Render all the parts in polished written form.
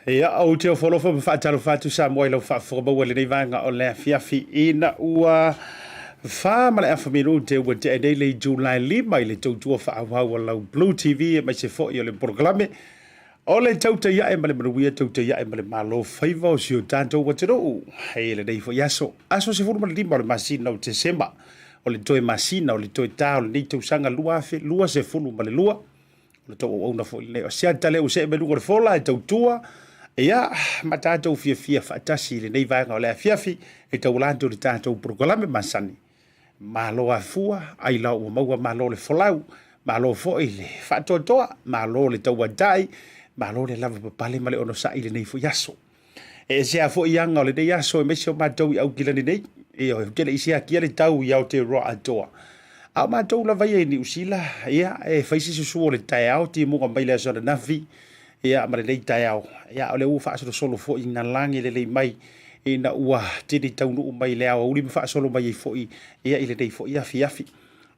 Ia au te wholofa ma whaatalo whatu Samoa i lau whaafwhakabaua le nei vanga o lea fiafi ina ua wha male awhamiru te ua te enei le July 5 i le tautua whaawau lau BluwaveTV e mai se fo i o le proklame o le Tautai A'e ma le manuia Tautai A'e ma le malo whaiva o sio tātou wa te rou hei le nei fo yaso aso se furu ma le lima o le masina o te sema o le toe masina o le toe tā o le nei tausanga lua se furu ma le lua o le tau au na fo i le o siata leo se e menunga le fola e tautua ia ma tātou fia whaatasi le nei vanga o lea fiafi e tau lanto le tātou proklame masani malo a fua ai lau ua maua malo le folau malo fo i le whaatotoa malo le tau adai malo le lava papale ma le ono sa i le nei fo yaso e se a fo i anga o le nei yaso e mesi o mātou i au kilani nei e o kele isi a kia le tau i au te roa atoa au mātou la vai e ni usila ia e whaisi susu o le tae au ti munga mai le asona nafi ia ma le nei tae au ia o le ua whaasolo solo fo i ngā langi le lei mai e na ua tini taunu mai le au uri ma whaasolo mai e fo i ia i le nei fo i afi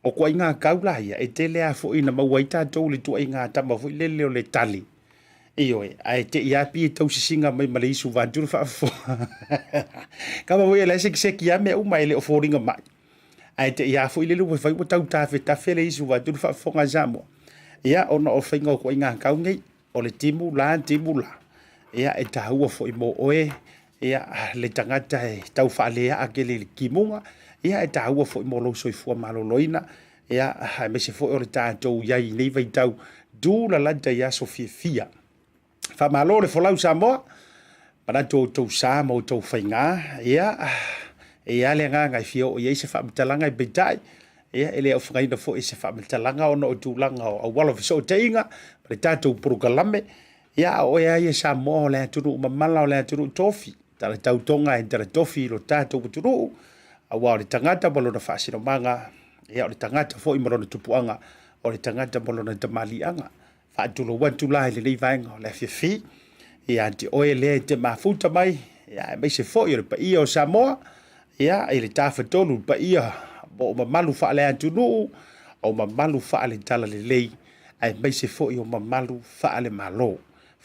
o kua i ngā kaula ia e te lea fo i na maua i tātou le tua i ngā tama fo i le leo le tali iyo e ai te ia pi e tau sisinga mai ma le isu vanturu whaafo kama voi e le seki a mea umai le o fōringa mai ai te ia fo i le lupa whai o tau tafe le isu vanturu whaafo ngā Samoa ia ona o whainga o kua i ngā kaungai o le timu la ia e tahua fo i mo oe ia le tangata e tau whaalea ake le kimunga ia e tahua fo i mo lo soifua maloloina ia me se fo i o le tātou iai nei vai tau du la lanta ia so fia fa malo le folau Samoa pana tau sa mo tau whainga ia le ngā ngai fio o iei se whaamitalanga i betai ia ele o whangaina fo i se whaamitalanga o no o tūlanga o wala fiso o te inga le tātou proklame ia o ia ia Samoa o lea tunu mamala o lea tunu tofi tala tautonga e tala tofi lo tātou tunu awa o le tangata malona whaasino manga ia o le tangata fo i malona tupuanga o le tangata malona tamalianga whaatulo watu lai le nei vaenga o lea fiafi ia te oe lea te mafuta mai ia mai se fo i le pa ia o Samoa ia i le tāwhatolu pa ia o mamalu whaalea tunu o mamalu whaale tala le lei ai mai se fo i o mamalu whaale malo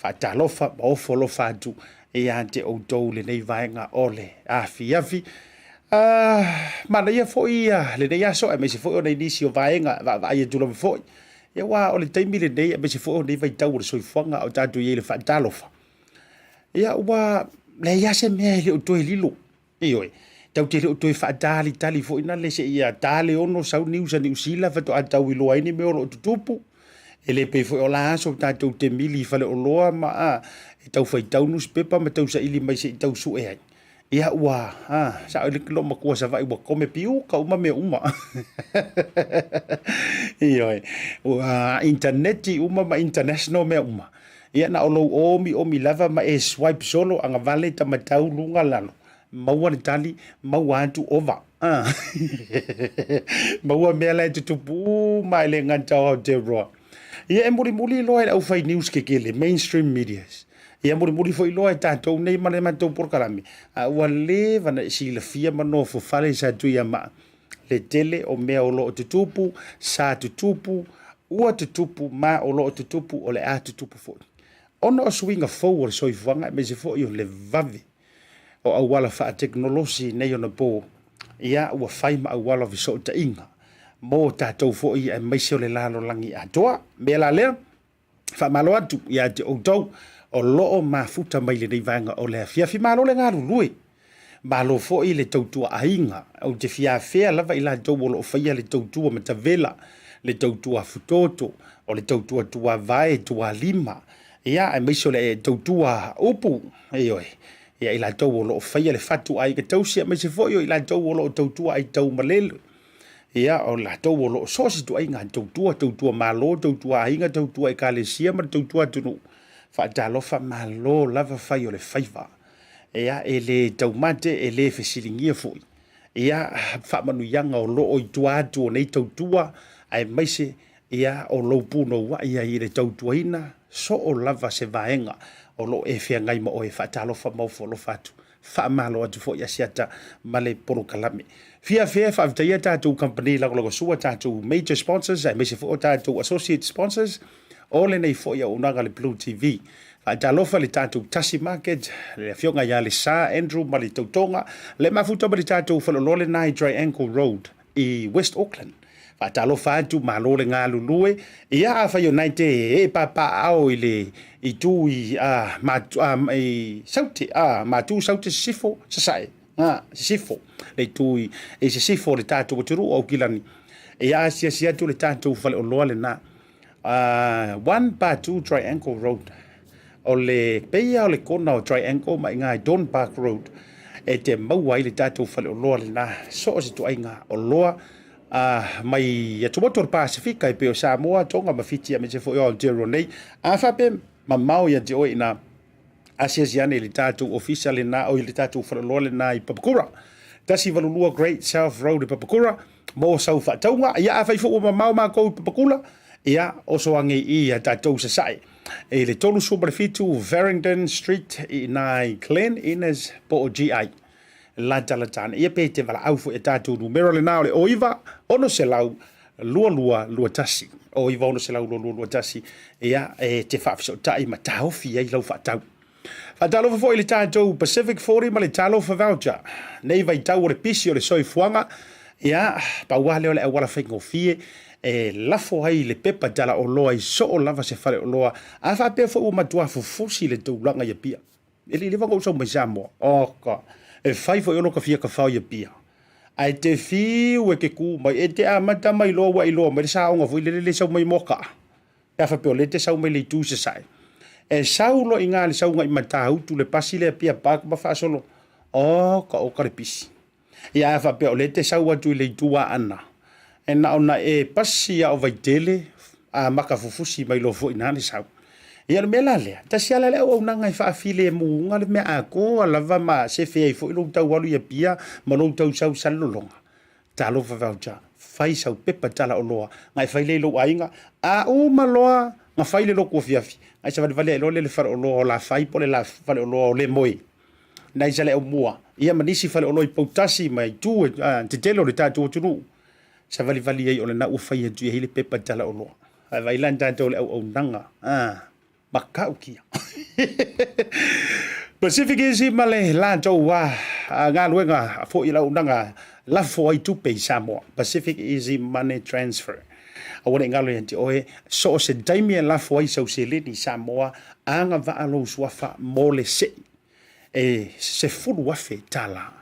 whaatalofa ma ofolo whaatu e ante o tau le nei vaenga ole afi mana ia fo i le nei aso ai mai se fo i o nei nisi o vaenga va ia tula fo i ia wa o le taimi le nei mai se fo i o nei vai tau o le soifuanga o tātou i le whaatalofa ia ua le ia se mea le o toi lilo ioi tau te le o toi whaatali tali fo ina le se ia tale ono sau niusa niusila fato a tau i loa ini me o lo tutupu ele pe fo ola so tātou te mili fale o loa ma e tau fai tau newspaper ma tau sa ili mai se tau su e ai ia ua sa ele kilo ma kua sa vai ua kome piu ka uma me uma ioi ua interneti uma ma international me uma ia na olo omi lava ma e swipe solo anga vale ta matau lunga lalo maua ni tali maua antu over maua mea lai tutupu mai le nganta o te roa ia e muri loa au fai news ke kele mainstream medias ia muri foi loa tātou nei ma le mātou porkalami ua le vana si la fia mano fo fale sa tuia ma le tele o mea o loo tutupu sa tutupu ua tutupu ma o loo tutupu o le a tutupu foi ona o swinga fou o le soifuanga me se foi o le vave o awala fa teknolosi nei ona po ia ua fai ma awala viso ta inga mo tātou fo i e maise o le lalo langi atoa me la lea fa malo atu ia te o tau o loo mafuta mai le nei vanga o le fiafi malo le ngaru lui malo fo i le tautua ainga o te fiafea lava i la tau o loo faia le tautua matavela le tautua futoto o le tautua tua vae tua lima ia e maise o le tautua upu eoi ia i la tau o loo faia le fatu ai ke tausia maise fo i la tau o loo tautua ai tau malelo ia o la tau o loo sosi tu ai ngā tautua malo, tautua ainga, tautua e kalesia, ma tautua tunu. Whaatalofa malo lava fai o le faiva. Ia e le taumate e le fesilingia fui. Ia whaamanu yanga o loo i tuatu o nei tautua, ai maise ia o laupuno wa ia i le tautua ina, so o lava se vaenga o loo e fia ngai ma o e whaatalofa maufolo fatu. Whaamalo atu fo i asiata male poro kalame. Fia whaavitaia tātou company lago sua tātou major sponsors, ai mese fo tātou associate sponsors, o le nei fo ia unanga le BluwaveTV. Faatalofa le tātou Tasi Market, le fionga ia le Sa Andrew ma le tautonga, le mafuta ma le tātou whalolole nai Triangle Road i West Auckland. Faatalofa atu malo le ngā lulue, ia a whai o naite e papa au i le i tū i saute, mātū saute sifo sasae, sifo, le tū i sifo le tātou waturu au kilani. Ia sia tu le tātou whaloloa le nā. 1 Triangle Road. O le peia o le kona o Triangle mai ngai Don Park Road e te maua i le tātou whale o loa le nā so o se tu ainga o loa mai e tumoto o Pacifica i peo Samoa tonga mawhiti a me se fo i o Aotearoa nei a whape ma mau ia te oi na asiasiane i le tātou official le nā o i le tātou whale o loa le nā i Papakura Tasi Valulua Great South Road i Papakura mo sau whataunga ia a whaifo o ma mau mākou i Papakura ia o so ange i a tātou sa sae e le tolu super fitu Farrington Street i nai Glen Innes po o GI la talatana ia pe te wala au fu e tātou numero le nao le oiva ono se lau lua tasi oiva ono se lau lua tasi ia e te whaafiso tai ma taofi ai lau whaatau whaatalofa fo i le tātou Pacific 40 ma le talofa voucher nei vai tau o le pisi o le soifuanga ia pauale o le awala whaingofie e lafo ai le pepa tala o loa i so o lava se fale o loa a whapea fo o matua fufusi le taulanga ia pia e li lewa ngau mai Samoa oka e whaifo i ono ka fia ka whau ia pia ai te fiu e ke ku mai e te amata mai loa wa i loa mai le saonga fo i le sau mai moka e a whapea o le te sau mai le tu se sai e saulo i ngā le saunga i matautu le pasi le pia pak ma whaasolo oka le pisi i a whapea o le te sau atu i le tua ana e na ona e pasi a o Vaetele a maka fufusi mai lo fo ina le sau ia le mela le ta sia le o nanga i fa file mu nga le me a ko la va ma se fe fo lo tau walu ia pia ma lo tau sau salolonga ta lo fa vaucha fai sau pepa tala o loa ngai fai le lo ainga a o maloa nga fai le lo ko fiafi ai sa vale lo le fa o lo la fai po le la fa o lo le moi nai sa le o mua ia manisi fa o lo i potasi mai tu te telo le tatu tu sa vali ai o le na ufai e tui hele pepa tala o loa. Ai vai lan tātou le au nanga. Makau kia. PacificEzy ma le lātou wā ngā luenga fo i lau nanga lafo ai tupe i Samoa. PacificEzy Money Transfer. A wane ngā lue anti oe so o se daimi e lafo ai sau se leni Samoa anga va alo suafa mo le se. E se fulu wafe tala.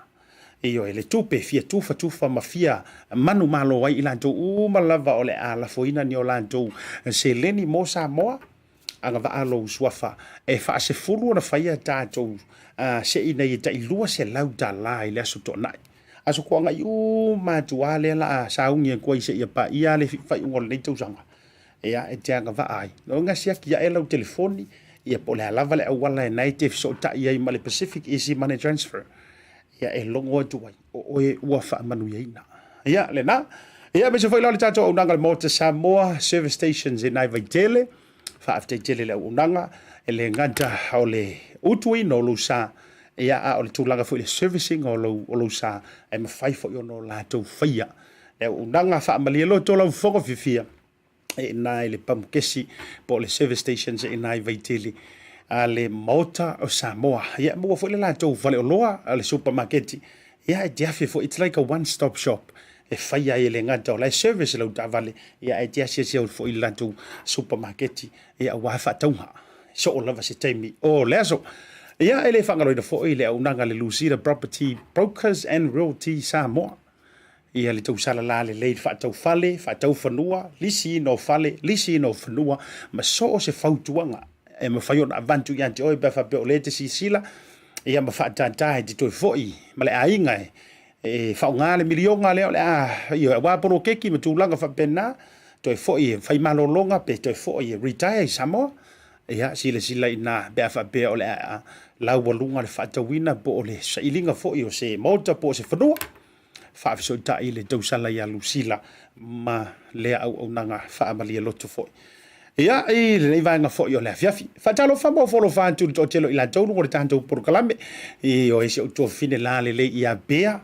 Iyo ele tupe fia tufa mafia manu malo ai ilanto malava ole ala foina ni olanto se leni mo Samoa anga va alo swafa e fa se fulu na faia tato se ina i tai lua se lauta la ile aso tonai aso ko nga yu matuale la saungi ko se ia pa ia le fa ngol nei tuzanga ia e tanga va ai no nga sia kia elo telefoni ia po le lava le wala nei te so ta ia i male PacificEzy Money Transfer ia e longo tu ai o e ua fa manu ina ia le na ia me se foi le tato unanga le Maota Samoa service stations in ai Vaetele fa after tele le unanga ele ngata o le utui no lo sa ia a o le tulanga foi le servicing o lo sa e me fai fo yo no la to fia e unanga fa mali lo to lo fo fifia e nai le pamkesi po le service stations in ai Vaetele ale Maota o Samoa ia mo fo le la to vale o loa ale supermarket ia e diafe fo it's like a one stop shop e faia ele ngata o la service lo ta vale ia e dia sia fo i la to supermarket ia wa fa taunga so o lava se taimi o leso ia ele fangalo i fo ile o nanga le Lucida Property Brokers and Realty Samoa ia le tau sala la le fa tau fale fa tau fanua lisi no fale lisi no fanua ma so se fautuanga e ma fai ona avantu i ante oi befa pe o le te sisila ia ma fa tata e toi foi ma le ainga e fa ngale milionga le le ia wa poro keki ma tulanga fa pena toi foi fai malolonga pe toi foi retire Samoa ia sila ina befa pe o le la walunga le fa tawina po le sailinga foi o se mota po se fanua fa so ta ile tau sala ia Lucila ma le au nanga fa amalia loto foi ia i le vanga fo yo le fiafi fa talo fa mo folo fa tu to telo ila tau ngore tanto por kalame i o ese to fine la le ia bea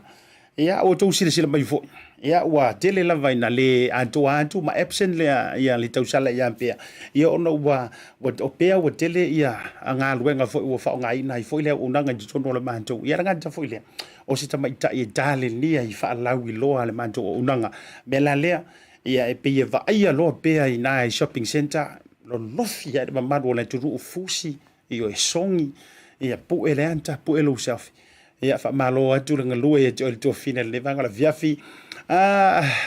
ia o to sile mai fo ia ua tele lava ina le atu ma absent le ia le tausala ia pea ia ona ua o pea ua tele ia agaluega foʻi ua faaaogāina ai foʻi lea unaga i totonu o le matou ia lagata foʻi lea o se tamaitaʻi e talenia i faalau iloa le matou o unaga me la lea ia e peia vaaia loa pea inā i shopping center lolofi ia le mamalu o le turuu fusi i o e sogi ia puʻe le anta puʻe lou selfi ia faamalo atu le galua ia te o le tuafina le vaga la viafi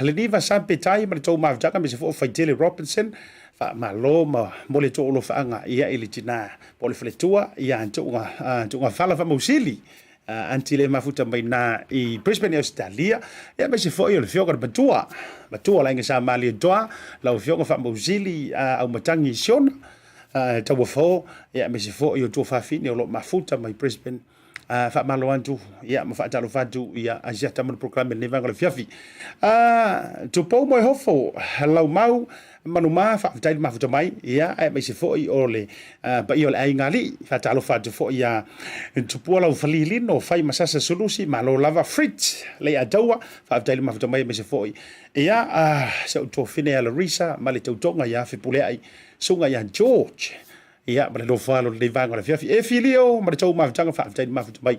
le niva sampetai ma le tou mavitaga me se foʻi faitele Robinson faamalo mo le toʻolofaaga ia i le tinā po le faletua ia tuuga fala faamausili anti le mafuta mai na i Brisbane Australia ia me se foʻi o le fioga le matua laiga sa mali toa lau fioga faamausili au matagi i siona tauafao ia me se foʻi o tuafafine o loo mafuta mai Brisbane faamalo atu ia ma faatalofa atu ia asiata ma le programe lenei vaga le fiafi tupou mo e hofo laumau manumā faafetai le mafuta mai ia ae mai se foʻi o le paia o le aiga alii faatalofa atu foʻi ia tupua lau falilino fai masasa sulusi malo lava frit lei ataua faafetai le mafuta mai mai se foʻi ia seʻu tofine ia larisa ma le tautoga ia fepuleaʻi suga ia George ia ma le lofalo le vaga le fiafi e filio ma le tou mafutaga faafetai le mafuta mai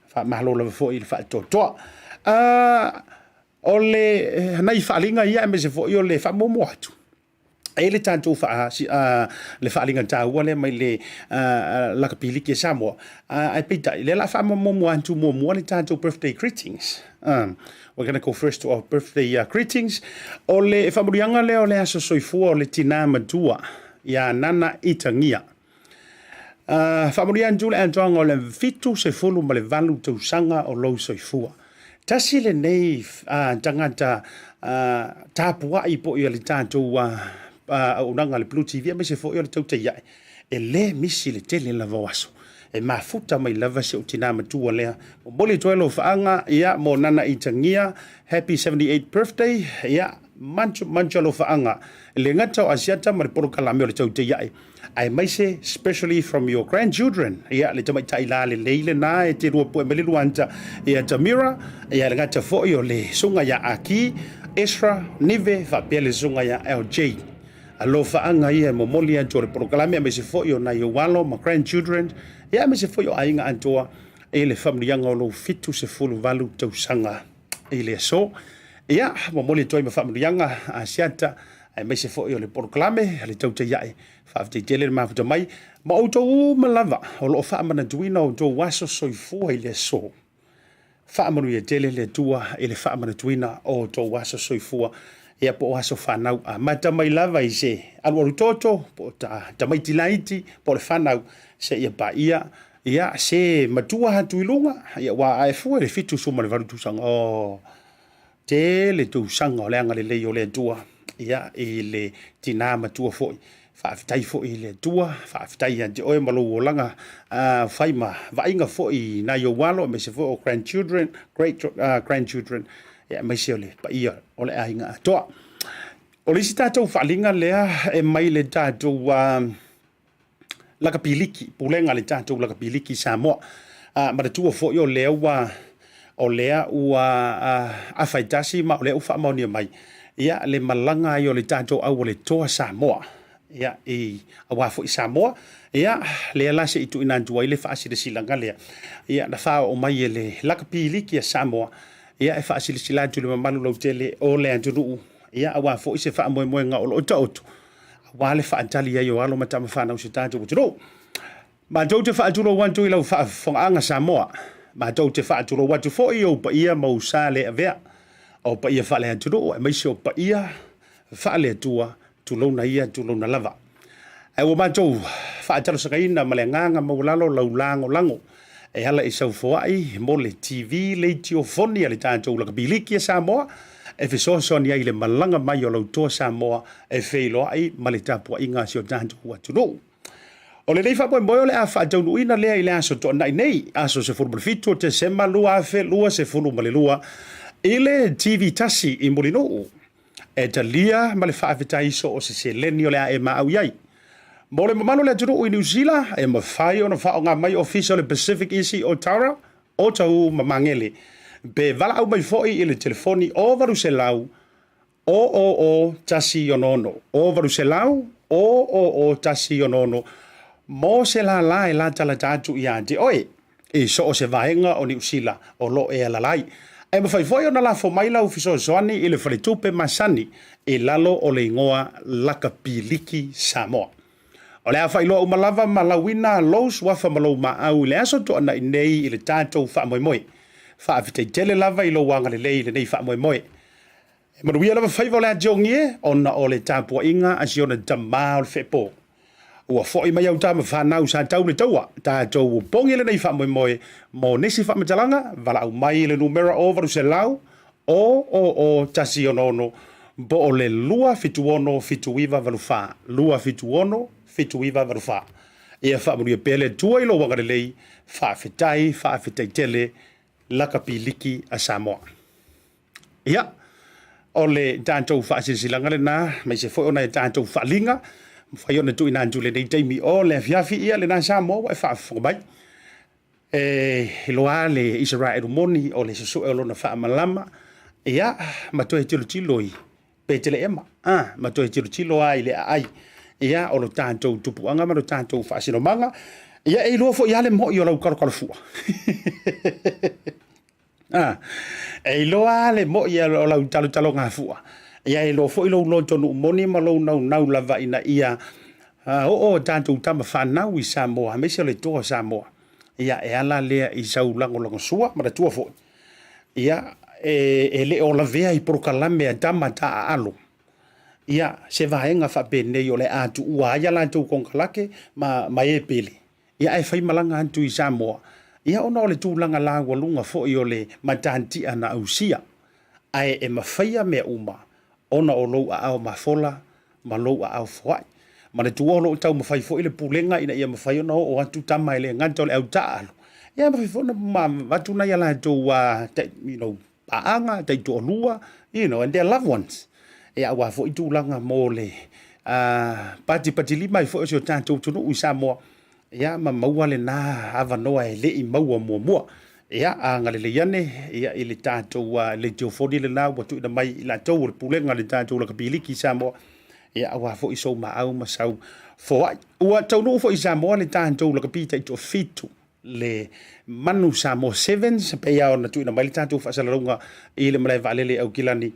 faamalo lava foʻi le faatoatoa o le nai faaliga ia me se foʻi o le faamomo atu e le tatou le faaliga tāua le mai le lakapiliki e Samoa ai peitaʻi le la faamomomo atu muamua le tatou birthday greetings we're going to go first to our birthday greetings o le faamoliaga lea o le aso soifua o le tinā matua ia nana itangia faamolia atu le atoaga o le fitu sefulu ma le valu tausaga o lou soifua tasi lenei tagata tapuaʻi po ia le tatou aunaga le Blue TV me se foʻi o le Tautai A'e e lē misi le tele lava o aso e mafuta mai lava se o tinā matua lea momoli toe lo faaga ia mo nana itangia happy 78th birthday ia mancho lo faaga le ngata o asiata ma le polokalame o le Tautai A'e ai mai se especially from your grandchildren ia le tamaitaʻi la lelei lenā e te lua pue me le luanta ia Tamira ia le ngata foʻi o le suga ia Aki Esra Nive faapea le suga ia LJ alo faaga ia momoli atu o le polokalame me se foʻi o Niuafolau ma grandchildren ia me se foʻi o aiga atoa e le faamoliaga o lou fitu sefulu valu tausaga i le aso ia momoli atu ai ma faamoliaga asiata ai mai se foʻi o le polokalame le Tautai A'e faafetaitele le mafuta mai ma outou uma lava o loo faamanatuina o tou aso soifua i le aso faamanuia tele le atua i le faamanatuina o tou aso soifua ia po o aso fanau mata mai lava i se alualu toto po tamaitilaiti po le fanau se ia paia ia se matua hatu ilunga ia wa aefua le fitu suma le valu tusaga o te le tusaga o le aga lelei o le atua ia i le tinā matua foʻi faafetai foʻi i le atua faafetai ante oe ma lou olaga fai ma vaaiga foʻi na iaualo me se foʻi o grandchildren great grandchildren ia mai se o le paia o le aiga atoa o le isi tatou faaliga lea e mai le tatou lakapiliki pulega le tatou lakapiliki Samoa ma le tua foʻi o lea ua afaitasi ma o lea ua faamaonia mai ia le malaga ai o le tatou au o le toa Samoa ia i auā foʻi Samoa ia lea la se ituuina atu ai le faasilasilaga lea ia na faao mai e le lakapiliki a Samoa ia e faasilasila atu le mamalu lau tele o le atunuu ia auā foʻi se faamoemoega o loo taotu auā le faatali ai o alo ma tamafanau se tatou atunuu matou te faatulou atu i lau faafogaaga Samoa matou te faatulou atu foʻi ou paia mausā le avea o paia faale atunuu e maise o paia faale atua tulauna ia tulauna lava e ua matou faatalosagaina ma le agaga maulalo laulagolago e ala i saufoaʻi mo le TV le itiofoni a le tatou lakapiliki a Samoa e fesoasoani ai le malaga mai o lautoa Samoa e feiloaʻi ma le tapuaʻiga sio tatou atunuu o lelei faamoemoe o le a faataunuuina lea i le aso toʻanaʻi nei aso sefulu ma le fitu o tesema lua afelua sefulu ma le lua i le TV tasi i mulinuu e talia ma le faafetaiso o se seleni o le a e maau iai mo le mamalo le atunuu i New Zealand e mafai ona faaoga mai ofisa o le PacificEzy o tara o tau mamagele Be vala au mai foi i le telefoni o varuselau o tasi onono. O varuselau o tasi onono. Mo se la e la tala tatu i ante. Oe, e so o se vaenga o ni usila o lo e alalai. E mawhai foi o na la fo mai lau fiso soani i le whare tupe masani e lalo o le ingoa laka piliki Samoa. O le awhai loa umalava malawina los wafa malau maau le aso to ana inei i le tātou wha moi moi. Wha awhitei tele lava i lo wanga le lei le nei wha moi moi. E manuia lava whaiva o le ajongie ona o le tāpua inga asi ona tamā o le whepo. Ua fo i mai au tama whanau sa tau le taua. Tātou pongi le nei wha moi moi mo nesi wha matalanga vala au mai le numera o varu se lau o tasi ono bo o le lua fitu ono fitu iwa valu wha. Lua fitu ono fitu iwa varu wha. Ia wha manuia pele tua ilo wanga le lei wha fitai tele laka piliki a Samoa. Ia, o le tātou wha sisilanga le nā, mai se foi ona e tātou wha linga, whai ona tui nāntu le nei teimi o le fiafi ia le nā Samoa, e wha whakamai. E loa le Israel moni o le susu e lona wha malama, ia, matoe tilo i, pe tele ema, matoe tilo ai le ai, ia, o lo tātou tupuanga, ma lo tātou wha sinomanga, ia e loa fo ia le mo i o lau karokala e loa le mo ia o lau talo ngā fua. Ia e loa fo i lau tonu moni ma lau nau lava ina ia tātou tama whanau i Samoa, mese o le toa Samoa. Ia e ala lea i sau lango sua, ma tua fo. Ia e le o la vea i prokalame a tama ta alo. Ia se vaenga whapene o le atu ua ia lantou konkalake ma e pele. Ia e whai malanga antu i Samoa. Ia ona o le tūlanga la walunga fo i o le matanti ana ausia. Ai e mawhaia mea uma. Ona o lou a au mafola, ma lou a au fwai. Ma le tua o lou tau mawhai fo i le pulenga ina ia mawhai ona o atu tama i le nganta o le au taalo. Ia mawhai fo na watuna ia la tau paanga, te tu olua, and their loved ones. Ia wa fo i tūlanga mo le pati lima i fo i o tātou tunu i Samoa. Ia ma maua le nā ava noa e le i maua mua. Ia a ngale le iane, ia i le tātou le teofoni le nā watu ina mai i la tau le pulenga le tātou la kapiliki Samoa. Ia awa fo i sou maau masau fo ai. Ua tau nuu fo i Samoa le tātou la kapita i to fitu le manu Samoa 7 pe ia o na tu ina mai le tātou whasalarunga i le malai valele au kilani.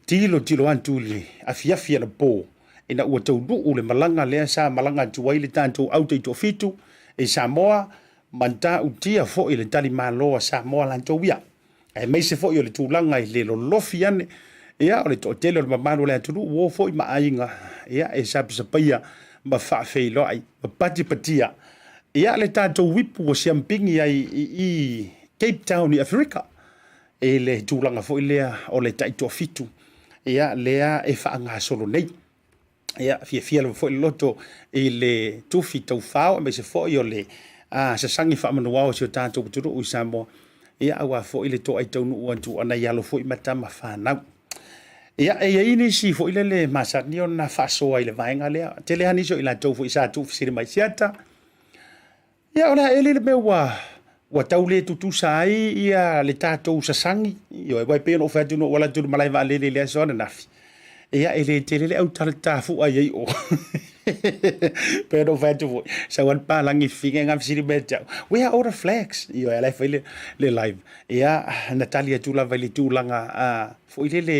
Tilo antu le afiafia na pō. Ina ua tau nuu le malanga lea sa malanga tuai le tātou au te to fitu e Samoa manta utia fo i le tali maloa Samoa lantou ia. E meise fo i o le tūlanga i le lolofi ane. Ia o le to tele o le mamano le atunu uo fo i maainga. Ia e sapisapaia ma whaafei loai, ma patia. Ia le tātou wipu o siampingi ai i Cape Town i Afrika. E le tūlanga fo i lea o le taito fitu. Ia lea e whaanga solo nei. Ia fia le fo i loto i le tufi tau whao, me se fo i o le sasangi whaamanuao si o tātou kuturu ui Samoa. Ia awa fo i le to ai taunu uantu ana ialo fo i matama whanau. Ia e ini si fo i le masani o na whasoa i le vaenga lea. Te lea niso i la tau fo i sa tu fisiri mai siata. Ia ona e le wa tau le tutu sai ia le tātou sasangi. Ia e wai pēno o whātunu o wala tunu malai wa le Liaison nafi. Ia e le te le au tafu ai ei o. Pero whātu sa wan pālangi whiga ngam siri betau. We are all the flags. Ia e lai whai le live. Ia Natalia tula vai le tūlanga fo i le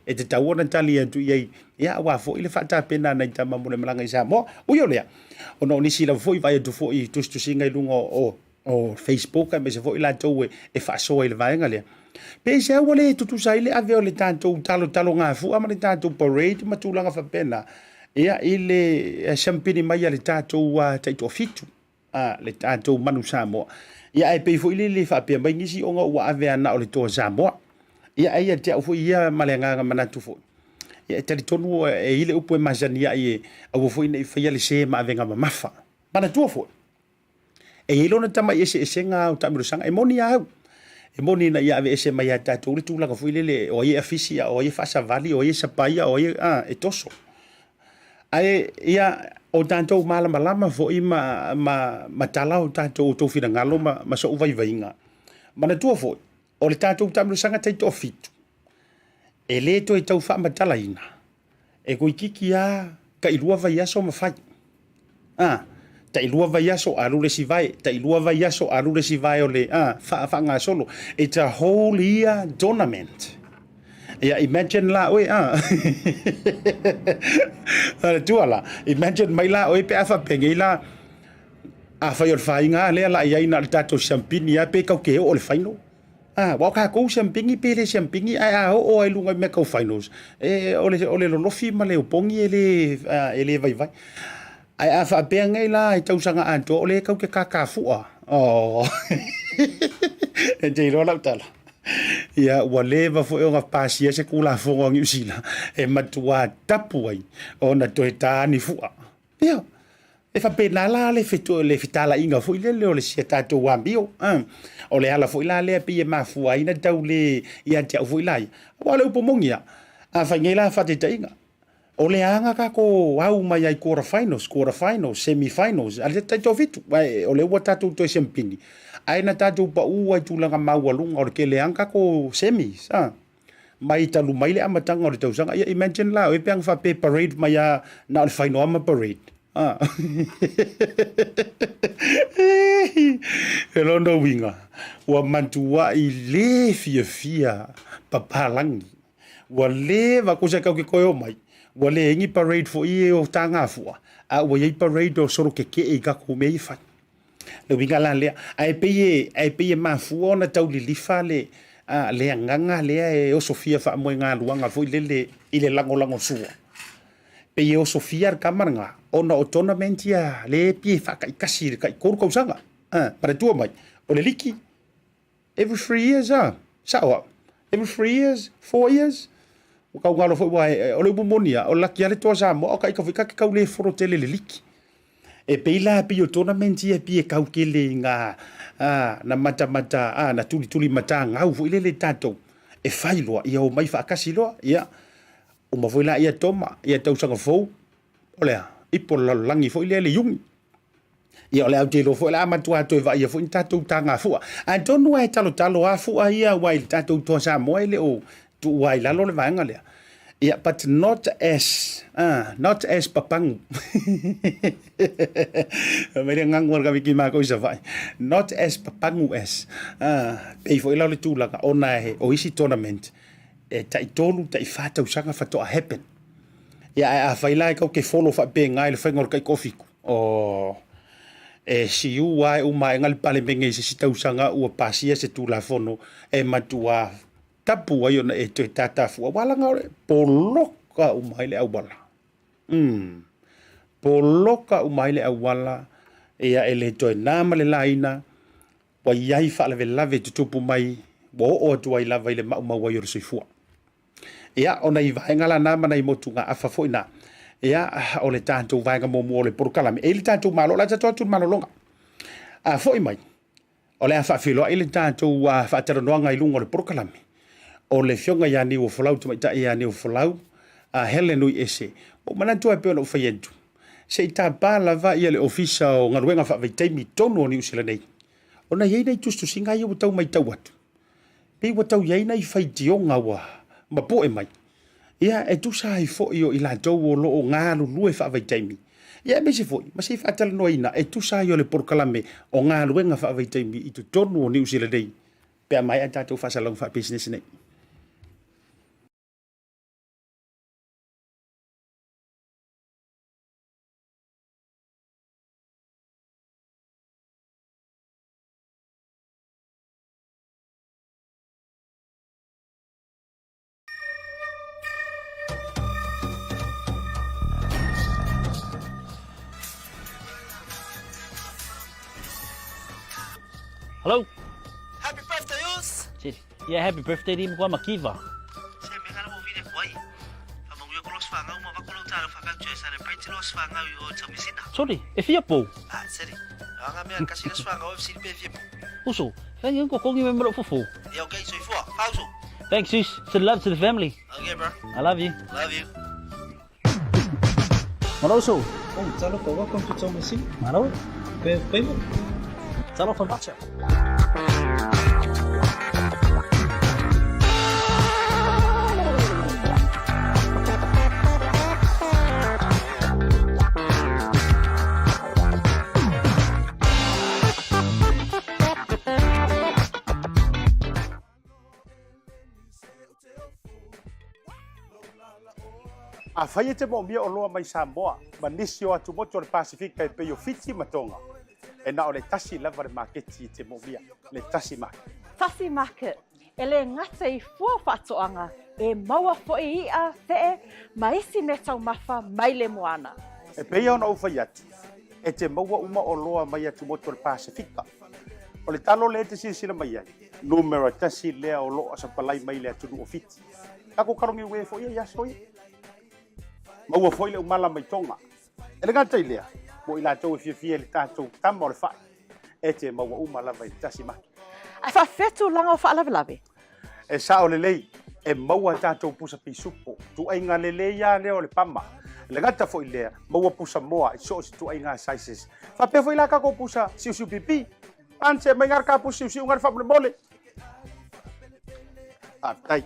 e te tau o Natalia tu iei. Ia wa fo i le whata pena nei tama mune malanga i Samoa. Ui o lea. O no nisi la fo i vai atu fo i tustusinga i lunga o Facebook. Me se fo i la tau e whasoa i le vaenga lea. Pe se au le tutu sai le ave o le tātou talo ngā fu ama le tātou parade ma tūlanga whapena. Ia i le champagne mai le tātou taito fitu. Le tātou manu Samoa. Ia e pei fo i le whapea mai ngisi o ngā ua ave ana o le toa Samoa. Ia e te au fo ia malenganga manatu fo. Ia e tari tonu e ile upo e masania i au fo i nei whaia le se ma ave ngā mamafa. Manatua fo. E ilona tama i ese ngā o tamirusanga. E moni au. E moni na ia ave ese mai a tātou le tūlanga fo i le o ie afisia, o ie whasavali, o ie sapaia, o ie e toso. Ai ia o tātou malama fo i ma tala o tātou tōwhina ngalo ma so uvai vainga. Mana tua fo, o le tātou tamarusaga taito o fitu. E le to e tau whaamatalaina. E koe kiki a ka ilua vai aso mawhai. Ta ilua vai aso arure si vai. Ta ilua vai aso arure si vai o le wha solo. It's a whole year tournament. Yeah, imagine la oi tua la. Imagine mai la oi pe afa penge la a fai o whainga lea la iai na le tātou champini a pe kau ke o le whaino. Wa ka kou champini pe le champini a o ai lunga me kau whainos. O le lolofi ma le upongi ele vai vai. Ai a wha pea ngai la i tausanga anto o le kau ke kakafua. E te iro lau tala. Ia ua lewa fo e o ngā pāsia se kula fonga ngi usila. E matua tapu ai o na toe tāni fua. Ia. E fa pena la le fitala inga fo ile le o le sia tātou wambio. O le ala fo ila le api e mafua ina tau le ia te au fo ilai. Wa le upomongia. A fa ngela fa te tainga. O le anga ka ko au mai ai quarterfinals, semifinals. Ale te tau fitu. O le ua tātou toi champini. Aina tātou pa ua i tūlanga maualunga o le ke le anga ko semis. Mai talu mai le amatanga o le tausanga. Ia imagine la, o e peang fa pe parade mai a na o le whaino ama parade. E lono winga. Ua mantua i le fia papalangi. Ua le wakosa kau ke koe o mai. Ua le ingi parade fo i o tanga fua. Ua iei parade o soro ke e kako mei whai. Le winga la lea. Ai peye mafua ona tau li lifa le nganga lea e o Sofia wha moe ngā luanga fo i le lango sua. Peye o Sofia ar kamaranga. Ona o tournament ia le pie wha kai kasi kai koru kausanga. Para tua mai. O le liki. Every 3 years, Sawa. Every 3 years, 4 years. O kau ngalo fo i o le bumonia. O laki ale toa Samoa. O kai ka whika ke kau le forotele le liki. E peila pi o tournament ia pi e kau ke le ngā na mata na tuli mata ngau fo ile le tātou. E whailoa ia o mai whaakasi loa. Ia. O mawhoila ia toma. Ia tausanga fau. O lea. Ipo langi fo ile le yungi. Ia o le au te lo fo ile amatua atoe va ia fo in tātou tanga fua. Antonu ai talo a fua ia wai tātou toa Samoa ile o tu wai lalo le vaenga lea. Yeah, but not as papangu. Meri ngangor ka wiki mako isa vai. Not as papangu as. Pei fo ila le tūlanga ona he o isi tournament. E tai tolu, tai whātau sanga whatoa happen. Ia a whailai kau ke follow wha pe ngai le whaingor kai kofiku. E si u wai uma e ngali pale menge se si tau sanga ua pasia se tūlafono e matua tapu ai ona e te tatafu wala ngore poloka umaile au wala poloka umaile au wala ia ele to na male laina wa yai fa le lave tupu mai bo o tu ai lava ile ma wa yor sifua ia ona i vai ngala na mana i motunga afa foina ia o le tanto vai ga mo le porkala e le tanto malo la tanto malo longa a foi mai o le afa filo ile tanto wa fa tero no ngai lungo le porkala o le fionga ya Niuafolau tu mai ya Niuafolau Helen Uiese o mana tu pe no fayentu se ta bala va ia le ofisa o ngaruenga fa Vaetemi tono ni usila nei ona ye nei tustu singa yo tau mai tau watu pe wa tau ye nei fai tionga wa ma po e mai ia e tu sai fo io ila tau o lo ngalu lue fa Vaetemi ia me se foi ma se fa tal no ina e tu sai yo le porkalame o ngaruenga fa Vaetemi i tu tono ni usila nei pe mai ata tu fa salong fa business nei. Hello. Happy birthday, Yus! Yeah, happy birthday din ko makiva. Semu nga mo video ko ay. Among yo cross fanga mo makulong talo fakal celebrate cross fanga yo tamisina. Sorry, if you po. Sorry. Nga me kasi cross fanga o si pe po. Uso, fan yung ko kong member of fo. Yeah, okay, so ifo. Pauso. Thanks, sis. Send love to the family. Okay, bro. I love you. Love you. Manoso. Oh, talo ko welcome to Tomasi. Mano. Pe mo. Talo from Bacha. A whaia te mo mia o loa mai Samoa, ma nisi o atu moto le Pasifika e peo fiti matonga. E na o le tasi lava le maketi te mo mia, le Tasi Market. Tasi Market, e le ngata I fua whatoanga, e maua fo'i ia te ma isi me tau mafa mai le moana. E pea ona uwhai atu, e te maua uma o loa mai atu moto le Pasifika. O le talo le te sila mai ai, numero tasi lea o loa sa palai mai le atu o fiti. Kako karongi ue fo'i ia soi. Maua foi le umala mai tonga. E le ngata I lea, mo I lātou e fia le tātou tama o le whae. E te maua umala vai Tasi Market. Ai whawhetu langa o whaalawelawe. E sa o le lei, e maua tātou pusa pisupo. Tu ainga le lei ia leo le pama. Le ngata foi lea, maua pusa moa, I so tu ainga sizes. Whapea foi la kako pusa siu pipi. Panse mai ngar ka pusa siu ngar whapule mole. Tai.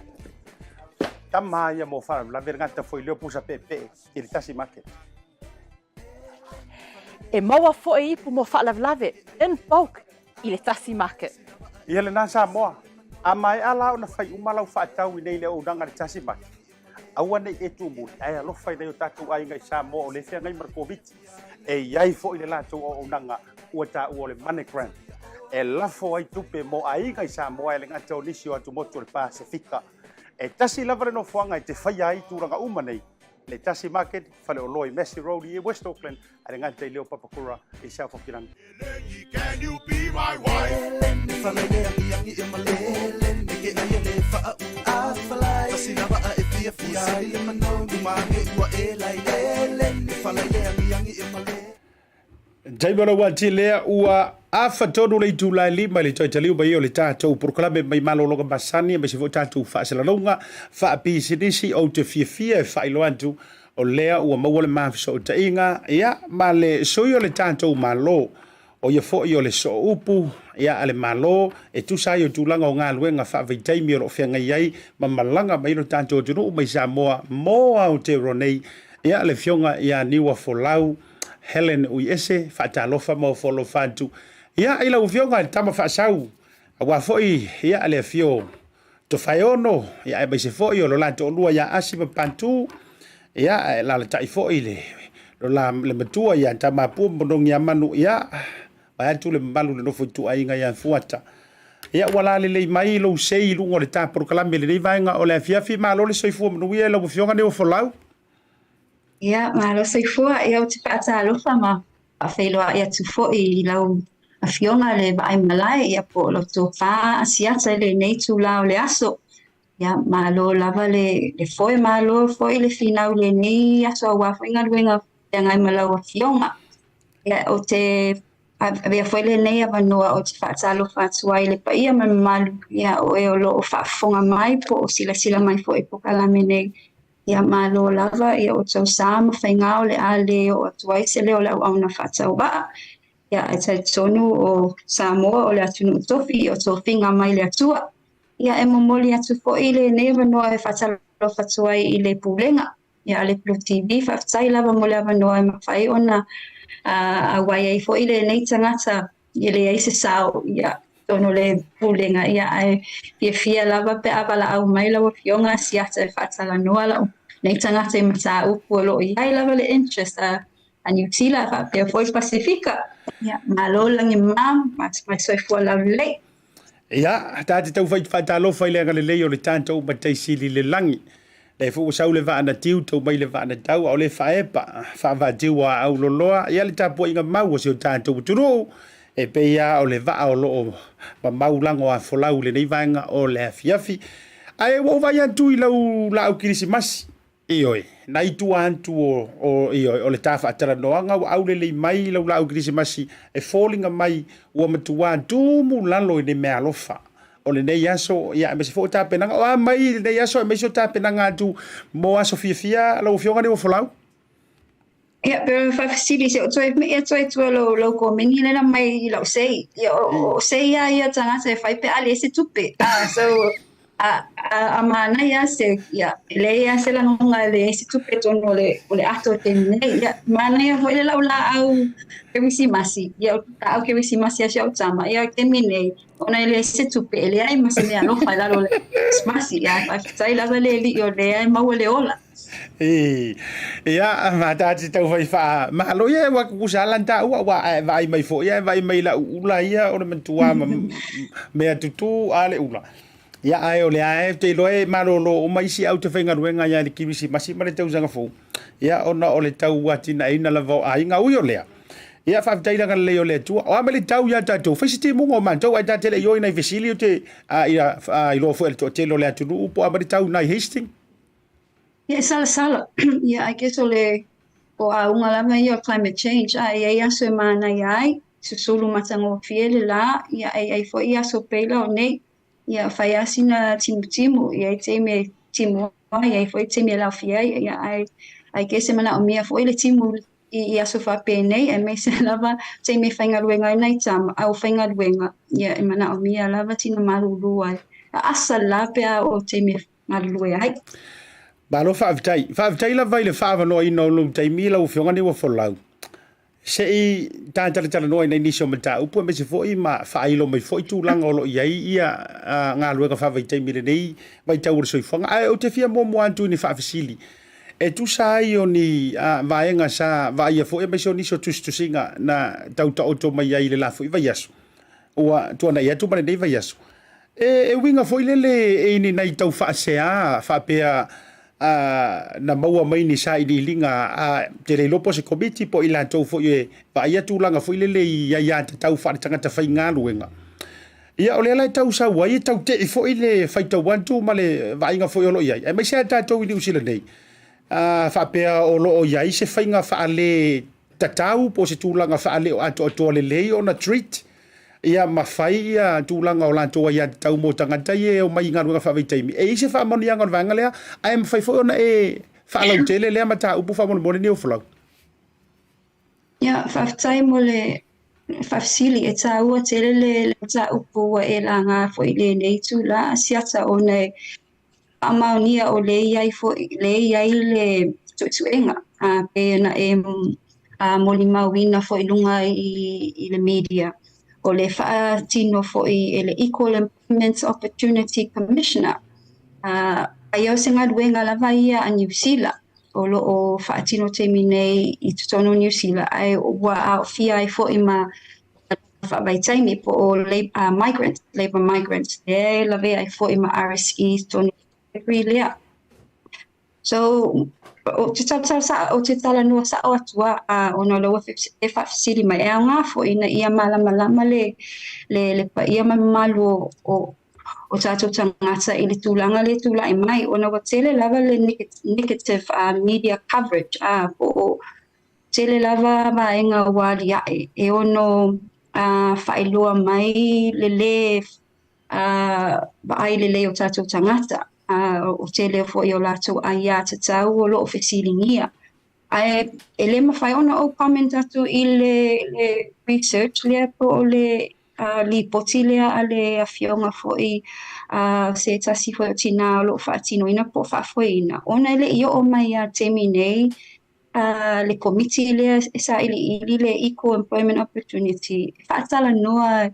Tama ia mo whara, la vergata foi leo pusa pepe, I le Tasi Market. E maua fo'i ipu mo whaalawelawe, in bulk I le Tasi Market. Ia le nā Samoa, a mai ala o na whai umalau whaatau I nei le o nanga le Tasi Market. Aua nei e tu muli, ai alofa I nei o tātou ainga I Samoa o le whea ngai Markoviti. E iai fo I le lātou o nanga ua tā ua le Migrant. E lafo ai tupe mo ainga I Samoa e le ngata o nisi o atu motu le Pasifika. E tasi lava no fuanga I te whai ai tūranga uma nei. Le Tasi Market, whale o loi Messi Road I West Auckland, a le ngata I leo papakura I South Auckland. Can you be my wife? Jaimara wati lea ua afa tonu le Julai 5 le toi taliu mai o le tātou proklame mai malologa basani mai se fo tātou whaasalalonga whaapisinisi o te fia e whailoantu o lea ua maua le mafiso o tainga ia ma le soi o le tātou malo o ia fo I o le so upu ia ale malo e tusai o tūlanga o ngā luenga whaavitaimi o lo whianga iai ma malanga mai lo tātou tunu mai Samoa mo au te ronei ia le fionga ia Niuafolau Helen Uiese whaatalofa mo folo whantu. Ia ila ufionga tama whaasau. Awa foi ia ale fio. To whaiono ia e baise foi o lo la to lua ia asima pantu. Ia la le tai foi le. Lo la le matua ia tama pu mbonong ia manu ia. Vai atu le malu le nofo tu ainga ia fuata. Ia wala le mai lo sei lungo le ta proklame le vainga o le fiafi ma lo le soifu manu ia lo ufionga ne o folau. Ia, malo soifua ia o te whaatalofa ma a whailoa ia tu fo'i I lau a fionga le vaai malai ia po lo tō wha asiata le nei tu lao le aso. Ia, malo lava le foi malo foi le finau le nei aso a wawhinga luenga ia ngai malau a fionga. Ia, o te avea foi le nei a wanoa o te whaatalofa atuai le paia ma malu. Ia, o e o lo o whaafonga mai po o sila mai foi po kalame nei. Ia malo lava ia o tau sama whaingao le ale o atuai se leo lau au na whatau waa. Ia e tai tonu o Samoa o le atunu utofi o tō whinga mai le atua. Ia e momoli atu fo I le neva noa e whatalo whatuai I le pulenga. Ia le BluwaveTV whaftai lava mo le avanoa e mawhai ona a wai ai fo I le nei tangata I le eise sao ia. Tono le pulenga ia ai fia lava pe awala au mai lawa fionga Asiata e whaatala noa lau. Nei tangata I mata upu lo I ai lava le interest a New Zealand whapea foi Pasifika. Ia, malo langi mam, mai soifua lau lei. Ia, tāte tau whaitalofa I le anga le lei o le tātou matai sili le langi. Le fu sau le vaana tiu tau mai le vaana tau au le whaepa, whaavatiu a au loloa. Ia le tāpua inga mau o seo tātou turu. E pe ia o le vaa o loo ma maulango a folau le nei vaenga o le afiafi. Ai wo vai antu I lau kirisimasi. Ioi, na itu antu o o le tafa atara noanga au le mai lau kirisimasi e fallinga mai ua matua antu mu lalo I ne mea alofa. O le nei aso, ia me se fo tapenanga, o mai le nei aso e me se tapenanga antu mo aso fia lau fionga ne o folau. Ia, pero whawhisiri se o toi me ia toi tua lo ko meni lena mai lau sei. Ia, o sei ia tangata e whaipe ali e se tupe. So, a mana ia se ia le ia se la ngonga le se tupe tono le ato te nei ia mana ia foi le la au ke wisi masi ia au ke wisi masi a shau tama ia ke minei ona le se tupe le ai masi me alo fa la le masi ia fa sai la le li o le ai mau le ola ia matati tau fai fa malo ia wa kusala ta wa vai mai fo ia vai mai la ula ia o le mentua me tutu ale ula ia ai o le ai te loe malolo o mai si au te whenga ruenga ia le kibisi masi mare tau zanga fo ia ona o le tau watina ina la vau ai nga ui o lea ia whaftaira ngana leo le tua o amele tau ia tatou whaisiti mungo man tau ai tatele ioi nei vesili o te i lo fo el to telo le atunu upo amele tau nai hasting ia sala ia I guess o le o a unga lava ia climate change ai aso mana ai susulu matango fiele la ia ai fo ia so pela o nei ia fai asina timu ia te me timu ia foi te me la fia ia ai que se mana o mia foi le timu ia so fa pene e me se lava te me fainga luenga nei tam au fainga luenga ia mana o mia lava tina malulu ai asa la pe o te me malulu ai balo fa la vai le fa no ino lu te mila u fionga ni wa folau se i tala no nei nisho mata upu me se foi ma fa ilo me foi tu langa lo ia nga luega fa vai te mile nei vai tau so fonga ai o te fia mo antu ni fa fasili e tu sai o ni vaenga sa vai foi me so ni so tu singa na tau to mai ai le la foi vai aso o tu na ia tu mai nei vai aso e winga foi le e ni nei tau fa sea fa pea na maua mai ni sa i linga te le lopo se komiti po ila tau fo ye pa ia tūlanga fo ile ia te tau wha tangata whai ngā luenga. Ia ole alai tau sa wai tau te i fo ile whai tau wantu ma le vainga fo i olo iai. E mai sea tātou i ni usila nei. Whapea o lo o iai se whainga wha ale tatau po se tūlanga wha ale o ato le lei o na treat. Ia mawhai ia tūlanga o lantoa ia tau mō tangata e o mai ngā runga whawai taimi. E ise whaamoni angon vanga lea, ai mawhai fo ona e whaalau tele lea mata upu whaamoni mōne Niuafolau. Ia, whaftai mo le whafsili e tā ua tele le tā upu wa e la ngā fo i le nei tū la asiata o nei amaunia o le iai fo le iai le tuenga. Pe na e moli mawina fo i lunga i le media. O le whaatino fo i le Equal Employment Opportunity Commissioner. Ai au se ngā ruenga lava ia a New Zealand. O lo o whaatino te minei i tutono New Zealand. Ai ua au fia ai fo i ma whaavaitaimi po o Migrant, Labour Migrant. E lave ai fo i ma RSE tonu lea. So, o te tala noa sa o atua o na loa e whafisiri mai e ngā fo ina ia malama le pa ia malu o tātou tangata i le tūlanga le tūla i mai o na watele lava le negative media coverage po o tele lava vaenga wali A'e e ono whailua mai le le o tātou tangata. O tele fo i o lato ai a te tau o lo o whesilingia. Ai, e le mawhai ona o comment atu i le research lea po o le li poti lea a le awhionga fo i se tasi fo i o tina o lo whaatino ina po whaafoina. Ona le i o mai a temi nei le komiti lea sa ili le Equal Employment Opportunity. Whaatala noa,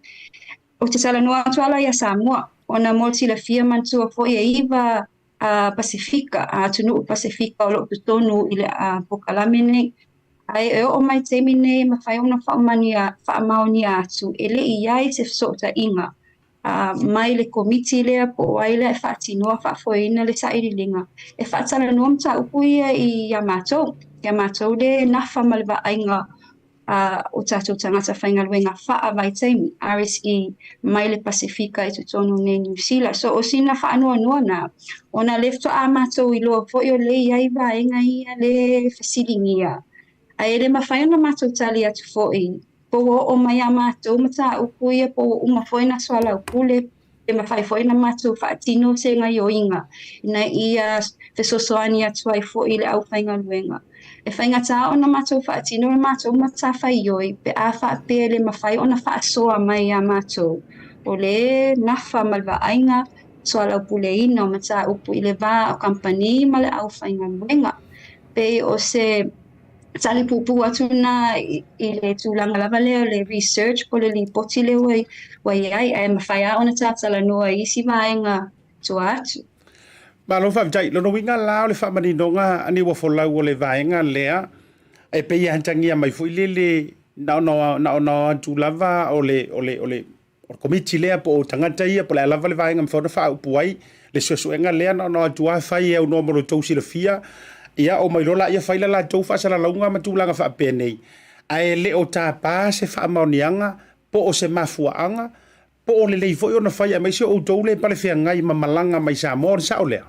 o te tala noa atuala ia Samoa. Ona multi la fia mantua fo ia iwa Pacifica, tunu Pacifica o lo tonu i le pokalame nei. Ai e o mai temi nei ma whai ona whaamaonia atu. E le iai se fsota inga. Mai le komiti lea po ai le whaatinoa whaafoina le sairilinga. E whaatana noa mta upu ia i Yamato. Yamato le nafa malwa ainga o tātou tangata whainga luenga wha vai taimi, RSE, mai le Pacifica i tutono ne New Zealand. So o sina wha anua na, ona lefto a mātou i loa fo i o le iai vaenga ia le whasilingia. A ele mawhaiona mātou tali atu fo i, po o mai a mātou mata upu ia po uma foina soala upu le mawhai foina mātou whaatino se ngai o inga. Ina ia whesosoani atu ai fo i le au whainga luenga. E whainga tā ona mātou whaatino le mātou mata whai oi, pe a whaape le mawhai ona whaasoa mai a mātou. O le nafa malwa ainga soala puleina o mata upu i le vā o kampani ma le au whainga luenga. Pe o se tali pupu atu na i le tūlanga lava leo le research po le lipoti leo wai ai e mawhaia ona tātala noa isi vaenga tua atu. Ma lo fa jai lo no winga la le fa mani nonga ani wa folau o le vaenga lea e pe ia tangia mai fu le na tu lava o le komiti lea po tangata ia po le lava le vaenga mfona fa upuai le suenga lea na tu fa ia o no mo to si le fia ia o mai lola ia faila la to fa sala launga ma tu langa fa penei ai le o ta pa se fa maunianga po o se mafuanga po o le leifo o na fai mai se o to le pale fia ngai ma malanga mai Samoa sa o lea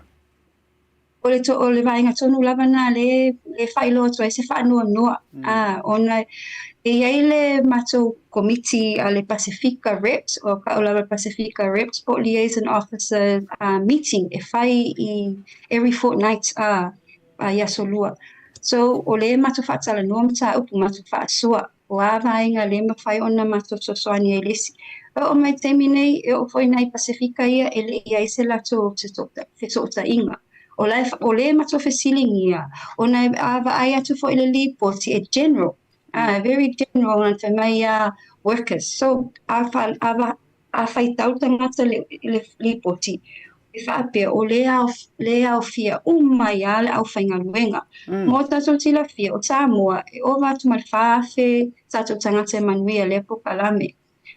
o le vaenga tonu lava na le failo to se fa no ona e ai le mato committee a le Pacifica reps o ka o lava Pacifica reps po liaison officer meeting e fai every fortnight ia solua so o le mato fa tala no mata upu mato fa sua o a vaenga le ma fai ona mato sosoani e lesi o mai terminei e o foi nai Pacifica ia ele ia se la to ta inga o le mato fesilingia ona ava ai atu fo ile lipoti e general very general and for my workers so a fai tau tangata le lipoti e whaapea o le au fia mai le au whainga luenga mo tato tila fia o Samoa e o vatu mal whaafe tato tangata manuia le pokalame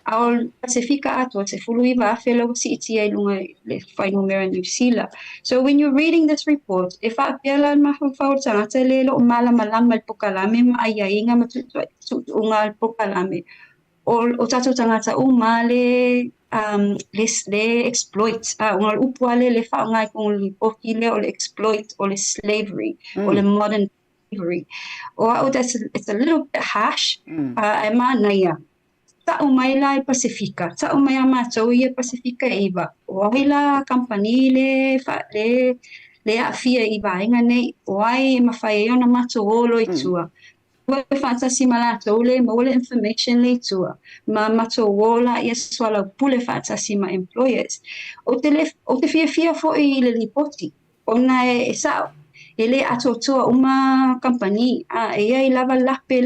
Ao Pacifica ato se fului va fellow CTA lunga le fai numero New Zealand. So when you're reading this report, if I pela ma fa tangata le lo mala malang mal pokalame ma ai inga matu unga pokalame. O tato tangata male le exploit unga upwale le fa ngai kung li pokile o le exploit o le slavery o le modern slavery. O it's a little bit harsh. I manaya. Ta umai la Pacifica, ta umai amato ia Pacifica iba. Wai la company le afia iba inga nei wai mafai ona mato olo itua. Wai fantasy malato le mo le information le itua. Ma mato wola ia swala pule fantasy ma employers. O te fia fo I le lipoti. Ona e sao. Ele atotoa uma company e ai lava lape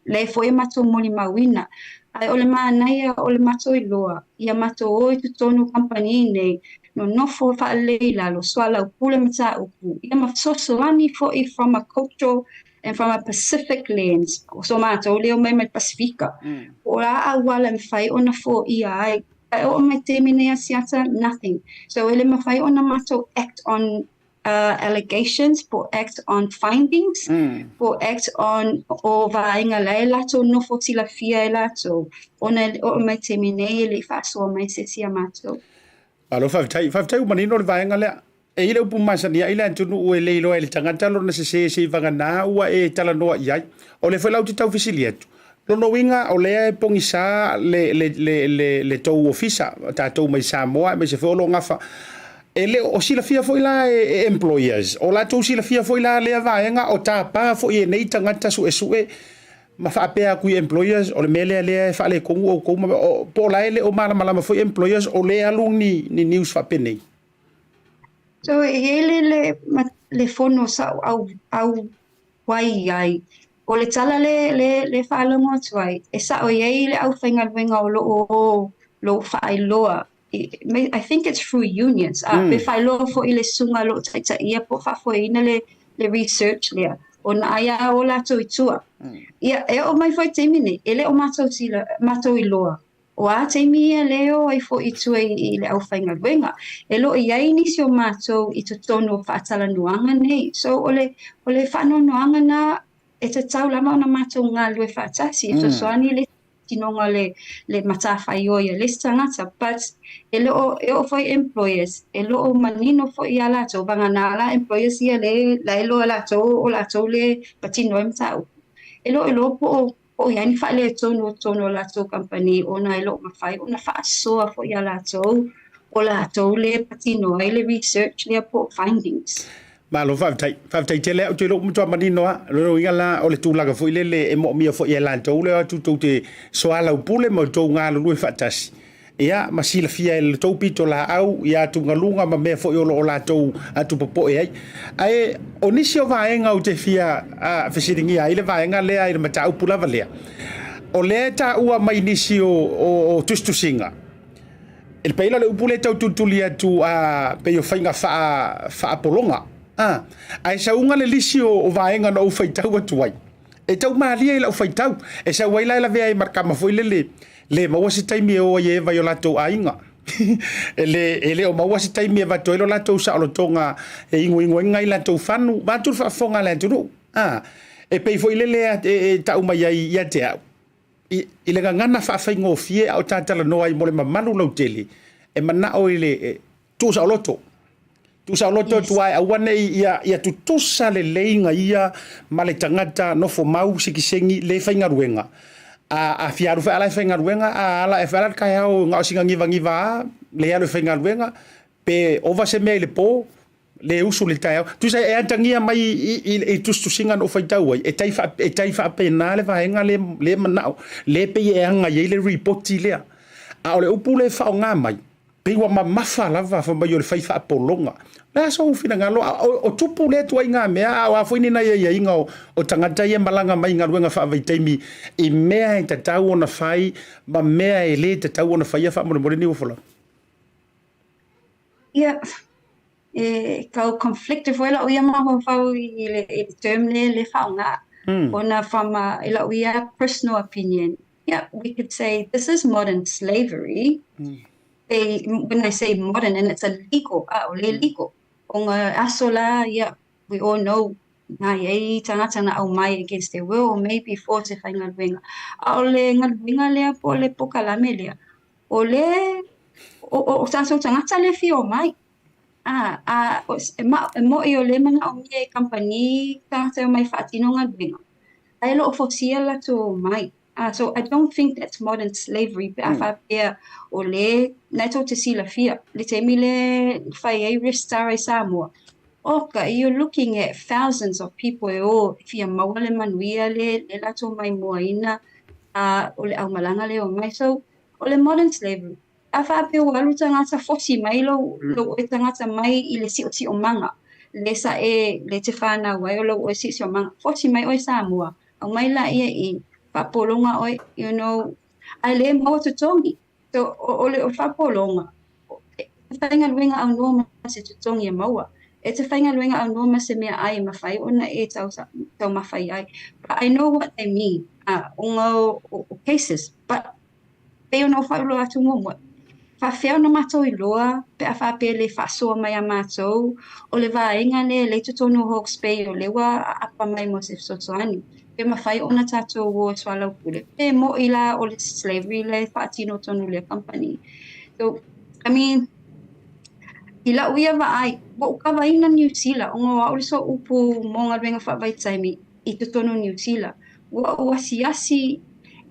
le foi mato moli mawina. Ai ole manai ole mato iloa ia mato oi tu tonu company nei no fo fa leila lo swala pule mata upu ia masosoani fo from a cultural and from a Pacific lens so mato leo mai Pacifica ora awala mfai ona fo ia ai o mai termine Asiata nothing so ele mafai ona mato act on allegations for act on findings for act on o vainga leila to no fotila fia elato ona o mai terminei le faso mai sesia mato alo fa tai manino le vainga le e ile upu masania ile tunu o le lo ele tangata lo na se vanga na ua e tala no ia o le foi lau tau fisiliet lo no winga o le pongisa le tau ofisa ta tau mai Samoa me se foi lo ngafa ele o sila fia foi la employers o la to sila fia foi la le vaenga o ta pa foi nei tangata su ma fa pea ku employers o le mele le fa le kongu o ko po la ele o mala foi employers o le alumni ni news fa penei so ele le fono sa au wai ai o le tala le fa lo mo twai e sa o ye le au fainga venga o lo fa iloa I think it's through unions. If I lo fo ile sunga lo taita ia po fa fo ina le research lea. O na ia o la to itua. Ia e o mai foi temine. Ele o mato iloa. O a temia leo ai fo itua I le au whainga wenga. E lo ia inisi o mato I to tono fa atala nuanga nei. So ole whano nuanga na e te tau lama o na mato ngā lue fa atasi. E to soani le tinonga le matawhai oia le tangata, but e o foi employers, e o manino foi ia lato, vanga nala employers ia la elo lato o lato le patino mtau. E lo po o yani fa le tono lato company ona e lo mafai ona fa soa foi ia lato o lato le patino le research le po findings. Ma lo fa tai tele o te lo mto manino lo ingala o le tulaga foi le e mo mia foi la to le tu te soala pule mo to nga lo fa tasi ia masila fia le tau pito la au ia tungalunga ma me fo yo lo la tau atu popo ai ai onisio vaenga u te fia fesiringi ai le vaenga le ai ma tau pula valea o le ta ua mai nisi o tustusinga il peila le upule tau tutulia tu pe yo fainga fa polonga ai sa unga le lisi o vaenga no faitau atu ai e tau malia la faitau e sa waila la vea marka ma foi le ma wasi taimi o ye va yo la tau ainga ele o ma wasi taimi va to lo la tau sa lo tonga e ingo ngai la tau fanu va tu fa fonga la tu e pe foi le e tau mai ia te au ile ngana fa faingo fie au tata la no ai mo le manu lo tele e mana o ile tu sa loto tu ai awane ia tu sa le leinga ia male tangata no fo mau sikisengi le fainga ruenga a fiaru fa ala fainga ruenga ala e fa ka ya o nga singa ngiva le ya le fainga ruenga pe ova se me le po le usu le tai tu sai e antangia mai i tu singa no faitau ai e taifa pena le vaenga le manao le pe e anga ye le report le a ole upule fa nga mai pe wa mafa lava fa mai le faifa polonga la so fina ngalo o tupu le tu nga me a foi ni na ye inga o tangata ye malanga mai nga ruenga fa vai taimi i mea te tau ona fai ma mea e le te tau ona fai fa mo mo ni ufola ia kau conflictive wala o ia ma fa le term le fa nga ona from ila uia personal opinion. Yeah, we could say this is modern slavery. When I say modern, and it's illegal, illegal. Onga asola, yeah, we all know na ye tangata na au mai against their will, or maybe force if I ngalwenga. Ole ngalwenga lea po le pokalame lea. Ole o tanso tangata le fi o mai. Mo i ole mana o mie company tangata o mai fatino ngalwenga. Ai lo fosia la to mai. So I don't think that's modern slavery. Pea ole neto te sila fia. Le te mile fai e restare Samoa. Okay, you're looking at thousands of people fia mawale manuia le lato mai moaina ole au malanga le o mai. So ole modern slavery. Afa pea walu tangata fosi mai lo e tangata mai i le si o manga. Le sa le te whana wai o lo e si o manga. Fosi mai o Samoa. Au mai la ia i whapolonga oi, you know, ai le mau tutongi. So, ole o whapolonga. E whainga luenga au noa ma se tutongi e maua. E te whainga luenga au noa ma se mea ai mawhai, ona e tau mawhai ai. But I know what they mean, o cases. But, peo no whaulo atu ngomwa. Whawheo na matou I loa, pe a whape le whasoa mai a matou, o le vaenga le tutono Hawke's Bay o lewa apa mai mo se sotoani. Pe mawhai ona tātou o swala upule. Pe mo ila o le slavery le whaatino tonu le company. So, I mean, ila uia wa ai, wo uka waina New Zealand, o ngā ule so upu mo ngā ruenga whawaitaimi I tutono New Zealand. Wa uasiasi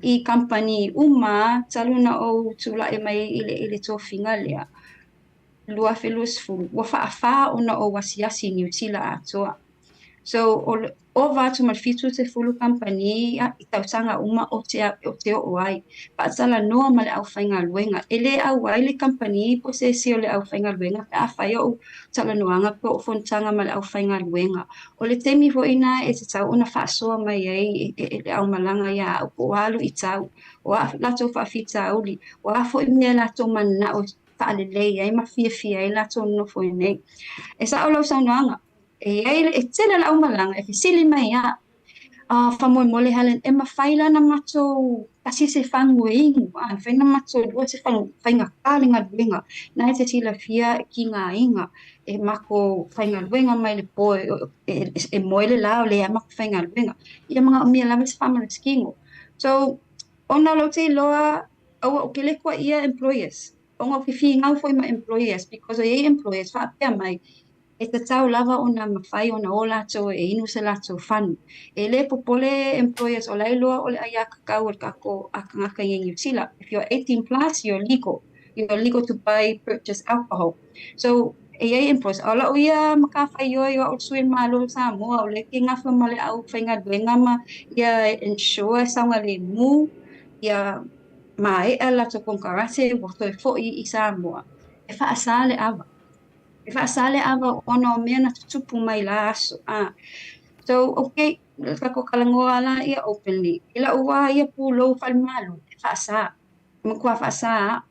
I company uma, taluna o tula e mai ile tofinga lea. Lua felus fulu. Wa wha ona o wasiasi New Zealand atoa. So, o watu malfitu te fulu company I tautanga uma o te o ai. Paatala noa ma le au whainga luenga. Ele au ai le company po se o le au whainga luenga. Pe a whai o tala noanga po o fontanga ma le au whainga luenga. O le temi ho ina e te tau ona whaasoa mai ai le au malanga ia au po alu I tau. O a lato whaafita auli. O a fo I mea lato mana o whaalelei ai ma fia ai lato no fo nei. E sa o lau sau noanga. E tele la umalanga, e sili mai a whamoe mole Helen, e mawhaila na mato kasi se whangu e ingu, whaina mato dua se whainga kālinga luenga, na e te tila fia ki ngā inga, e mako whainga luenga mai le po, e moele lao le a mako whainga luenga, ia mga mia lawa se whamara skingo. So, ona lo te loa, o kele kua ia employers, o ngā whiwhi ngau fwoi ma employers, because o ia employers, whaapea mai, e te tau lava ona mawhai ona o lato e inu se lato whanu. E le popole employers o leiloa o le aia kakau e kako akangaka I New Zealand. If you're 18 plus, you're legal. You're legal to buy, purchase alcohol. So, e employers, ala o ia makawhai oi o suin malo Samoa, o le ke ngafa ma le au whainga duenga ma ia ensure saunga le mu, ia mai ala to kon karate wo to fo I Samoa e whaasale awa e whaasale awa ono mea na tutupu mai la aso so okay kako kalangoa la ia openly ila ua ia pulo falmalu e whaasa makua whaasa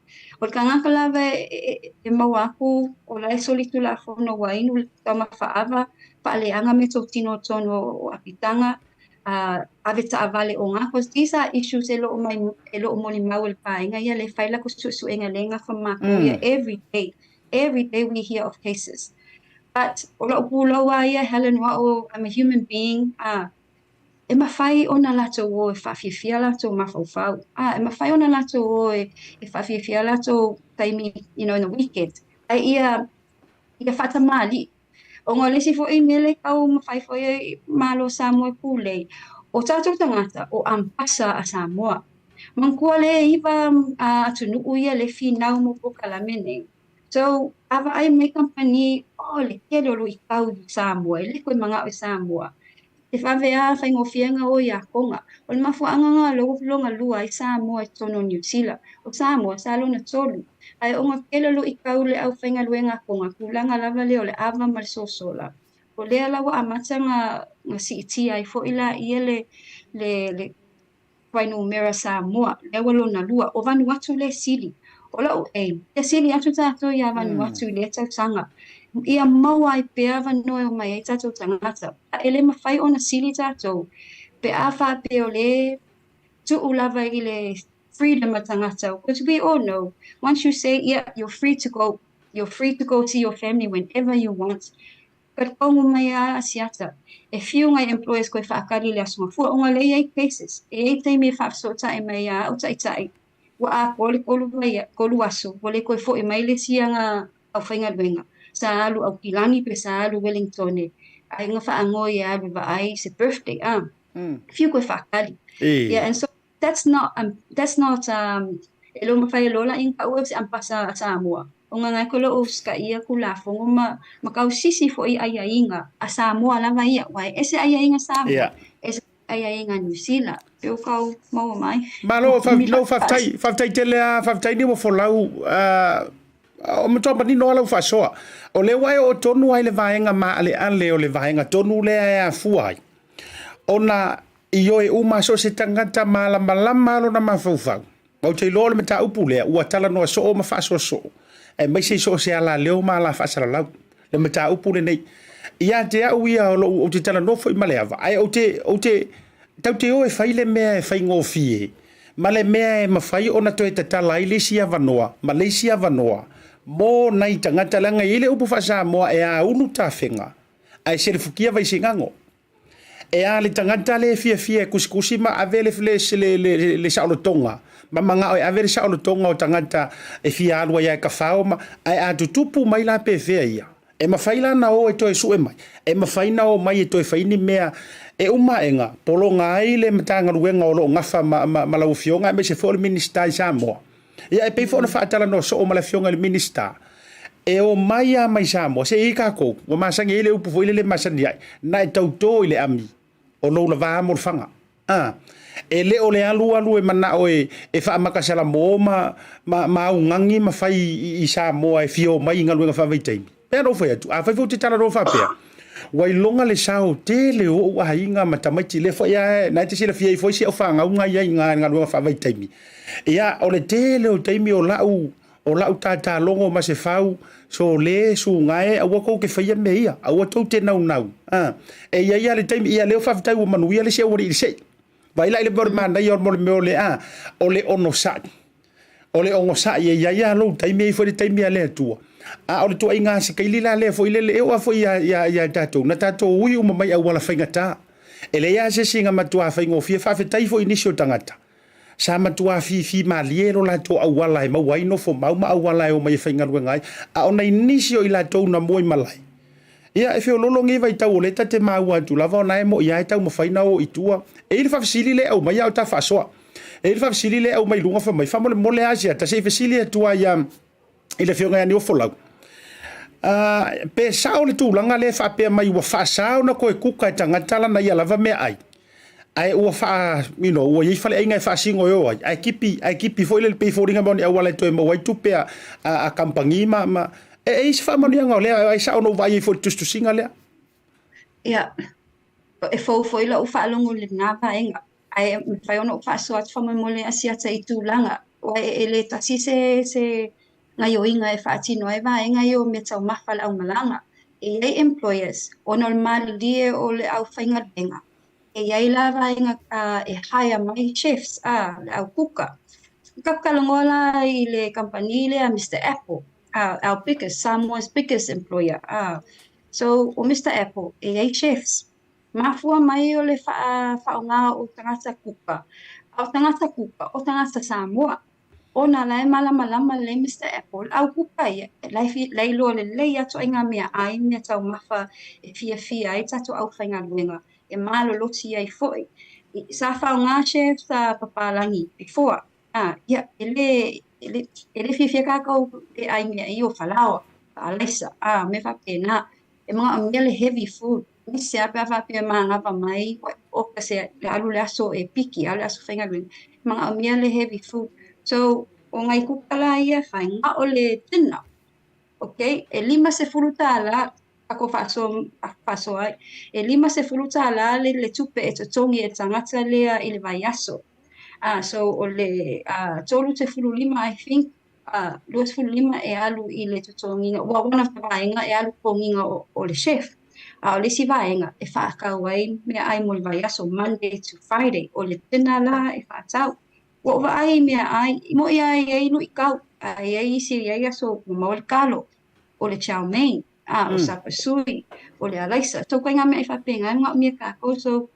o ka ngaka lawa e mau aku o la e solitu la fono wainu tama whaava whaaleanga me tau tino tono o apitanga ave ta avale o ngā, because these are issues e loo moni mau el painga ia le whaila ko suenga lenga whamako ia every day we hear of cases. But ola upulawa ia Helen wao, I'm a human being, e mawhai o na lato o e whawhiwhia lato mawhauwhau. E mawhai o na lato o e whawhiwhia lato taimi, in the weekend. Ia whatamali. O ngā lesi fo I mele kau mawhai fo I malo Samoa pule. O tātou tangata o ampasa a Samoa. Mankua le iwa atunuu ia le whinau mo po kalamene. So, awa ai mai company, le kelolo I kau I Samoa, le koe mga o Samoa. E whawea whaingofianga o ia konga. O le mafuanga ngā longa lua I Samoa I tono New Zealand. O Samoa, salo na tolu. Ai o ngā kelolo I kau le au whainga luenga konga. Kulanga lava leo le awa mal sosola. O lea lawa amata ngā CET ai fo ila ia le whainu mera Samoa. Lewa lo na lua. O Vanuatu le sili. O lau le sili atu tātou ia Vanuatu le tau sanga. Ia maua I pea wanoe o mai e tātou tangata. Ele mawhai o na sili tātou. Pe a wha pe o le tu'u lava I le freedom of tangata. Because we all know, once you say, yeah, you're free to go see your family whenever you want. But kongo mai a Asiata. E fiu ngai employers koe whaakari le asunga fua. O ngā lei cases. E teimi e whaafsota e mai a au tai. Wa a kole kolu aso. Wale koe fo e mai le sianga au whainga luenga. Sa alu au Kilani pe sa alu Wellington e. Ai ngā whaangoe e alu wa ai se birthday. Fiu koe whaakari. Yeah, and so that's not elo mawhai lola in ka ua se ampasa a Samoa. O ngā ngai kola o ska ia kulafongo ma kau sisi fo I ayainga a Samoa lava ia. Wai ese ayainga Samoa. Ese ayainga New Zealand. Peo kau mau mai. Malo whaftai te lea, whaftai ni mo wholau o matopa ni noa lau whasoa. O le wai o tonu ai le vaenga maa le ale o le vaenga tonu lea fuai. O na iyo e umaso se tangata malama lo na mawhauwhau. Mau te lo le mata upu lea ua tala noa so o mawhasoa so. E mai se so se ala leo ma la whasara lau. Le mata upu le nei. Ia te au ia o te tala no foi maleava. Ai o te tau te o e whaile mea e whaingo fie. Ma le mea e mawhai o na to e te tala i le sia vanoa. Ma le sia vanoa. Mō nei tangata langa i le upu whasa moa e a unu tawhenga. Ai se le fukia vai se ngango. E a le tangata le fia kusikusi ma avele le saolotonga. Ma manga o avele saolotonga o tangata e fia alua ia e ka whao ma ai a tutupu mai la pe fea ia. E mawhaila na o e toi sue mai. E mawhaina o mai e toi whaini mea e umaenga. Polo ngai le matanga ruenga o lo ngafa malau fionga e me se fōle minister i Samoa. Ia e pei fōna whaatala no so o mala fionga le minister. E o mai a mai Samoa se i kako. Wa masangi ele upu fo ile le masani ai. Na e tauto ile ami. O lo la vaa mo fanga. E le o le alu e mana o e whaamakasala mo ma ungangi ma whai i Samoa e fio mai inga luenga whawaitai. Pea no whai atu. A whai fo te tala ro whapea. Wai longa le sao te le o ahinga matamaiti le fo ia na te sila fia i fo si o whanga unga ia inga luenga whawaitai. Ia o le te le o taimi o lau tata longo ma se whau so le su ngae a wako ke whaia me ia a watou te nau. E ia le taimi ia leo whawhatai o manuia le se ori i se. Vai lai le bori mana i ormole meo le o le ono sa'i. O le ongo sa'i e ia lo taimi e fo le taimi a le atua. A o le tua inga se kaili la le fo ile le eo a fo ia tatou. Na tatou ui uma mai au wala whaingata. E le ia se singa matua whaingo fia whawhatai fo inisio tangata. Sa matua fi maliero la to awala e mawai no fo mau ma awala e o mai whainga ruengai. A ona inisio i la tou na moi malai. Ia e feo lolo ngi vai tau o le ta te mau atu lava o nae mo ia e tau mawhaina o itua. E ili whawhisili le au mai au ta whasoa. E ili whawhisili le au mai lunga wha mai whamole mole asia. Ta se whisili atua ia i le feo ngai Niuafolau. Pe sao le tūlanga le whapea mai ua whasao na koe kuka e tangatala na ia lava mea ai. ai ua fa ua i fale inga fa singo yo ai kipi foi le pe foringa moni awala to mo wai tupea a kampangi ma e fa moni nga le ai sa no vai foi tu singa le ia e foi la ufa longo le nga va inga ai fai ono fa so at fa mo le Asiata i tūlanga o ele tasi se ngai o inga e fa tino e va inga yo me tau mafal au malanga e ai employers o normal die o le au fainga denga e ai lava inga e hire mai chefs au kuka kakalongola i le company le a Mr. Apple our biggest Samoa's biggest employer so o Mr. Apple e ai chefs mafua mai o le whaonga o tangata kuka o tangata Samoa ona lai malama le Mr. Apple au kuka ia lai lo le lei atu inga mea ai mea tau mafa e fia ai tatu au whainga luenga e malo loti ai foi sa whaonga chef sa papalangi before ia ele fia kakau e ai mea i o whalawa alaisa me whapena e mga amia le heavy food ni se apa whapea mga ngapa mai o kase le alu le aso e piki alu aso whainga luenga mga amia le heavy food so o ngai kukala ia whai ngā o le tina okay e 5 tala ako faso ai e 5 tala le tupe e totongi e tangata lea i le vai aso so o le tolu te 5 I think 25 e alu i le totongi wa one of the vaenga e alu ponginga o le chef o le si vaenga e whaakau ai mea ai mo le vai aso Monday to Friday o le tina la e whaatau o vai mea ai mo ia e no ikau ai si ia so mo le kalo o le chow mein o sapasui o le alaisa to koinga me fa penga nga me ka so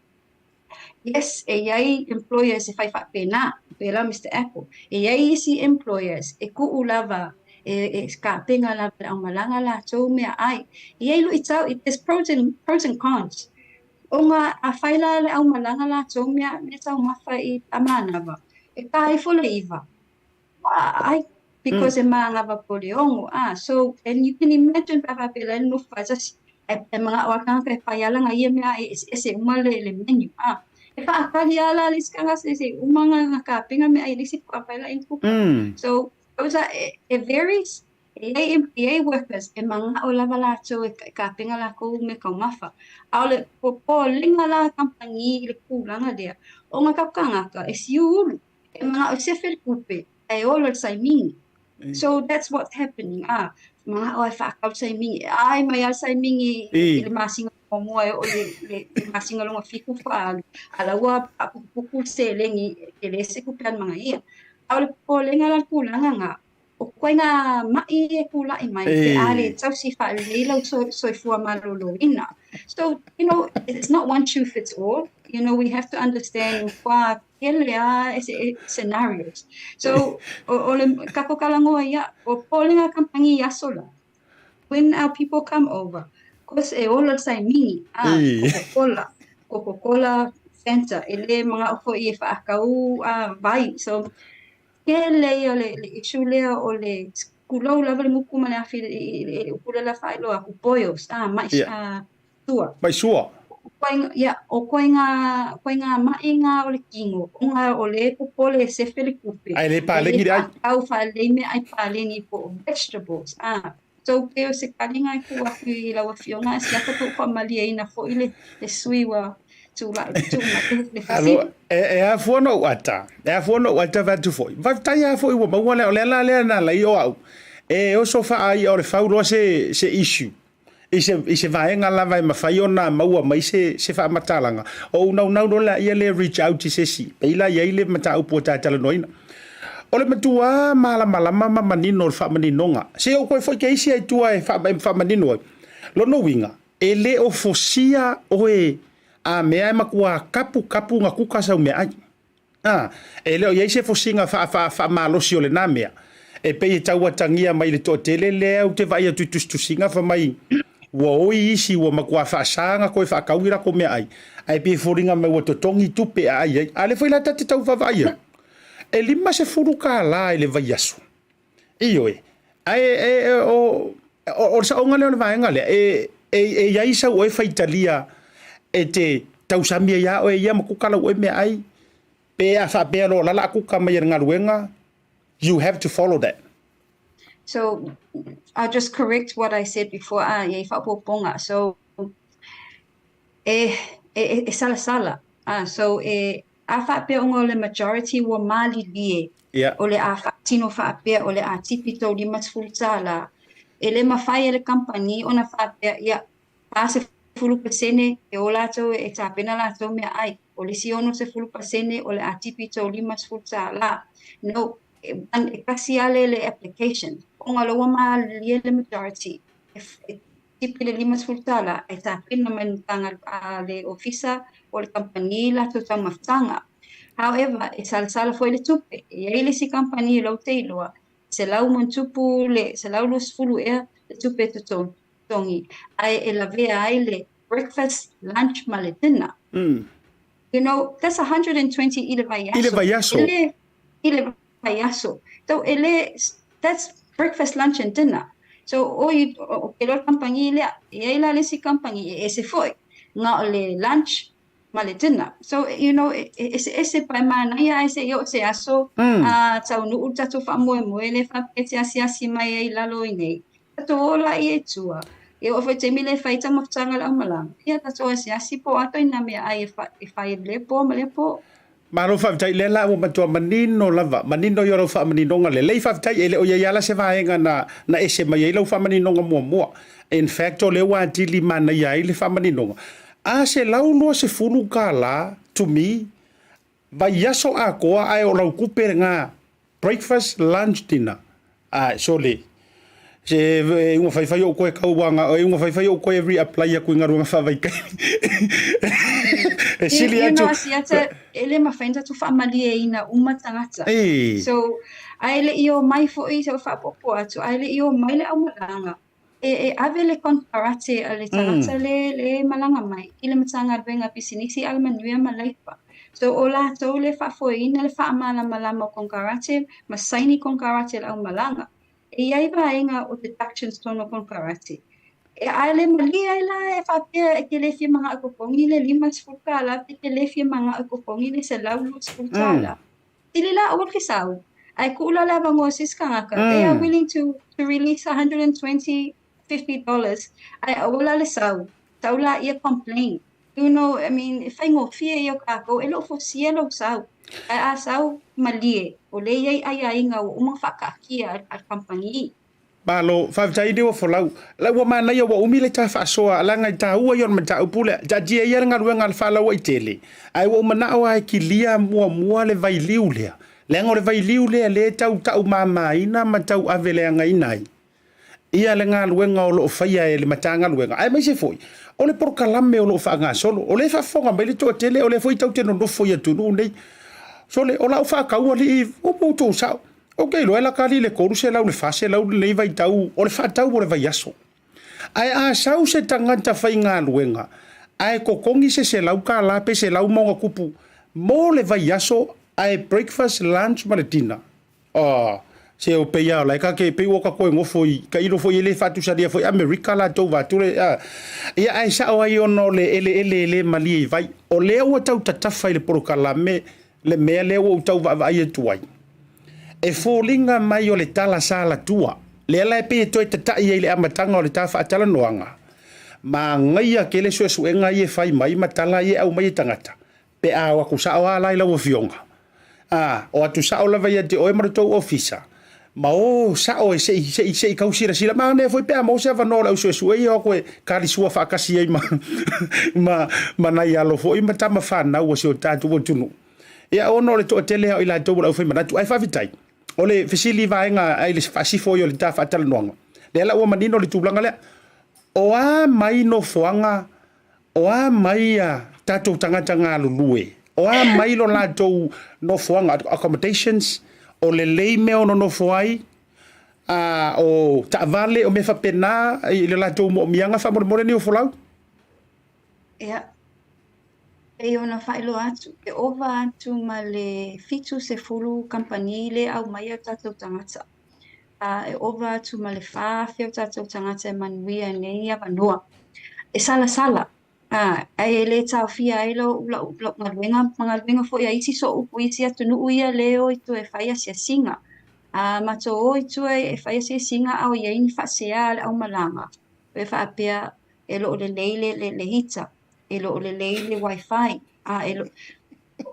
yes e ai employers e fa pena pela Mr. Apple e ai si employers e ku ulava e ka penga la malanga la to me ai e ai lo itau it is pros and cons o nga a faila le malanga la to me tau mafa i amana ba e kai fo le iva because e mga vapoleongo so and you can imagine papa pela no fazas e mga wakang pe payala nga ia mea ese umale le menu e fa akaliala liskanga se umanga nga kapinga me ai lisi papa in kuka so those are it varies EA workers e mga o lavalato e kapinga la ko me kaumafa ale po linga la kampangi le kulanga dia o nga kapkanga ka es you e mga o sefel kupe e olo saiming so that's what's happening mga o fa saiming ai mai saiming i le masinga mo o le masinga lo fiku fa ala wa pukul selengi ele se kupan mga ia ale po linga la kulanga nga o koinga mai e kula i mai te ale tau si fa leila so fua maloloina so you know it's not one shoe fits all you know we have to understand qua kelea scenarios so o le kapokalango ia o polinga kampangi ya sola when our people come over cause e ola sai mini Coca-Cola Fanta ele mga ofo i fa akau vai so le issue le o le kulo la le muku mala fi le kula la fa lo aku poyos mais sua koinga mainga o le kingo nga o le popole se fele kupe ai le pa le ngi au fa le me ai pa le ni po vegetables so ke se kalinga ku aku la wa fionga sia ko ko mali ina fo ile le suiwa Alo e a fono wata va tu foi va taia foi wo ma wala le na la yo au e o sofa ai o le faulo se issue e se vai nga la vai ma fai ona ma wa mai se fa matalanga o no la ia le reach out se si pe la ia le mata u pota tala noina o le matua mala mama manino fa maninonga se o ko foi ke si ai tua e fa manino lo no winga e le o fosia o a mea makua kapu nga kuka sa mea ai e leo ia se fosinga fa malosi o le na mea e pe e tau atangia mai le totele leo te vai atu tustusinga fa mai wa oi isi wa makua fa sanga ko fa kauira ko mea ai pe foringa me wa totongi tupe ai ale foi la tatu tau fa vai e lima se furuka la ele vai aso io ai o sa onga le vai ngale e ia isa o fa Italia e te tau samia ia o ia makuka lau me ai pe a fa pe lo la kuka mai ngaluenga you have to follow that. So I'll just correct what I said before. Ye whapoponga. So sala. So a whapea ongo le majority wa mali lie. Yeah. O le a tino whapea o le a tipito li matfultala. Le mawhai le company ona whapea ia pase fulu pasene e o lato e tapena lato mea ai. O le si ono se fulu pasene o le a tipito li matfultala. No, e kasi ale le application. Onga lo ma lie le majority. Tipi le limas fultala e tapin naman tanga le ofisa o le company la to tama tanga. However, e sala foi le tupe. E ele si company lo teilo se lau mon tupu le se lau los fulu e le tupe to tongi. Ai e la vea ai le breakfast, lunch, male dinner. You know, that's 120 ile vayaso. Ile vayaso. So that's breakfast, lunch, and dinner. So el company le si company ese foi nga le lunch male dinner. So you know ese pa mana ya ese yo se aso tau nu uta to fa mo le fa pete asi mai la lo nei. To la e tua. E o foi te mile fa ita mo tanga la malang. Ya ta so asi po ato ina me ai fa le po male po. Maro fa tai le la o matua manino lava manino yo fa manino nga le fa tai ele o ya la se vaenga na ese mai lo fa manino nga mo in fact o le wa dili mana ya ile fa manino a se lau no se fulu kala to me va yaso a ko ai o lau kupe nga breakfast lunch dinner so le se un fai o ko ka wanga un fai o ko every apply ya ku ngaru fa vai kai you know Asiata ele mafenda tu fa malie ina uma tangata. So aile io mai fo i so fa popo atu aile io mai le amalanga ave le comparate ale tangata le malanga mai ile matanga benga pisinisi almanuia malaipa. So ola to le fa fo ina le fa malama comparate masaini comparate le malanga e ai va inga o deductions tono comparate. Ale malia ila fa pe ke le fi mga akupongi le limas fukala ke le fi mga akupongi le sa laulus fukala tilila awal kisaw ay kula la bangosis kanga they are willing to release $120-$50 ay wala le saw taula ia complain you know I mean if I ngo fie yo kako elo fo cielo saw ay asaw malie ole ay nga umang fakakia al company Balo fa tai de fo lau la wa mana ya wa umile ta fa so ala ngai ta u yon ma ta upule ja dia yer ngal wen al fa la wa itele ai wa mana wa ki lia mo le vai liule le ngore vai liule le tau mama ina ma tau avele ngai nai ia le ngal wen ngolo fa ya le matanga wen ai mai se foi o le por kalame o lo fa nga solo o le fa fonga mai le to tele o le foi tau te no fo ya tu no nei so le o la fa ka u li o po to sa okay, lo ela kali le koru se lau le fase lau le vai tau o le fatau o le vai aso. Ai a sau se tangata fai ngā luenga. Ai kokongi se lau ka lape se lau maunga kupu. Mo le vai aso ai breakfast, lunch, ma le tina. Se o peia lai ka ke pe o ka koe ngofo i ka ilo fo i le fatu sa dia fo America la tau vature. Ia ai sa o ai ono le ele mali i vai. O leo o tau tatafa i le porokalame le mea leo o tau va ai tuai. E fōlinga mai o le tala sala tua. Le ala e pe e toi tatai e le amatanga o le tafa atala noanga. Ma ngai a ke le suenga i e fai mai matala i e au mai tangata. Pe a waku sa o ala i lau fionga. O atu sa o lava ia te oe maratou ofisa. Ma o sa o e sei kausira sila. Ma ne foi pe a mo se avano lau suesue i o koe kari sua whakasi ei ma nai alo fo i matama whanau o se o tātu o tunu. Ia ono le to tele o ila tau lau fai manatu ai whavitai. Ole fisili vaenga ai le fasifo yo le tafa atala noanga. Le ala ua manino le tūlanga lea. O a mai no foanga, o a mai a tātou tangata ngā lulue. O a mai lo lātou no foanga accommodations, o le lei meo no foai, o taavale o me whapena i le lātou mo mianga whamore ni o folau. Ia. E ona whaelo atu, e ova atu ma le fitu se fulu kampani le au mai au tātou tangata. E ova atu ma le whawhi au tātou tangata e manuia nei a wanoa. E sala. ai le tau fia ai lo ngaluenga fo ia isi so upu isi atunu ia leo itu e whaia sia singa. Mato o itu e whaia sia singa au ia ini whasea au malanga. E whaapea e lo le leile le hita, e lo le leile wifi, e lo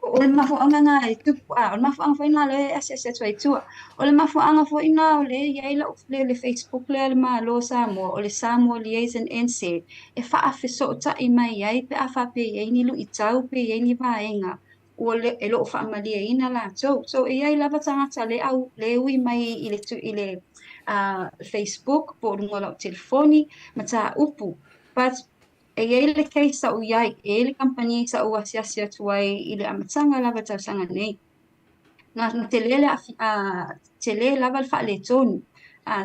o le mafuanga ngā e tupu, o le mafuanga fo ina le asia tuai tua. O le mafuanga fo ina o le iai la le Facebook le malo Samoa, o le Samoa Liaison NC, e whaafe so ta i mai iai pe a whape iai ni lu i tau pe iai ni vaenga, o le e lo whaamalia ina la tau. So e iai lava tangata le au le ui mai i le Facebook, po rungo lau telefoni, ma ta upu. But e le kei sa u iai, e le kampani sa u asiasia tuai i le amatanga lava tau sanga nei. Na te le lava le wha le tonu.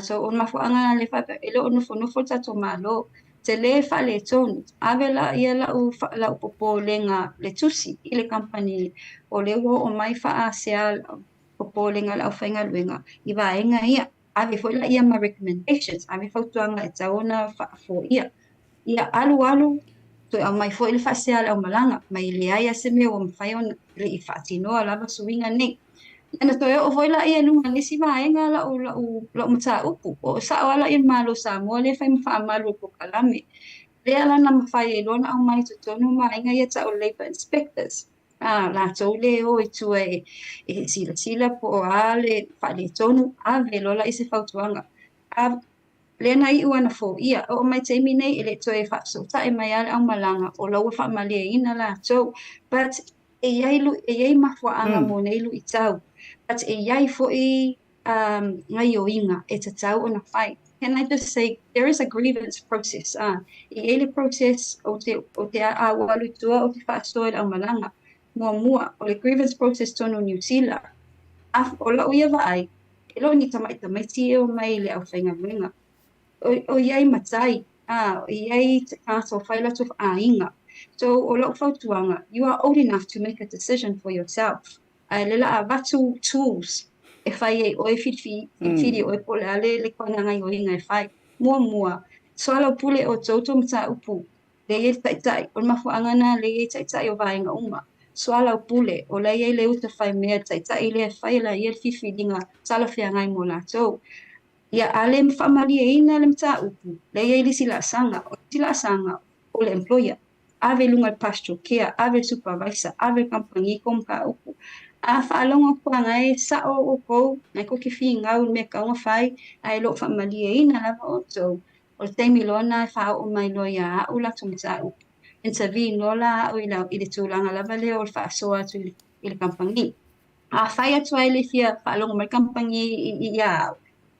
So on mafuanga le wha e le o nufo tato malo. Te le wha le tonu. Ave la ia la upopo lenga le tusi i le kampani. O le wo o mai wha sea popo lenga la whainga luenga. I vaenga ia. Ave fo la ia ma recommendations. Ave fautuanga e taona wha fo ia. Ia alu to au mai foi le fasea au malanga mai le ai Semu o mai on le I fatino lava suinga nei ana to o foi la ia lunga ni si vaenga la mata upu o sa wala I malo Samoa le fai fa malo ko kalame le ala na mafai lona au mai to tonu mai ia ta o labor inspectors la to le o itu e sila po ale fa le tonu ave lola I se fautuanga Lena I uana fo ia o mai te mi nei ele toe fa so ta e mai ale au malanga o lau fa malia ina la so but e iai mafua anga mo nei lu I tau but e iai fo I ngai o inga e te tau ona fai. Can I just say there is a grievance process I ele process o te a walu tua o te fa so au malanga mua o le grievance process tono New Zealand o la uia vai e lo ni tamai ti o mai le au whainga winga o iai matai, o iai te kātou whaila tu ainga. So o lau whautuanga, you are old enough to make a decision for yourself. Lela a watu tools, e whai e oe whiwhi oe pole ale le kona ngai o inga e whai. Mua, so alau pule o tauto mta upu, le e taitai, o mafuanga na le e taitai o vaenga uma. So alau pule, o la e le uta whai mea taitai le e whai la e whiwhi dinga tala whia ngai mo la tau. Ia ale mfamalia ina le mta upu, le ia ili sila sanga o le employer, ave lunga pastoral care, ave supervisor, ave kampani komka upu. A whaalonga kua ngai sa o kou, ngai ko ki whi ngau me kaunga whai, ai lo whamalia ina lava o tau. O le teimi lona e wha o mai loia a ula tu mta upu. Intervene lola o ila ili tūlanga lava le o le wha soa tu ili kampani. A whai atu ai le fia whaalonga mai kampani I au.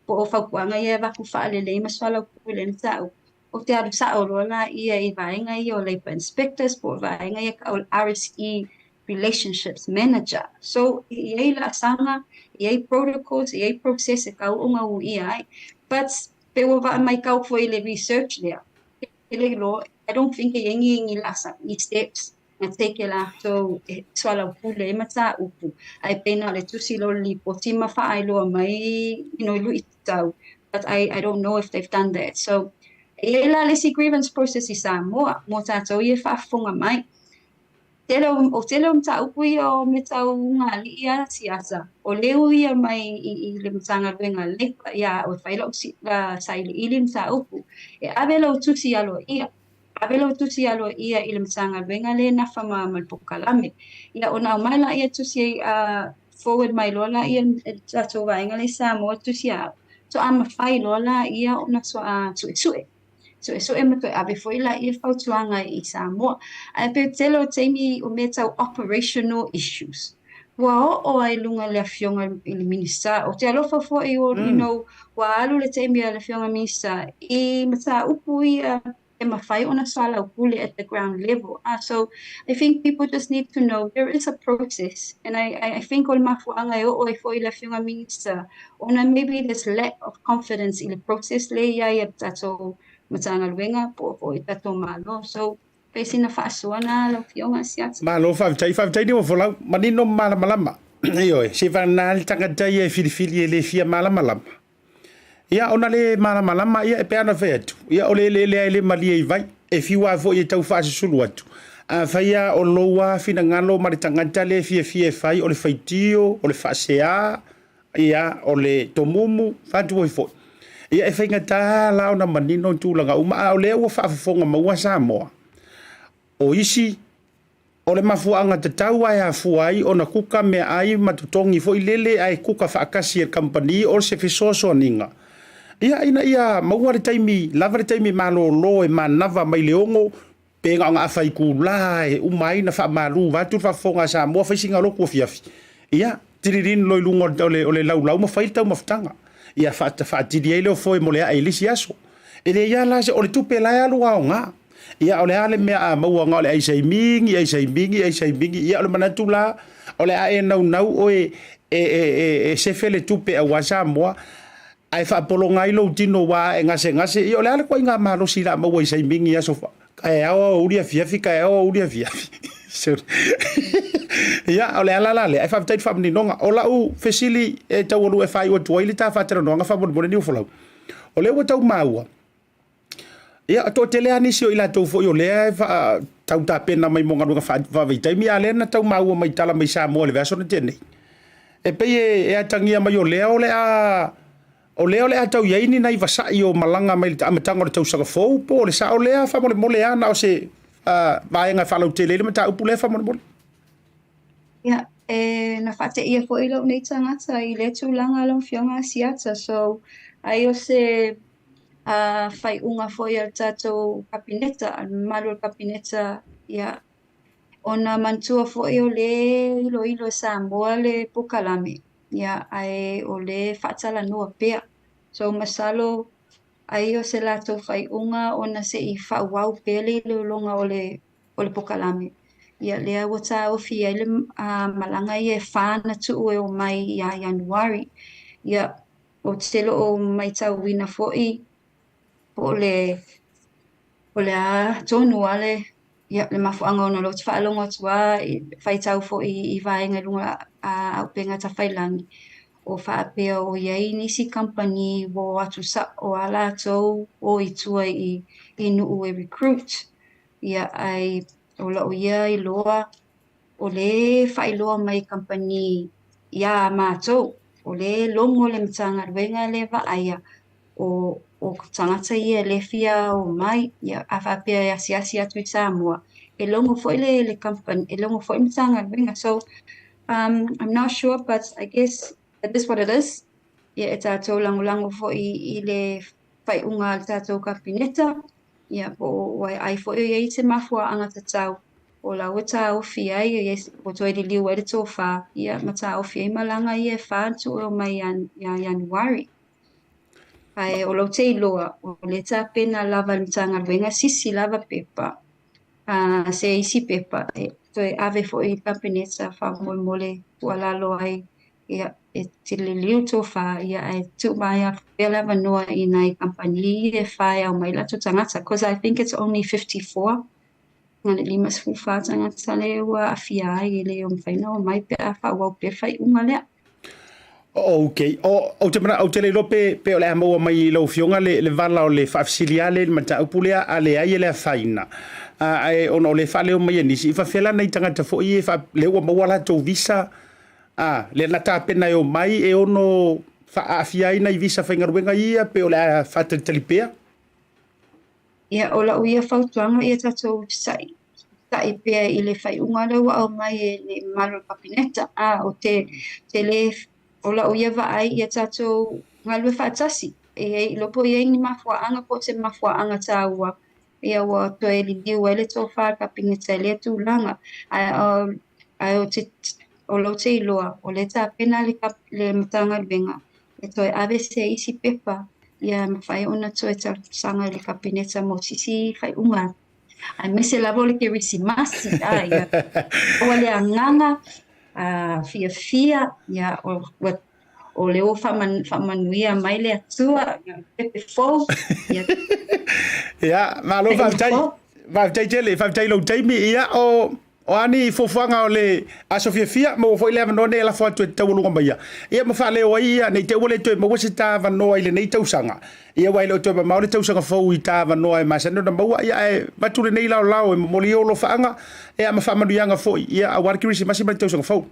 Po o whaupuanga ia waku whaalele maswala kuile ni tau. O te aru sa o rola ia I vaenga ia o labor inspectors, po vaenga ia ka o RSE relationships manager. So iei la sanga, iei protocols, iei process e kau unga u ia. But pe o va mai kau fo ile research lea. Ele lo, I don't think iei ngi lasa, I steps. Na teke la so swala pule mata upu ai pena le tusi lo li potima fa ai lo mai lu itau but I don't know if they've done that so ela le si grievance process I Samoa mo tato I fa fonga mai telo mta upu o meta unga li ia siasa o leu ia mai I le mtanga wenga le ia o failo si la sai ili mta upu e avelo tusi alo ia Avelo tusi alo ia I le mtanga wenga le na fama malpokalame. Ia ona mai la ia tusi forward mai lola ia tato vaenga le Samoa tusi a. So ama fai lola ia ona so sue. So e mato ave foi la ia fautuanga I Samoa. Pe telo teimi o meta operational issues. Wa o ai lunga le afionga I le minista o te alofa fo wa alu le teimi le afionga minista I mata upu ia on a sala pule at the ground level. So I think people just need to know there is a process, and I think all mafuanga o ifo ila fiunga minista, ona maybe there's lack of confidence in the process le ya tato matanga luenga po tato malo. So pesi na faasuana la fiunga siat. Malo fai ni Niuafolau manino malama. Iyo se vanal tanga dai e filifili le fia malama. Ia ona le malama ia e peana vetu. Ia ole le malia I vai. e fiwa fo i tau fa sulu atu a faia o loa fina ngalo mari tangata le fie fai o le faitio o le fasea ia o le tomumu fatu fo ia e fainga ta la ona manino tūlanga uma o le ua whaafonga maua Samoa o isi o le mafuanga te tau ai a fuai o na kuka me ai matutongi fo i lele ai kuka whaakasi e company o se fisoso ninga ia ina ia maua le taimi lava le taimi malo lo e manava mai leongo pe nga afai ku la e umai na fa malu va tu fa fonga Samoa fa singa lo ku fiafi ia tiririn lo lungo o le lau ma fai tau maftanga ia fa tiri ele o foi mo le ai lisi aso ele ia la se o le tupe la alu nga ia o le ale me a maua nga o le ai sai mingi ia o le manatu la o le ai nau o e se fele tupe a wasa mo ai fa polonga i lo tino wa e ngase ia o le ale ko inga malo sila maua sai mingi aso ai ao uria fiafi kai ao uria fiafi ia o le ala le ai fa tait fa ni nonga o la u fesili e tau lu e fai o tuai ta fa tera nonga fa mo Niuafolau o le o tau maua ia to tele ani sio ila tau fo yo le fa tau ta pena mai monga nga fa vitai mi ale na tau maua mai tala mai Samoa le verso tene e pe e atangia mai o le a tau yaini nai vasa i o malanga mai amatanga o tau saka fo po le sa o le fa mo le ana o se vai nga fa lo tele le mata upu le fa mo ia na fate ia fo ilo nei tangata i le tūlanga long fionga Asiata so ai o se fai unga foi al tatou kapineta al malo kapineta ia ona mantua foi o le ilo Samoa le pukalame ia ai o le fatala no pea so masalo ai o se lato fai unga ona se I fa wau pele le longa o le pukalame ia le wata o fi ele malanga ia fa na tu o mai ia January ia o telo o mai tau wina foi o le a tonu ale ia le mafuanga ona lo tfa longa tua fai tau fo I vaenga lunga a penga ta failangi o fa apea o iai nisi company wo atu sa o ala tau o itua I nuu e recruit ia ai o la o ia I loa o le fai loa mai company ia mātou o le longo le mtanga ruenga le va aia o tangata ia le fia o mai ia awhapea ia siasi atu I Samoa e longo foi le company e longo foi mtanga ruenga so I'm not sure but I guess that is what it is ia e tātou lango foi I le fai unga le tātou kapineta ia po ai foi ia I te mafua anga tatau o la wata o fi ai o toi li liu ele tofa ia mata o fi malanga ia fa tu o mai January ai o lo te loa o le ta pena lava mtanga venga sisi lava pepa se isi pepa toi ave foi kapineta fa mole wala lo ai ia te liu tofa ia tu mai pela vanua I nai company e fa au mai la tangata because I think it's only 54 ngale lima sfufa tangata le wa afia ai le o faina o mai pe fa wa pe fai unga le okay o te mana o te le lope pe o le mo mai lo fionga le vala o le fafsiliale le mata upulea ale ai le faina ai ono le fa le o mai ni si fa fela nei tangata fo I fa le o mo wala to visa le nata pena o mai e ono fa afia ina I visa fa ngaruenga ia pe o le fa Taupea ia ola uia fautuanga ia tatou sai pea I le fai unga le wa au mai le malo kapineta o te le ola uia va ai ia tatou ngalue fatasi e lopo ia ni mafuanga po se mafuanga taua ia wa toe li diu ele tofa kapineta le tūlanga ai o te ola te iloa o le ta pena le matanga venga e toe ave se isi pepa ia mawhai ona toe ta sanga le kapineta mo sisi fai unga ai mese lavo le ke risi masi ia o le anganga fia ia o le o whamanuia mai le atua pepe fo ia malo vai tele lo taimi ia o o ani fofanga o le asofia fia mo fo ile no ne la fo tu te wulu ngomba ia ma fa le o ia nei te wole tu mo wasi ta va no ile nei tausanga ia wai lo tu ma le tausanga fo i ta va no ai ma sa no na mau ia e batu le nei la e mo li o lo fanga ia ma fa ma duanga fo ia a war kirisi ma si ma tausanga fo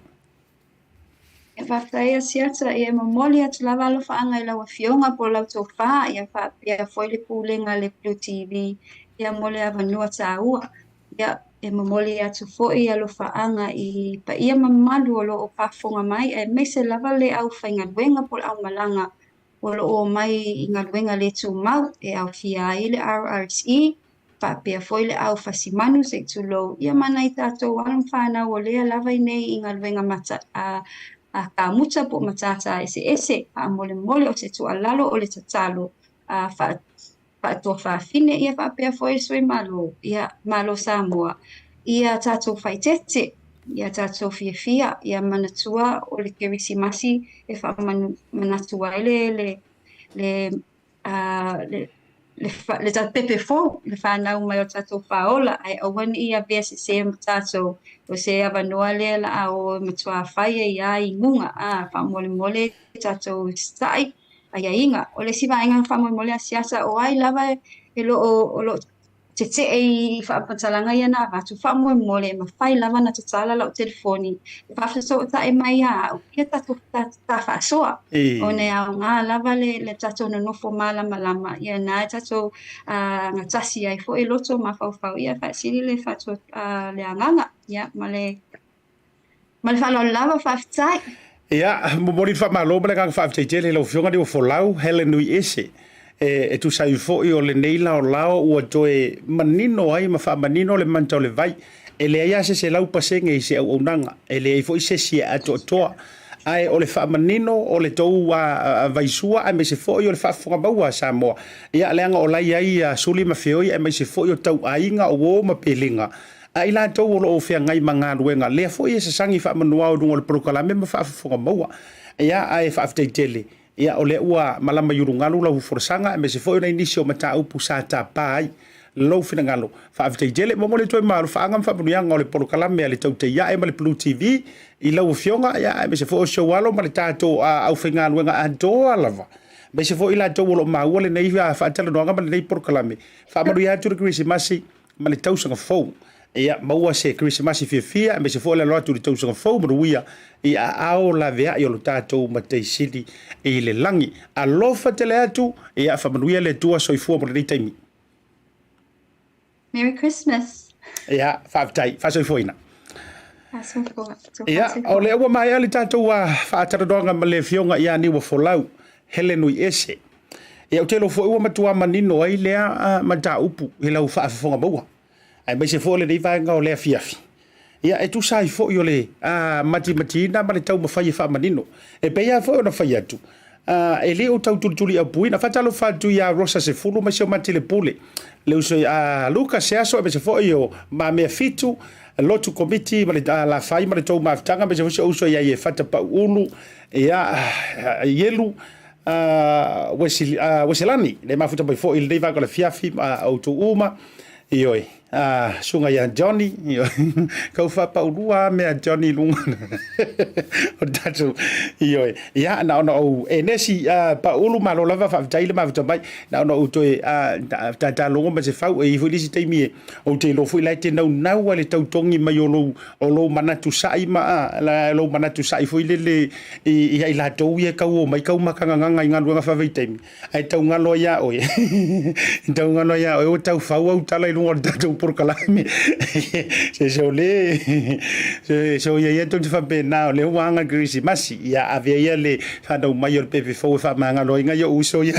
e whaftai Asiata e mamoli atu lava alo whaanga I lau a fionga po lau tō wha ia foi le pūlenga le BluwaveTV ia mole a vanua tā ua ia e mamoli atu foi alo whaanga I pa ia mamalu o lo o pafonga mai e me se lava le au whainga luenga po au malanga o lo o mai I ngā luenga le tū mau e au fia I le RRSE pa pia foi le au fasimanu se tū lo ia mana I tātou alam whanau o lea lava I nei I ngā luenga mata a ka muta po matata ese a mole o se tu alalo o le tatalo a fa to fa fine ia fa pe foi soi malo Samoa ia tato faitete ia tato fia ia manatua o le kerisimasi e fa manatua le ta pepe fo le fa na mai o tato faola ai o wani ia vese se tato o se ava noa le la o matua faia ia I ngunga a fa mole tato stai ai inga o le siva inga fa mole Asiata o ai lava e lo tete e fa patalanga ia na va tu fa mole ma fai lava na tatala la o telefoni fa so ta e mai a ia tato ta fa soa o ne a nga lava le tato no fo mala malama ia na tato nga tasi ai fo e loto ma fa ia fa sili le fa to le anganga ia male fa lo lava fa tai ia mo mori fa malo bele ka fa tete le lo fionga Niuafolau Helen Uiese e tu sai fo I o le neila o lao ua toe manino ai ma fa manino le manta o le vai e le ia se lau pasenge I se au nanga e le fo I se sia ato toa ai o le fa manino o le tou a vaisua ai me se fo I o le fa fonga baua Samoa ia leanga o lai ai suli ma feoi ai me se fo I o tau ainga o ma pelinga ai la tou o lo fia ngai manga luenga le fo I se sangi fa manua o le prokalame ma fa fonga baua ia ai fa tele ia o le ua malama yurungalu lau forsanga me se foi na inisio mata upu sa tapai lo finangalo fa avtejele mo le toi malu fa ngam fa bunyanga o le polokalame le Taupea A'e ma le BluwaveTV I lau fionga ia me se foi show walo ma le tato au fingalu nga ado alava me se foi la to lo mau le nei fa tele no ngam le nei polokalame fa maru ya tu Christmas ma le tausanga fo ia maua se Christmas fia me se foi la lotu le tausanga fo mo ia ia ao la vea I o lo tātou matei sili I le langi a lofa te le atu ia whamanuia le tua soifua mo le taimi Merry Christmas ia whaafitai whasoifua ina Pasoifua ia o le ua mai ali tātou whaataradoanga ma le fionga ia Niuafolau Helen Uiese ia o te lo fo ua matua manino ai lea mata upu he lau whaafifonga maua ai mai se fo le nei vaenga o lea fiafi ia e tu sai fo yo le mati na ma le tau mafai fa manino e pe ia fo na fai atu e le o tau tuli a puina fatalo fatu ia rosa se fulu ma se mati le pule le uso Lucas se aso e se fo yo ma me fitu lotu committee ma le la fai ma le tau maftanga me se fo uso ia e fata pa ulu ia yelu wesilani le mafuta bai fo il deva con la fiafi auto uma ioi sunga ya Johnny kau fa pa ulua me Johnny lunga o tatu ioi ya na no enesi pa ulu malo lava fa taile ma vita mai na no to ta longo ma se fa e fu disi taimi o te lo fu lai te no na wale tau tongi mai o lo manatu sai ma la lo manatu sai fu le i la to ye kau mai kau makanga nga nga fa vita mi ai tau ngalo ya o tau ngalo ya o tau fa o tala lunga tatu por kalame se ole se o ye to fa be na le wanga grisi masi ya avia le fa do mayor pepe fo fa manga lo inga yo uso ya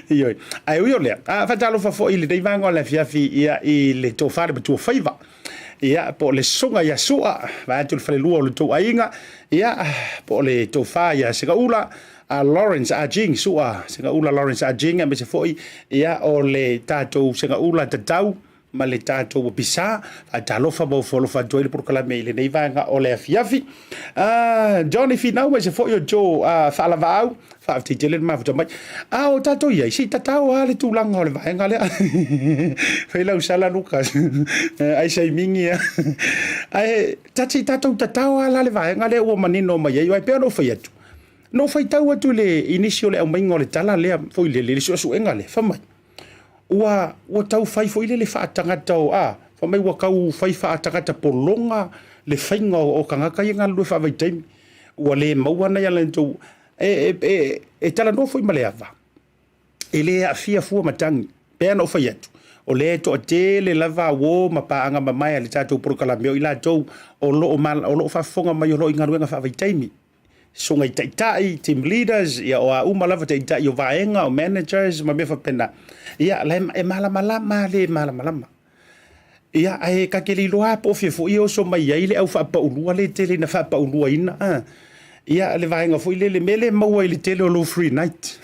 yo ai yo le fa talo fa fo ile dei vanga la fiafi ya ile to fa be to faiva ia po le songa ya sua va tu fa le luo le to ainga ia po le to fa ya se ula Lawrence Ajing sua se ula Lawrence Ajing me se foi ia o le tato se ula tatau ma le tātou pisa a talofa mo folofa joy le proklame ile nei vanga o le afiafi Johnny finau mai se fo yo jo fala vau fa te tele ma fo mai o tātou ia si tatau ale tulanga o le vanga le fai lau sala Lucas ai sai mingi ai tati tatau ala le vanga le o manino mai ai pe no fai atu no fai tau atu le inisio le au mai ngole tala le foi le so engale fa mai ua tau fai foi le whaatangata o fa mai ua kau fai whaatangata polonga le whainga o kangaka i ngalue whaavaitaimi ua le mauana ia lentou tala no foi maleava e le afia fua matangi pea no fai atu o le to te le lava wo mapaanga mamai le tatou prokalameo i la tou o lo whafonga mai o lo ingaruenga whaavaitaimi so ngai tai team leaders ya o uma lava tai o vaenga o managers ma me fa pena ya le mala ya ai ka ke li loa po fo io so mai ile au fa pa ulua le tele na fa pa ulua ina ya le vaenga fo ile mele mau ile tele o lo free night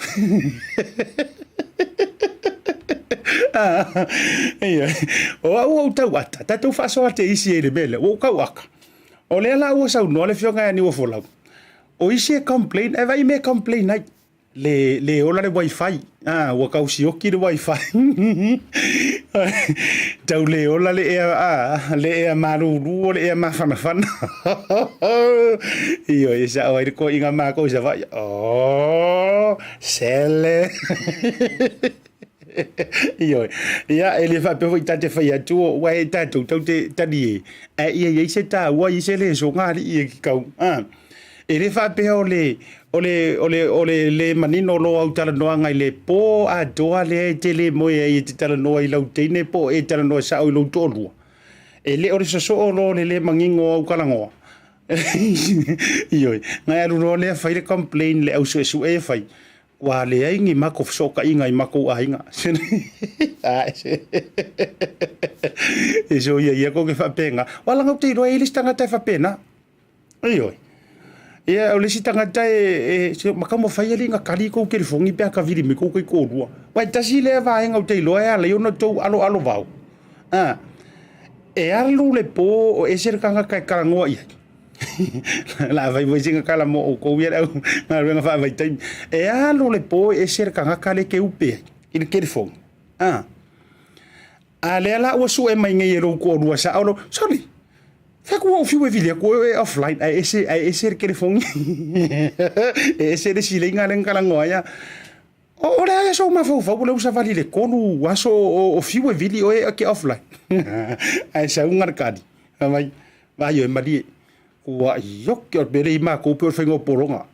ya o tau ata tatu fa so ate isi ile mele o ka waka o le la o sa no le fionga ni o folau o isi complain e vai me complain ai le ola le wifi wa ka usi oki le wifi tau le ola le le maru le mafana io isa o ko inga ma ko isa vai sele io ya ele fa pe tate fa ya tu wa tatu te tadi e se ta wa ise le so ngari e ka e le fa pe ole le manino lo au tala noa ngai le po a doa le tele mo e te tala noa i lau teine po e tala noa sa o i lau tolua e le ore so lo le mangingo au kalangoa ioi ngai alu no le fai le complain le au su e fai wa le ai ngi mako so ka inga i mako a inga e so ia ko ke fa penga wala ngau te ro e listanga te fa pena ioi ia o le sitanga tai makamo fai ali nga kali ko ke fongi pe ka viri me ko ko rua wa tasi le va en o te lo ya le no to alo vau e alu le po o e ser kanga ka karango ia la vai voi singa kala mo o ko ia na renga fa vai tai e alu le po e ser kanga kale ke upe il ke fongi ale ala o su e mai ngai ro ko rua sa alo sorry fa ko o fiu e vilia ko e offline ai ese ke fong ese de silinga len kala ngoya o le so ma fo le usa vali le konu aso o fiu e video e ke offline ai sa un arcadi mai vai e mali ko yo ke bere ma ko pe fengo poronga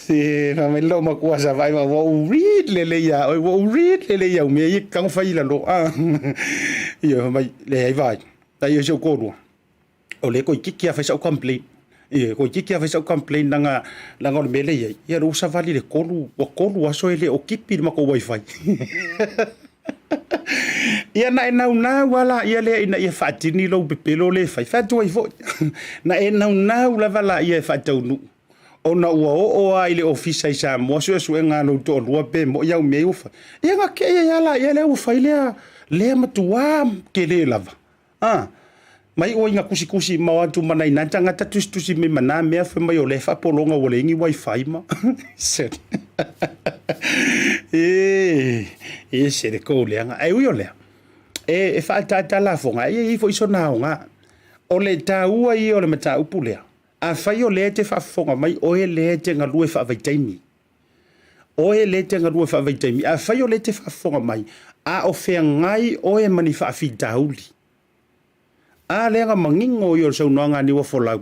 si fa me lo ma ko sa vai ma wo read le ya o me i kan fa ila lo yo mai le vai tai yo so ko o le ko kiki a fa so complain e ko kiki a fa so complain nanga o mele ia ro sa vali le kolu aso ele o kipi ma ko wifi ia na wala ia le ina ia fatini lo pepelo le fa tu ai fo na na la vala ia fa tau ona o ile office sa mo so nga no to lo pe mo ia me ufa ia nga ke ia le ufa ile le matua ke le lava mai o inga kusi mau atu mana ina tanga tusi me mana me fa mai o le fa polonga o le ngi wifi ma set se de ko le nga ai o le e fa ta la fonga e fo iso na nga o le tau ai o le mata upule a fa yo le te fa fonga mai o le te nga lue fa vaitaimi a fa yo le te fa fonga mai a o fe ngai o e mani fa fi tauli a le nga mangingo yo so no nga Niuafolau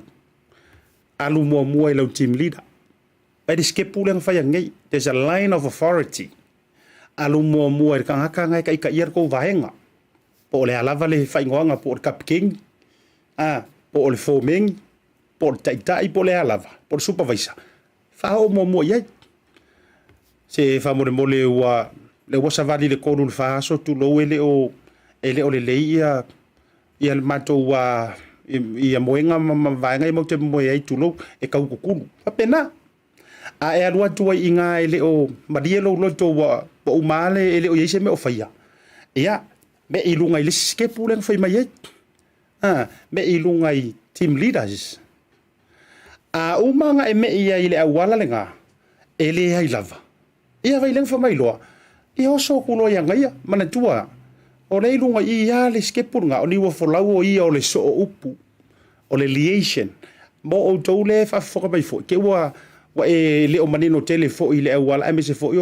alu mo ilo team leader e skepule nga fa ngai there's a line of authority alu mo e ka ngai ka ier ko vaenga po le alava le fa ngoanga po capking po le forming po tai po le alava po supervisor fa o mo ye se fa mo le wa sa vali le koru fa so tu lo ele o le ia mato wa ia moenga vaenga mo te mo ai tu lo e ka ku fa pena a e alua tu inga ele o madia lo to wa o male ele o yese me o faia ia me i lunga i le skepu le fai mai me i lunga i team leaders a umanga e me ia i le awala le nga e le ai lava ia vai leng fa mai loa i oso kulo ia ngai mana tua o le lunga i ia le skepu nga o Niuafolau o ia o le so upu o le liaison mo o tau le fa foka mai fo ke wa e le o manino tele fo i le awala me se fo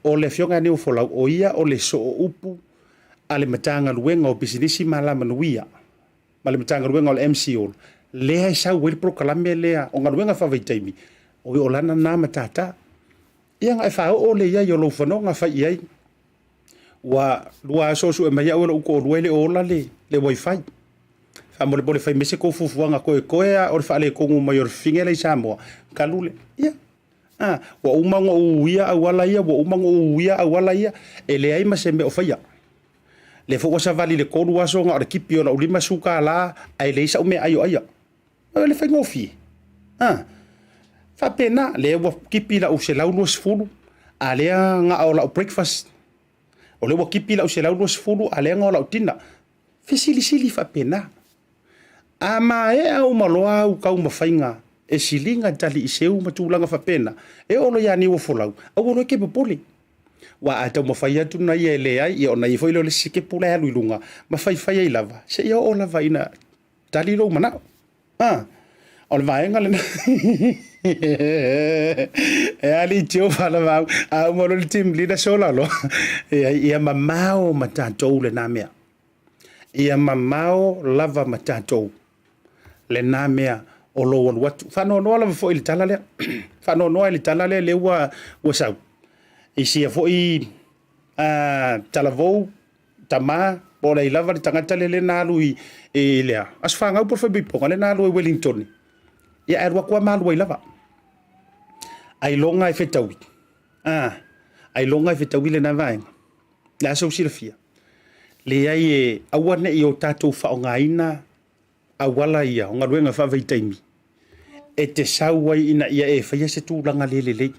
o le fionga Niuafolau o ia o le so upu ale matanga luenga o bisinisi mala manuia male matanga luenga o le MCO le ai sa wel proclame le o ngaluenga fa vaitaimi o lana na matata ia nga fa o le ia yo lo fano nga fa ia wa lua so su e mai o ko luele o la le wifi fa mo le bole fa mese ko fufuanga ko o fa le ko ngu mayor fingela i Samoa kalule ia wa umango uia awala ia wa umango uia awala ia ele ai masembe o fa ia le fo sa vali le kolu waso nga o kipi o ulima suka la ai le sa me ayo aya le fa ngofi fa pena le wa kipi la o se la uno sfulu ale nga o la breakfast o le wa kipi la o se la uno sfulu ale nga o la tina sili fa pena ama e au maloa u ka uma fainga e silinga tali iseu matulanga fa pena e ono ya Niuafolau au no ke popoli wa ata mo fai atu na ia le ai o na i foi le sike pula alu lunga ma fai ai lava se ia o lava ina tali lo mana o le vaenga le e ali tio fala va a mo le team leader sola lo ia mamao matatou le namea ia mamao lava matatou le namea o lo watu fa no la foi il talale fa no il talale le wa sa isi fo i talavou tama por aí lava tangata le na lui e le as fanga por fa bipo le na lui Wellington ia erwa kwa malu lava ai longa e fetawi ai longa e fetawi le na vai la so silfia le ai e awane i o tatou fa ngaina awala ia nga ruenga fa vaitaimi e te sauai ina ia e fa se tu langa le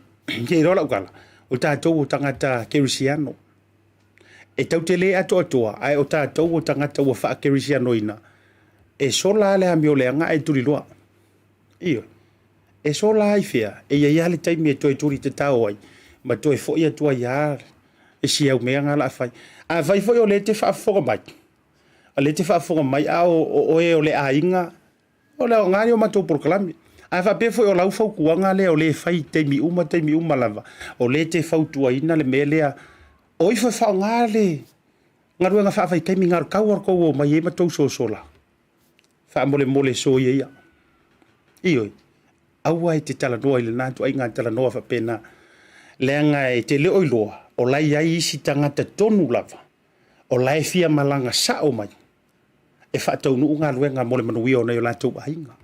ke rola ukala o tātou o tangata kerisiano. E tautele ato atoa, ai o tātou o tangata ua wha kerisiano ina. E sola ale hami o leanga e turi loa. Iyo. E sola ai fea, e ia iale taimi e toi turi te tau ai. Ma toi fo ia tua iar. E si au mea ngala a fai. A fai fo i o le te wha fonga mai. A le te wha fonga mai a o e o le a inga. O le o ngari o matou por kalami. A fa pe foi o lau fau kuanga le o le fai te mi uma lava o le te fau tuaina le melea o i fa fa ngale ngaru nga fa fai te mi ngar kawar ko o mai e matou so sola fa mole so ia iyo au ai te tala noa ile natu ai nga tala noa fa pena le nga e te le oiloa o lai ai isi tangata tonu lava o lai fia malanga sa o mai e fa tau nu nga luenga mole manui o na yo la tu ainga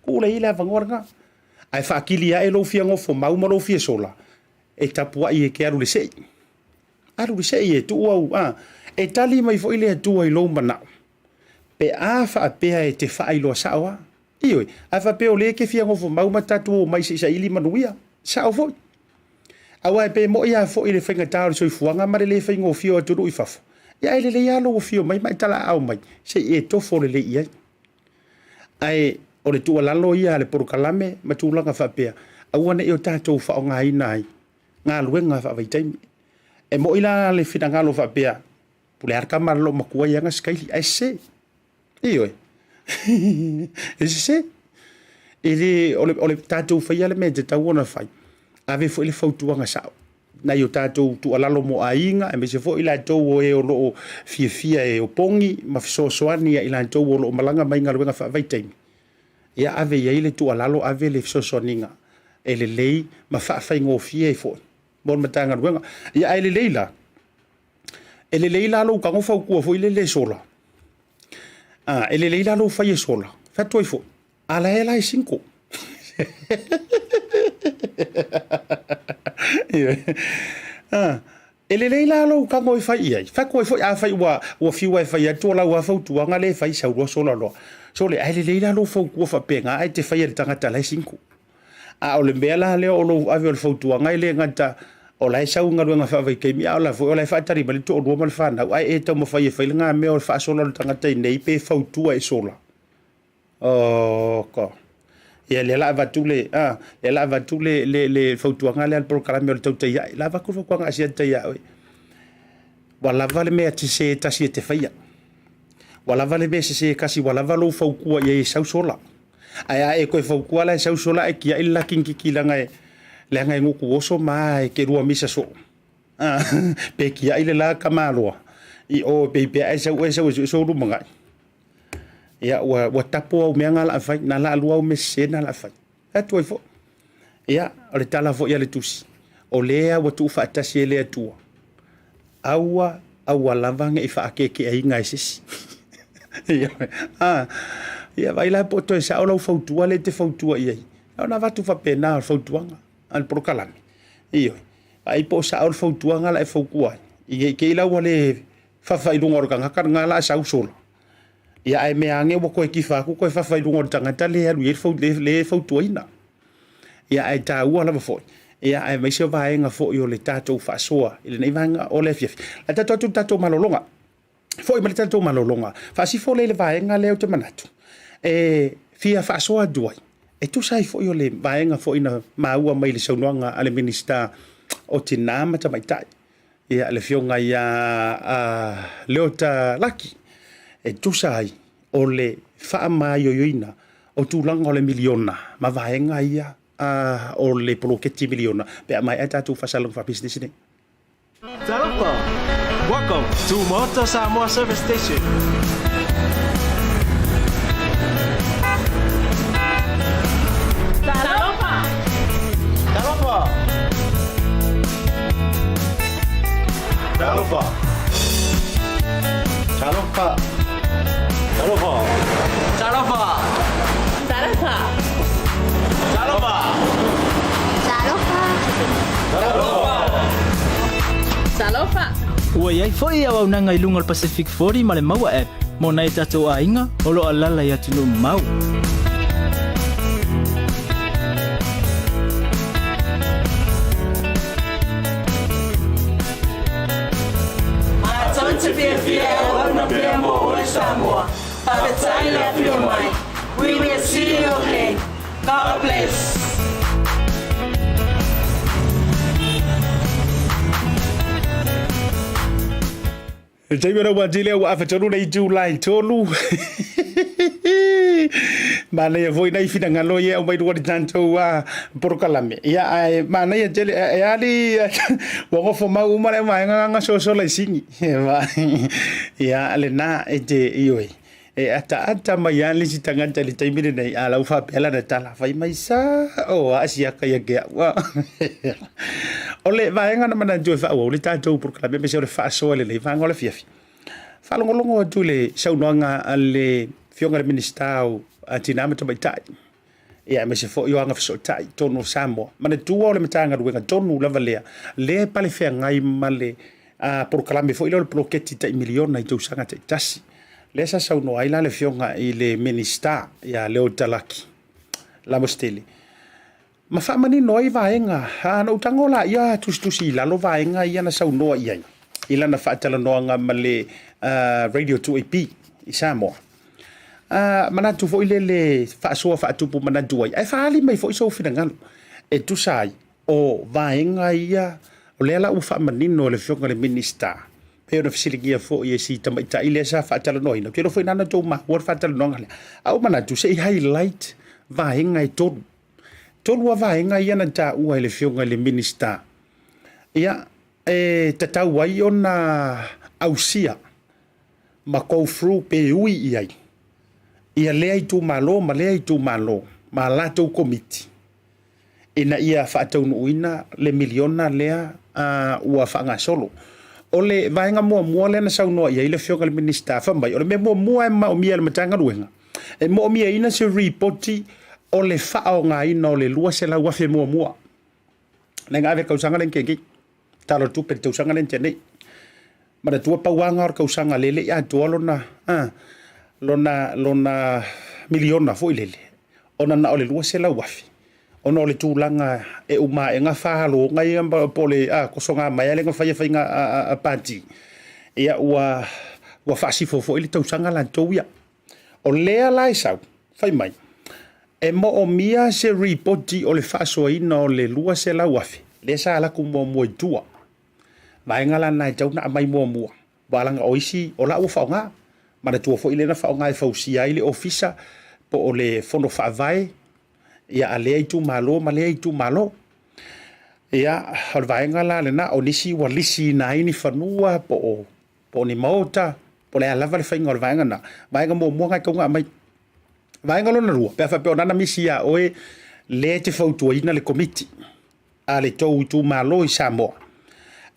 ule ile vangorga ai fa kilia e lo fia ngofo mau lo fia sola e tapua i ke aru le sei e tu au e tali mai fo ile tu ai lo mana pe a fa pe e te fa i lo sawa iyo a fa pe o le ke fia ngofo mau matatu mai se ili manuia sa fo awa pe mo ia fo ile fenga tau so fuanga ma le fenga fio tu i fafo ya ile le ya lo fio mai tala au mai se e to fo le ia ai o le tua lalo ia le porukalame ma tūlanga whapea. Aua ne o tātou whaonga inai. Ngā luenga whawaitai. E mo ila le whina ngalo whapea. Pule arka maralo makua ianga skaili. E se. Iyo e. E se. E le o le tātou whaia le me te tau ona whai. Ave fo ile whautuanga sao. Na i o tātou tua lalo mo a inga. E me se fo ila tau o e o loo fia e o pongi. Ma fisosoani ila tau o loo malanga mai ngā luenga whawaitai. Ia ave ia ile tu alalo ave le sosoninga ele lei ma fa fa ngofie fo bon matanga ruenga ia ele leila lo ka ngofa ku fo ile le sola ele leila lo fa ye sola fa toi fo ala ela 5 ele leila lo ka ngoi fa ia fa ko fo a fa wa fi wa fa ya to la wa fa tu nga le fa isa ro sola lo so le ai leila lo fo ku fa penga ai te fa ye tanga ta la 5 a o le mela le o lo ave o fo tu nga ile ngata o lai sau ngaluenga fa vai kemi ala fo lai fa tari bali to ro mal fa na ai e to mo fa ye fa nga me o fa solo tanga tai nei pe fa tu ai sola ko ia le la va tule le la va tule le fa tu nga le al programme o tautai ia la va ku ko nga Asiata ia wala vale me ati se tasi te faia wala vale me se kasi wala valo fa ku ia sau sola ai e ko fa ku ala sau sola e kia illa kinki langa le ngai nguku oso mai ke rua misa so pe kia ile la kamaloa I o pe ai sau so ru manga ia wa tapo o menga la fa na la lua o mese na la fa atu fo ia o le tala fo ia le tusi o lea wa tu fa tasi le tu aua lavanga I fa ke ai ngai sis ia ia vai la poto sa o lo fautua le te fautua ia ona va tu fa pena fautuanga al procalame io ai po sa o fautuanga la faukua I ke la wale fa fa ilunga o kanga kanga la sa usolo ia ai me ange wo ko ki fa ko fa fa ilunga o tanga tale alu le fautuina ia ai ta ua la fo ia ai me se vai nga fo yo le tato fa soa ile nei vanga o le fief la tato malolonga fo I me tato malolonga fa si fo le vai nga le o te manatu fia fa soa duai e tu sai fo yo le vai nga fo ina maua mai le saunoanga ale minista o tinama ta mai tai ia le fionga ia leota laki e tu sai o le fa mai yo ina o tu langa o le miliona ma vai nga ia o le poloketi miliona pe mai ata tu fa salong fa business ni Talopa. Welcome to Maota Samoa Service Station. Talopa. Talopa. Talopa. Talopa. Talopa. Talopa. Talopa. Talopa. Talopa. Ua iai foi au au nanga I lunga al Pacific 40 ma le maua app. Mo nai tatou a inga, o lo alala I atu no mau. Tonte pia pia ona pia mo o Samoa. Apetai la pia mai. We will see you again. God bless. Te mera wa dile wa Vaetolo nei July tolu. Mana ia voi nei fina ngalo ia o mai ruari tanto wa porkalame. Ia ai mana ia tele ali wa ngofo mau mare mai nga so lai singi. Ia le na e te ioi. E ata mai ali si tangata le taimine nei ala ufa pela na tala fai mai sa o asia kaya ge wa. Ole vai nga na mana jo fa o le tanto porkalame me se o fa so le va ngola fiafi. Fa longo tu le saunanga ale fionga le ministau atinama to mai tai ia me se fo yo anga so tai tonu Samoa mana tu ole matanga ruenga tonu lava le pale fe ngai male proclame fo ile proketi tai miliona I tu sanga tai tasi le sa sauno ai la le fionga I le minista ia le otalaki la mosteli ma fa mani noi vaenga na utangola ia tusi la lo vaenga ia na sauno ia ila na fa tala noanga male radio 2AP I Samoa mana tu fo ile fa so fa tu pu mana duai ai fa ali mai fo so fina ngalo e tu sai o vaenga ia o le la u fa manino le fionga le minista pe ona fisiligia fo ia si tama ita ile sa fa tala no ina kero fo ina to ma war fa tala no ngale au mana tu sei highlight vaenga I tonu wa vaenga ia na ta u le fionga le minista ia tatau ai ona ausia ma ko fru pe ui ia ia lea I tu malo ma la tu komiti ina ia fa tau no ina le miliona lea ua fa nga solo ole vaenga mo le na sau no ia ile fionga le minista fa mai ole me mo ma o mia le matanga ruenga e mo mia ina se reporti ole fa o nga ina ole lua se la ua fe mo na nga ve kausanga len kengi talo tu pe kausanga len tene mara tu pa wanga or kausanga lele ya tu lona lona miliona fo ilele ona na ole lua se la wafi Ono le tūlanga e uma e ngā whahalo ngai po le kosonga mai ale ngā whaiawhainga a pāti. Ia ua whaasifofo ili tausanga lan tōia. O lea lai sau, whai mai. E mo o mia se ripoti o le whaasoaina o le lua se lau afi. Le sa ala ku mua i tua. Vai ngala nai tau na mai mua. Walanga oisi o la ua whaonga. Mana tua fo ile na whaonga e whausia ile ofisa po o le fono whaavai. Ia a lea i tu malo, ma lea i tu malo. Ia, vai ngala le na o nisi wa lisi na ini whanua po ni Maota. Po le alava le whainga o le vai ngana. Vai ngamo mua ngai kaunga mai. Vai ngalo na rua. Pea whapeo nana misi a oe le te whautua ina le komiti. A le tau tu malo i Samoa.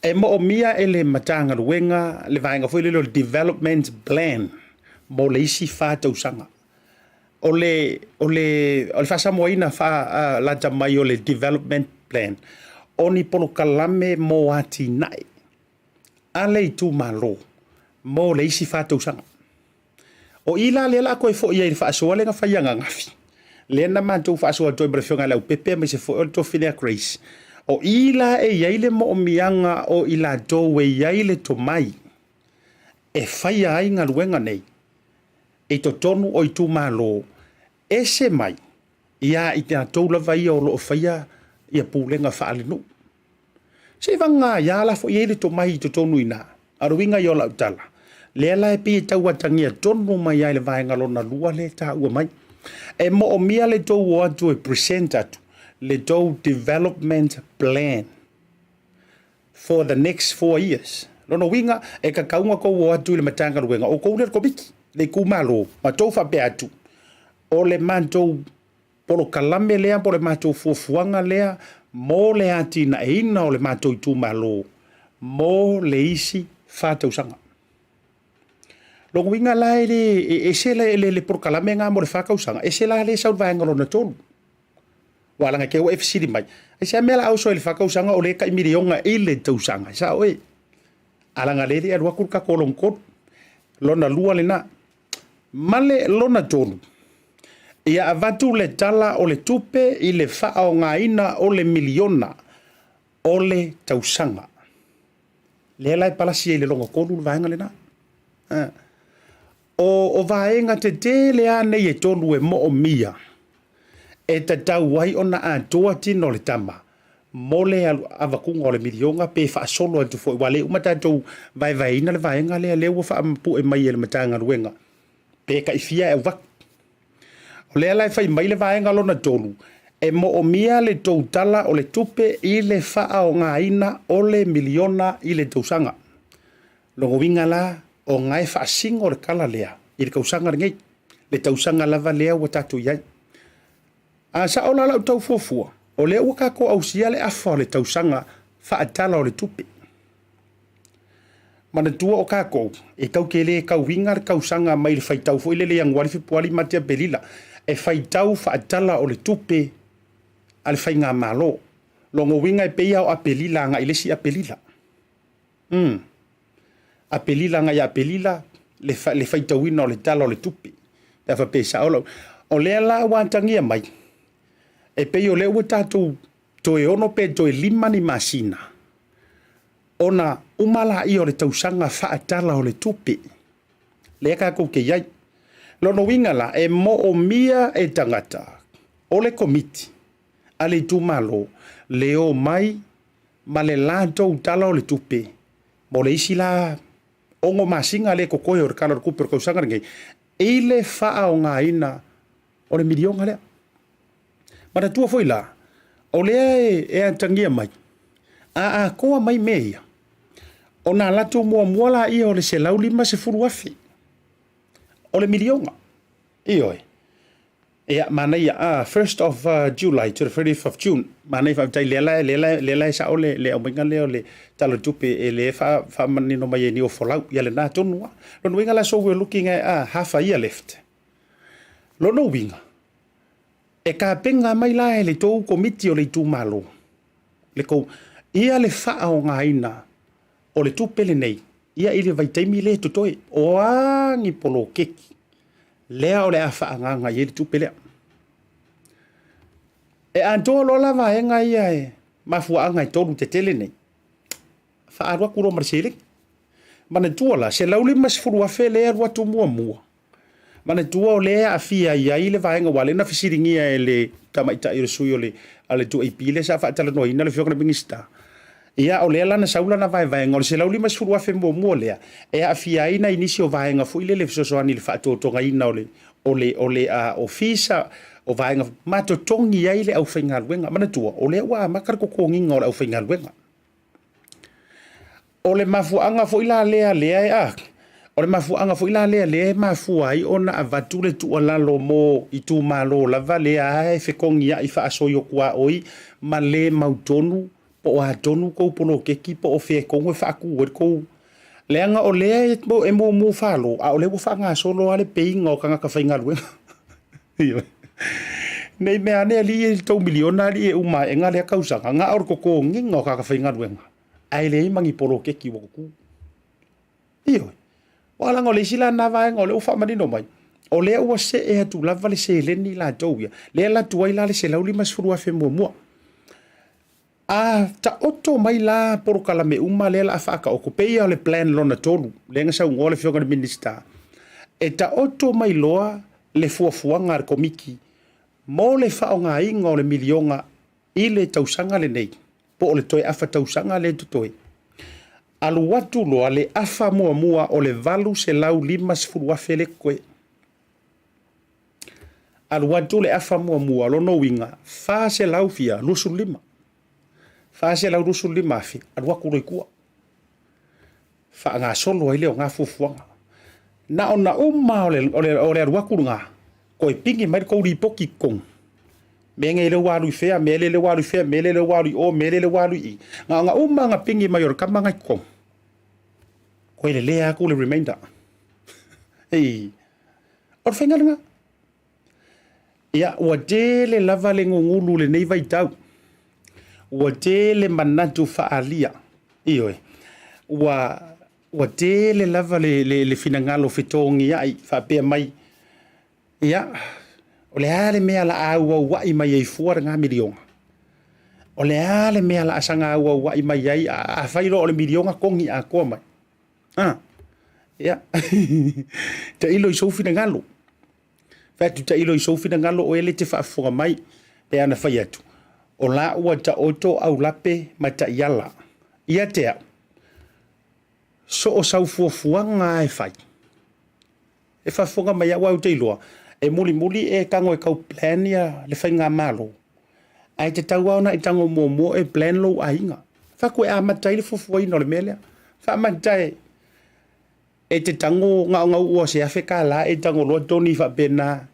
E mo o mia e le matanga ruenga le vaenga foi le development plan mo le isi whātau sanga. O le whasamoa ina wha la tamai o le development plan. O ni polo kalame mo ati nai. A le i tu malo mo le isi whātau sanga. O ila le la koe fo ia i whaasoa le nga whaianga ngafi. Le na mātou whaasoa toi brefionga lau pepe me se fo o to Finea Grace. O ila e yaile mo o mianga o ila do e yaile to mai. E whaia ai ngā luenga nei. E to tonu o i tu malo. E se mai. Ia i te atou lava ia o loo whaia ia pūlenga whaalinu. Se vanga ia la fo yaile to mai i to tonu ina. Aruinga i o lau tala. Lea la e pi e tau atangia tonu mai ai le vaenga lona lua le ta ua mai. E mo o mia le tau o atu e present atu. Le tau development plan for the next 4 years. Lono winga e ka kaunga ko o atu le matanga ruenga. O kou le komiki. Le kumalo. Ma tau whape atu. O le mantou polo kalame lea, po le mantou fuafuanga lea, mo le ati na eina o le mantou tu malo. Mo le isi whātau sanga. Longo winga lai e se le polo kalame ngā mo le whakau sanga. E se la le saut vaenga lona tonu. Walanga ke o FCD mai. E se mela au so le whakau sanga o le ka imirionga e le tau sanga. Sa oe. Alanga le le arua kurka kolong kot. Lona lua le na. Male lona tonu. Ia avatu le tala o le tupe i le wha o ngā ina o le miliona o le tau sanga. Le lai palasi e le longa kolu vaenga le na. O vaenga te le ane e tonu e mo o mia. E ta tau wai ona a toa tino le tama. Mo le avakunga o le milionga pe wha solo atu fo. Wale umata tau vai ina le vaenga le lewa wha ampu e mai e le matanga ruenga. Pe ka ifia e wak. O le alai whai mai le vaenga lona tonu. E mo o mia le tau tala o le tupe i le wha o ngā ina o le miliona i le tausanga. Longo winga la o ngai wha singa o le kala lea. I le kausanga ringei. Le tausanga lava lea wa tatu iai. A sa ola lau tau fuafua. O le ua kako au sia le afa o le tausanga wha atala o le tupe. Mana tua o kako. E kau ke le kau wingar kausanga mai le whaitau fo ile le yang warifi puali matia pelila. E whaitau wha atala o le tupe a le whainga malo. Longo winga e peia o apelila nga ilesi apelila. Apelila nga i apelila le whaitau ina o le tala o le tupe. Te wha pesa o lau. O lea la wantangia mai. E pei o leo tātou toe ono pe toe lima ni masina. Ona umala i o le tausanga whaatala o le tupe. Lea kako ke iai. Lono winga la e mo o mia e tangata. O le komiti. A le tumalo. Leo mai ma le lantou tala o le tupe. Mo le isi la ongo masinga le kokoe o le kala o kupe o kausanga ngei. E le wha o ngā ina o le milionga lea. Mana tua foi la. O lea e antangia mai. A koa mai mea. O nā latu mua la ia o le se lau lima se furu afi. O le milionga. Ioi. Ea mana ia 1st of July to the 30th of June. Mana ia whautai lela sa o le au minga leo le talo tupe e le wha manino mai e Niuafolau. Ia le nā tonua. Lono winga la so we're looking at half a year left. Lono winga. E ka penga mai la e le tōu komiti o le tū malo. Le kou, ia le wha o ngā ina o le tūpele nei. Ia ili vaitaimi le tutoe. O angi polo keki. Lea o le a wha nganga i le tūpelea. E anto lo la vaenga ia e mafuanga i tolu te tele nei. Whaarua kuro marsele. Mana tua la, se lauli mas furu afe le arua tu mua. Mana tua o lea a fia ia i le vaenga wale na fisiringia e le tamaita i resui o le ale tu e pile sa whaatala no ina le fiokana bingista. Ia o lea lana saula na vaenga o le se lauli mas furu afe mua lea. E a fia ina inisi o vaenga fu ile le fisosoani le whaatotonga ina o le ofisa o vaenga matotongi ia i le au whaingaluenga. Mana tua o lea wa makar kokonginga o le au whaingaluenga. O le mafuanga fo ila lea e a. O le mafuanga fo ila lea e mafua ai ona a vatule tu alalo mo i tu malo lava lea e fekongi ia i wha asoyo kua oi ma le mautonu po a tonu kou pono keki po o fea kongo e wha aku kou. Leanga o lea e mo whalo a o le wafanga solo ale peinga o kanga ka whaingalue. Nei mea ne ali e tau miliona ali e uma e ngale a kausanga ngā aur koko nginga o kaka whaingaluenga. Ai le mangi polo keki woku. Iyo. Wala ngole sila na vaenga ole ufa manino mai. O le ua se e atu lava le se leni la tauia. Le la tuai la le se lauli masfuru afe mua. A ta oto mai la poro kala me uma le la afaka o kupeia le plan lona tolu. Le nga sau ngole fioga minister. E ta oto mai loa le fuafuanga ar komiki. Mo le faonga inga o le milionga i le tausanga le nei. Po o le toi afa tausanga le tutoi. Alu watu loa le afa mua o le valu se lau lima sifuru afe le koe. Alu watu le afa mua lo no winga. Fa se lau fia lusu lima. Fa se lau lusu lima afi. Alu waku roi kua. Fa ngā solo ile o ngā fufuanga. Na ona uma o le alu waku ngā. Koe pingi mai kou ripoki kong. Menge le walu fea, mele le walu fea, mele le walu o, mele le walu i. Nga uma nga pingi mai or kamanga kom. Koe le lea aku le remainder. Ei. Or whainga nga. Ia, ua te le lava le ngungulu le nei vai tau. Ua te le manatu whaalia. Ioe. Ua te le lava le finangalo fitongi ai, whapea mai. Ia. O le ale mea la aua wai mai ei fuara ngā milionga. O le ale mea la asanga aua wai mai ei a whairo o le milionga kongi a koa mai. Ia. Te ilo i sofi na ngalo. Whatu te ilo i sofi na ngalo o ele te whaafunga mai pe ana whai atu. O la ua ta oto au lape mai ta iala. Ia te au. So o sau fuafuanga e whai. E whaafunga mai au au te iloa. E muli e kango e kau plan ia le whainga malo. Ai te tau au na i tango mo e plan lo a inga. Whaku e amatai le fufua ino le melea. Whamatai e te tango ngau ua se Afrika la e tango loa toni whapena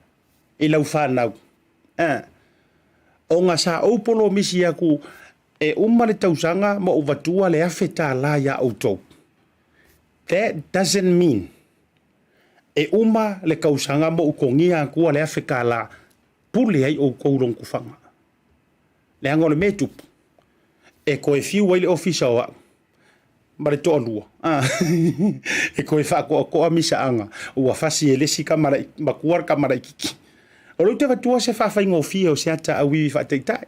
i lau whanau. O ngā sa aupolo misi aku e umare tausanga ma uvatua le awheta la ia autou. That doesn't mean e uma le kausanga mo ukongia kua le Afrika la pule ai o kourong kufanga. Le anga le metupu. E koe fiu wai le ofisa o au. Mare toa lua. E koe whako a koa misa anga. Ua fasi e lesi kamara, makuar kamara ikiki. O rau te watua se whawhai ngō fia o se ata a wiwi whaateitai.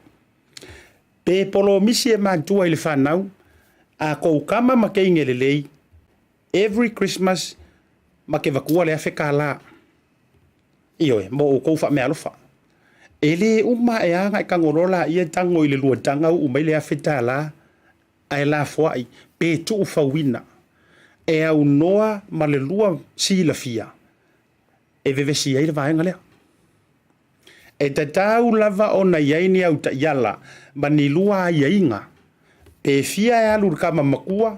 Pe polo misi e mātua i le whanau. A kou kama ma kei ngele lei. Every Christmas ma ke vakua le Afrika la. Ioe, mo o kou wha me alofa. E le uma e anga i kangorola i e tango i le lua tanga u mai le Afrika la. Ai la fuai, pe tu whawina. E au noa ma le lua si la fia. E vevesi ai le vaenga lea. E te tau lava o na iaini au ta iala, ma ni lua ai inga. Pe fia e alur kama makua,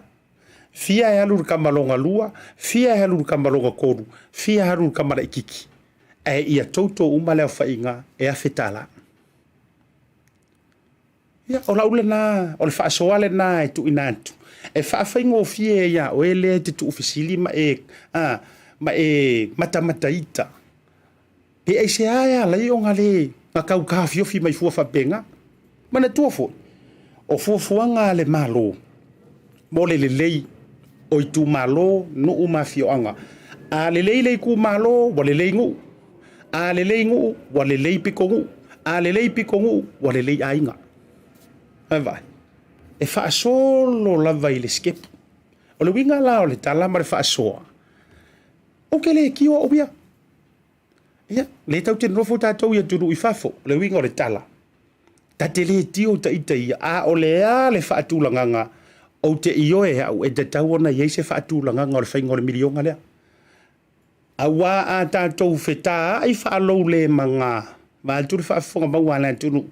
fia e alur kama longa lua, fia e alur kama longa koru, fia e alur kama ikiki. E ia tauto umale au whainga e a whetala. Ia, o laule na, o le whaasoale na e tu inantu. E whaawhaingo fie ia, o e lea te tu ufisili ma e mata ita. Pe e se aia, lai o ngale, ngā kau kāwhiofi mai fua whapenga. Mana tua fo. O fuafuanga le malo. Mo le lei, o i tu malo, no umawhio anga. A le lei ku malo, wa le lei ngu. A le lei ngu, wa le lei piko ngu. A le lei pikongu, wa le lei ainga. Vai. E whaasolo lava i le skip. O le winga la o le talama le whaasoa. O ke le kio o bia. Ia, le tau te nofo tātou ia tunu i whafo, le winga o le tala. Ta te le tio ta ita ia, a o le a le whaatulanganga, o te ioe au e te tau ona iei se whaatulanganga o le whainga o le milionga lea. A wā a tātou whetā ai whaalou le manga, ma tūre whaafonga maua la tunu,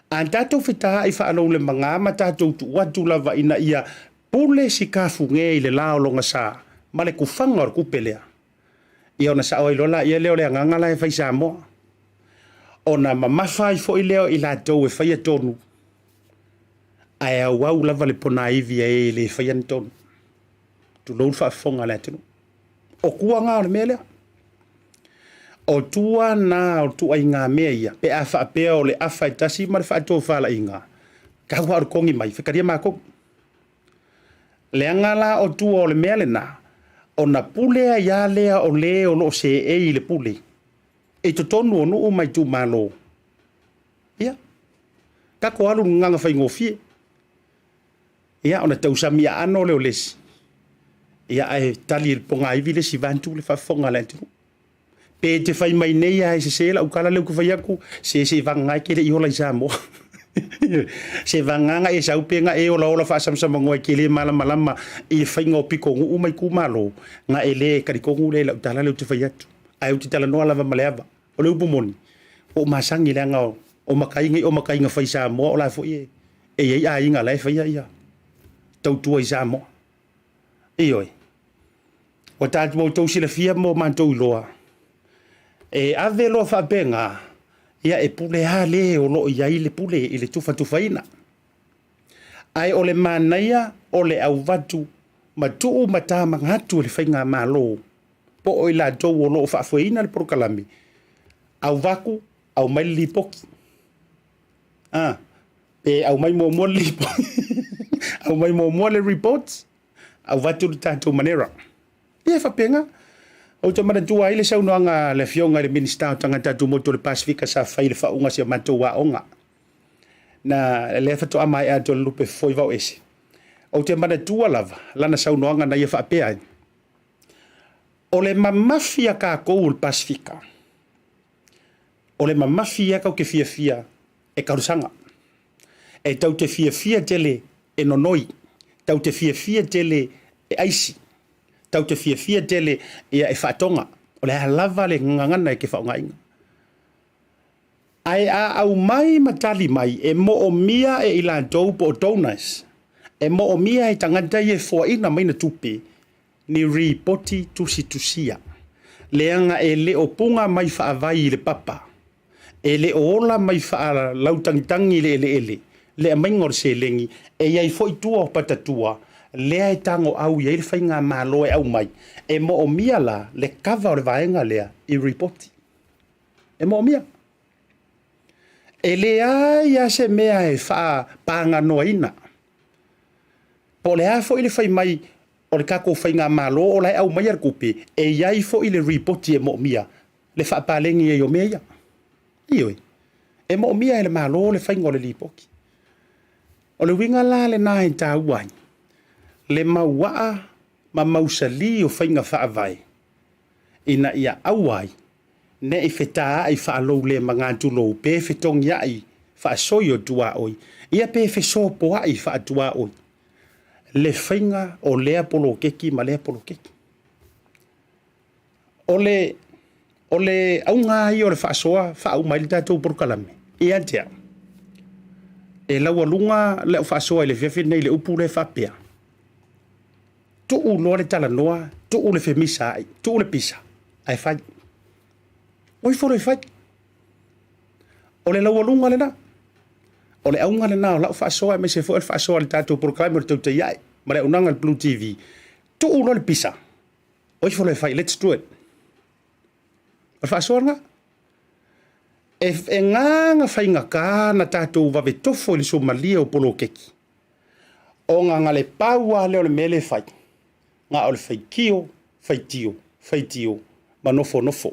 a tātou whetā ai whaalou le manga, ma tātou tu watu lava ina ia, pule si kafu nge i le lao longa sa, ma le kufanga o kupelea. Ia ona sa oi lola ia leo le nganga la e fai Samoa. Ona mamafa i fo i leo i la tau e fai atonu. Ai au au lava le pona ivi e le fai antonu. Tu lou whaafonga la tunu. O kua ngā o le mea lea. O tua nā o tua i ngā mea ia. Pe a whaapea o le awhai tasi ma le whaatou whala i ngā. Ka hua o kongi mai, whikaria mā kong. Le angala o tua o le mea le nā. O na pulea ia lea o le o lo se e i le pule. E to tonu o nuu mai tu malo. Ia. Kako alu nganga whai ngofie. Ia, ona tausami a ano leo lesi. Ia, ai tali il ponga ivi le si vantu le whafonga le tunu. Pe te whai mai nei ai se sela u kala leu ku whai aku, se vangai ke le ihola i Samoa. Se vanganga e saupenga e ola ola whaasamsama ngoe ke le malama i whainga o piko ngu mai ku malo nga e le karikongu le lau tala leu te whai atu. Ai uti tala noa lava maleava. O leu pumoni. O masangi le anga o makainga whai Samoa o la fo ie. E iei a inga lai whai ia. Tautua i Samoa. Ioi. O tātu mo tau sila fia mo mantou loa. E ave loa whapenga. Ia e pule ha le o lo ia i le pule i le tufaina. Ai o le manaia o le au vatu ma tuu mata mangatu le whainga malo. Po o i la tau o lo whaafuina le prokalami. Au vaku, au mai lipoki. Pe au mai mo lipoki. Au mai mo le reports. Au vatu le tātou manera. Ia whapenga. O te mana tua ile sau noanga le fionga le minister o tangata tu moto le Pacifica sa fai le faunga si matou wa onga. Na le fato amai a to lupe foi vau ese. O te mana tua lava, lana sau noanga na ia whaapea. O le mamafia ka kou le Pacifica. O le mamafia kau ke fia e karusanga. E tau te fia tele e nonoi. Tau te fia tele e aisi. Tau te fia tele ia e whaatonga. O le halava le ngangana e ke whaonga inga. Ai a au mai matali mai e mo o mia e ila tau po o taunas. E mo o mia e tangata i e fua ina maina tupe ni ripoti tusia. Leanga e le o punga mai whaavai le papa. E le o ola mai wha lautangitangi le ele. Le a maingor se lengi e iai foi tua o patatua. Lea e tango au ia i le whainga malo e au mai. E mo o mia la, le kawa o le vaenga lea i ripoti. E mo o mia. E lea ia se mea e wha panga noa ina. Po lea fo i le whai mai o le kako whainga malo o lai au mai ar kupe. E iai fo i le ripoti e mo o mia. Le wha palengi e o mea ia. Ioi. E mo o mia e le malo le whainga o le lipoki. O le winga la le nae ta uai. Le mauaa ma mausali o whainga whaavai. Ina ia auai, ne i whetaa ai whaalou le mangātu lou, pe whetongi ai whaasoi o tua oi. Ia pe whesopo ai whaatua oi. Le whainga o lea polo keki ma lea polo keki. O le aunga ai o le whaasoa, whaau mai le tātou porukalame. Ia tea. E laua lunga le whaasoa i le whiawhi nei le upu le whapea. Tu loa le tala noa, tu le femisa ai, tu le pisa. Ai fai. Oi foro i fai. O le laua lunga le na. O le aunga le na, o lau whaasoa, me se fo el whaasoa le tātou proklame o le Tautai A'e. Ma le unanga le BluwaveTV. Tu loa le pisa. Oi foro i fai, let's do it. O whaasoa nga. E nganga whai nga kā na tātou wawe tofo i le Somalia o polo keki. O nga le paua leo le mele fai. Nga o le whai tio, ma nofo.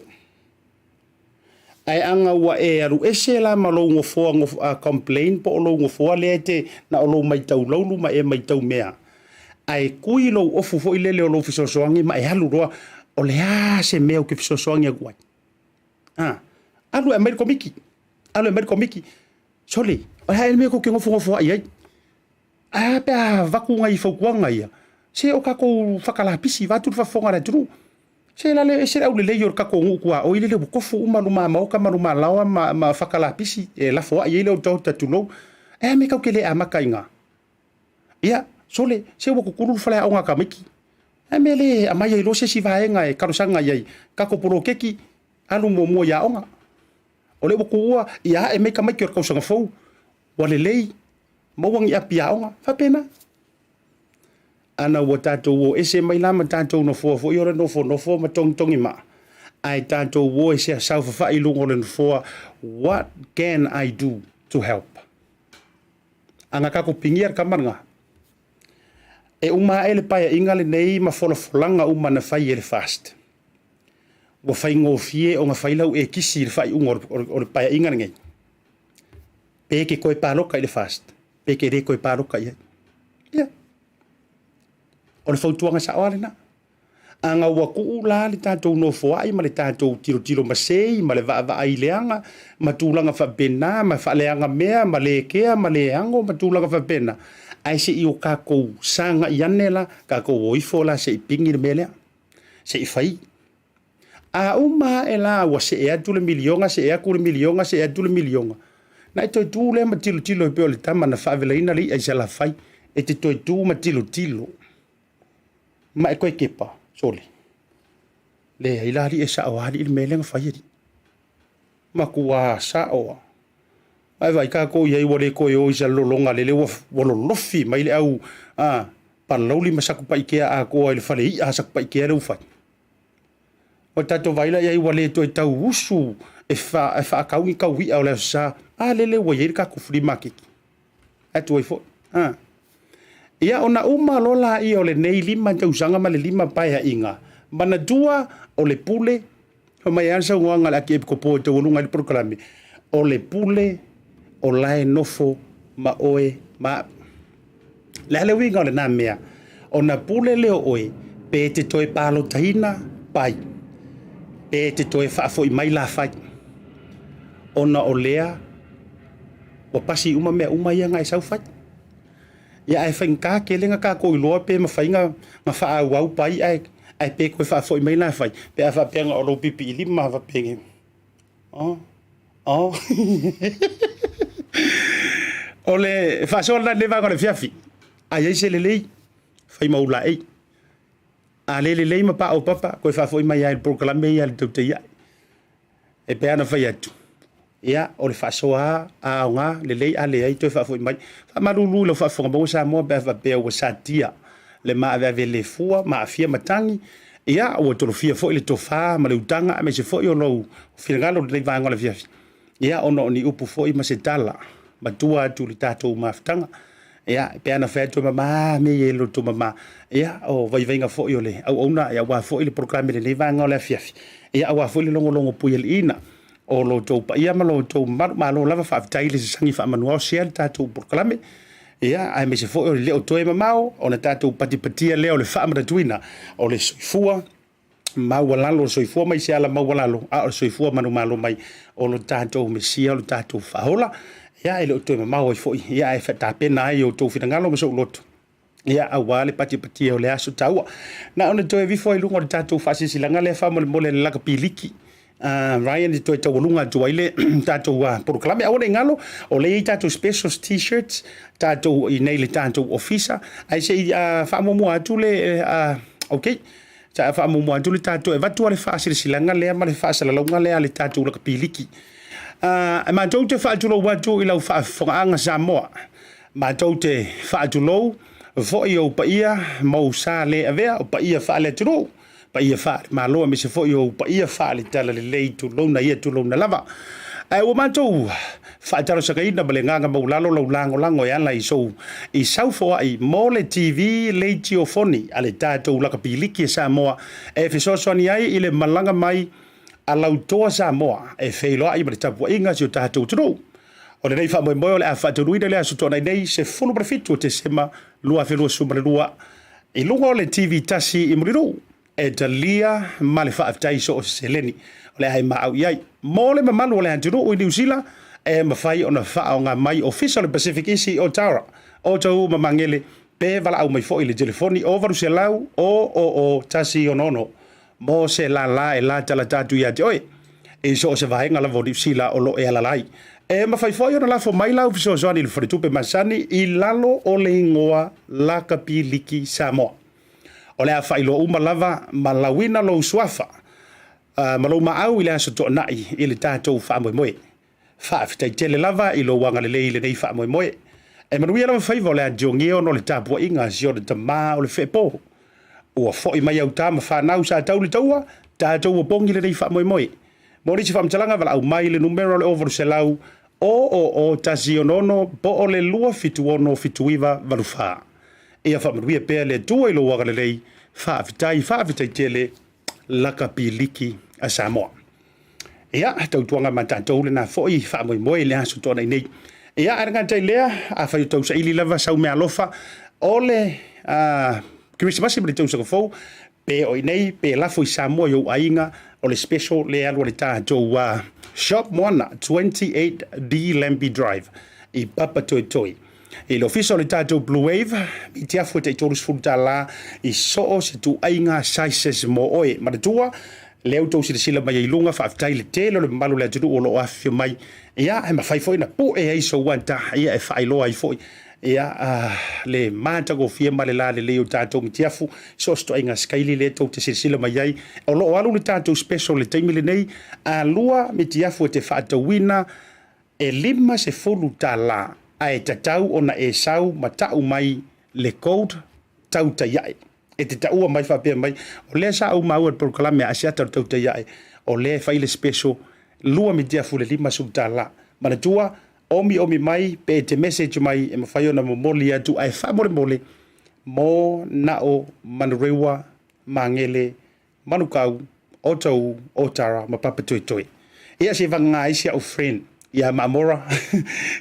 ai anga ua e aru ese la ma lo ngofoa complain po lo ngofoa le te na o lo mai tau laulu ma e mai tau mea ai kui lo ofu fo ile le lo fisosoangi ma e halu roa o le se mea o ke fisosoangi aguai alu e mai komiki soli o hae me ko ke ngofo ai ai pe vaku ngai fokuanga ia se o kako whakalapisi watu whafonga ra tunu se la le se au le yor kako ngukua o ile le bukofu umaluma mauka maluma lawa ma whakalapisi e la fo ai le o tau tatuno me kau ke le amaka inga ia sole se wo kukuru fala au nga kamiki me le amai lo se si vaenga e karosanga ia kako poro keki alu mo ya onga o le bukua ia e me kamai ke ko sanga fo wale lei mawang ia piaonga fa pena ana wa tato wo ese mai lama tato no fo yore no fo ma tong ma ai tato wo ese sa fa i lungo le fo what can I do to help anga ka ko pingier kamanga e uma ele pa inga le nei ma folanga uma na fai ele fast wo fai ngofie o nga fai lau e kisi fai ungor o pa inga ngai pe ke koe paloka ele fast pe ke re koe paloka ia o le fautuanga sa oale na anga ua kuu la le tātou no foai ma le tātou tiro masei ma le va ai leanga ma tūlanga whabena ma whaleanga mea ma le kea ma le ango ma tūlanga whabena ai se i o kākou sanga i anela kākou oifola se i pingi le melea se i whai a uma e la ua se e atu le milionga se e aku le milionga se e atu le milionga na e toi tūle ma tilo i peo le tama na whaavelaina li ai se la whai e te toi tū ma tilo ma e koe kepa sole le ilari e sa o ali il melenga fayeri ma kuwa sa o ai vai ka ko ye wole ko yo isa lolonga le wolo lofi mai le au pan loli masaku pa ikea a ko ile fale i a sak pa ikea le ufa o tato vai la ye wole to tau usu e fa ka wi ka wi au le sa le wo ye ka ku free market atu ifo ia ona uma lola i o le nei lima tausanga ma le lima paia inga. Mana dua o le pule, o mai ansa uanga le ake epikopo te ulunga le proklame, o le pule, o lae nofo, ma oe, ma... Le ale winga o le nā mea, o na pule leo oe, pe te toe palo tahina, pai. Pe te toe whaafo i mai la fai. Ona o lea, o pasi uma mea uma ia ngai sau fai. Ia ai whainka ke lenga ka ko iloa pe ma whainga ma wha au pai ai pe koe wha fo i mai la fai. Pe a wha peanga o lo pipi i lima wha penge. O le wha sola ne wanga le fiafi. Ai eise le lei. Whai maula ei. A le lei ma pa o papa koe wha fo i mai ai proklame i al tautei ai. E pe ana whai atu. Ia o le fasoa a nga le lei ale ai to fa foi mai fa malulu le fa fo bo sa mo be va be o sa tia le ma ave le fua ma fia matangi ia o to fia fo le to fa ma le utanga me se fo yo lo finagalo le va ngola fia ia ono ni upu fo i ma se tala ma tua tu le tato ma ftanga ia pe ana fa to ma me ye lo to ma ia o vai venga fo yo le au ona ia wa fo le programa le va ngola fia ia wa fo le longo puel ina o lo tau pa ia ma lo tau ma lo lava fa tai le sangi fa manual share tatu proklame ia ai me se fo o le o toe ma mau ona tatu pati le o le fa ma tuina o le soifua ma wala lo soifua mai se ala ma wala lo a o soifua manu malo mai o lo tatu me sia o lo tatu fa hola ia ele o toe ma mau fo ia ai fa ta pena i o tau fina ngalo mo so loto ia awale pati o le aso tau na ona toe vi fo i lungo tatu fa si silanga le fa mo le la kapiliki Ryan to to lunga to ile tato proklame awale ngalo o le tato special t-shirts tato i nei le tato officer ai sei fa mo atu le okay ta fa mo atu le tato e vatu le fa silanga le ma le fa sala lunga le tato la piliki ma to te fa lo watu ila fa anga Samoa ma to te fa lo vo io pa ia mo sa le ave o pa ia fa le tro pa ia fa ma lo me se fo yo pa ia fa le tala le lei tu lo na ia tu lo na lava o manto fa talo sa kaina balenga nga maulalo lo lango ya la i sau fo ai mole tv radiothon ale tato la kapiliki Samoa e fe so ni ai ile malanga mai a lautoa Samoa e whailoa i mare tapu inga si o tātou tunu. O le nei wha moe moe o le a whaturuina le a sutona nei se fulu brefitu o te sema lua whenua sumarelua. I lunga o le TV tasi i muriru e talia ma le whaaftai so o seleni. O le ai maau iai. Mo le mamalu o le antunu o i New Zealand e mawhai o na wha o ngā mai official PacificEzy o Tara. O tau mamangele pe wala au mai fo i le telefoni o varu se lau o tasi o nono. Mo se la e la tala tatu ia te oe. E so o se vahenga la vo New Zealand o lo e alalai. E mawhai fo i o na lafo mai lau fiso zoani le wharetupe masani i lalo o le ingoa la kapi liki Samoa. O le a whailo umalava ma lawina lo suafa. Ma lo maau i le aso to nai i le tātou wha moe moe. Whaafitai tele lava i lo wanga le le nei wha moe moe. E manuia lava whaiva o le a diongeo no le tāpua inga si o le tamā o le whepo. Ua fo i mai au tā ma whanau sa tau le taua, tātou o pongi le nei wha moe moe. Mori si whamtalanga wala au mai le numero le overu se lau o tasi o nono po o le lua fitu ono fitu iwa valu wha. Ia whamanuia pēr le tua i lo wanga le lei whaafitai tele laka pi liki a Samoa. Ia, tautuanga ma tātou le nā fōi wha moe moe le aso tōna i nei. Ia, aranga tai lea, a whai tau sa ili lava sau mea lofa, o le Christmas i tau sa kafou, pe o i nei, pe lafo i Samoa i o ainga, o le special le alua le tātou Shop Moana, 28D Lampy Drive, i Papa Toi Toi. I lo fiso le tātou Bluwave, i te afu te i tōrus furuta la, i soo se tu ainga sizes mo oe. Maratua, leo tau si le sila mai i lunga, whaafitai le telo le malu le atunu o lo afio mai. Ia, he mawhai foi na pu e eiso wanta, ia e whailoa i foi. Ia, le mātago fia male la le leo tātou mi te afu, so sto ainga skaili le tau te sila mai ai. O lo alu le tātou special le taimi le nei, a lua mi te afu e te whaatawina, e lima se fulu tā la. Ai tatau ona e sau matau mai le code Tautai A'e. E te taua mai whapea mai. O lea sa au maua proklame a Asiata Tautai A'e. O lea whaile special lua mi tia fule lima subta la. Manatua, omi mai, pe te message mai, e mawhai ona momoli atu, ai whamore mole, mo nao manurewa, mangele, manukau, o tau, o tara, ma papa toi toi. Ia se vanga isia o friend. Ia mamora,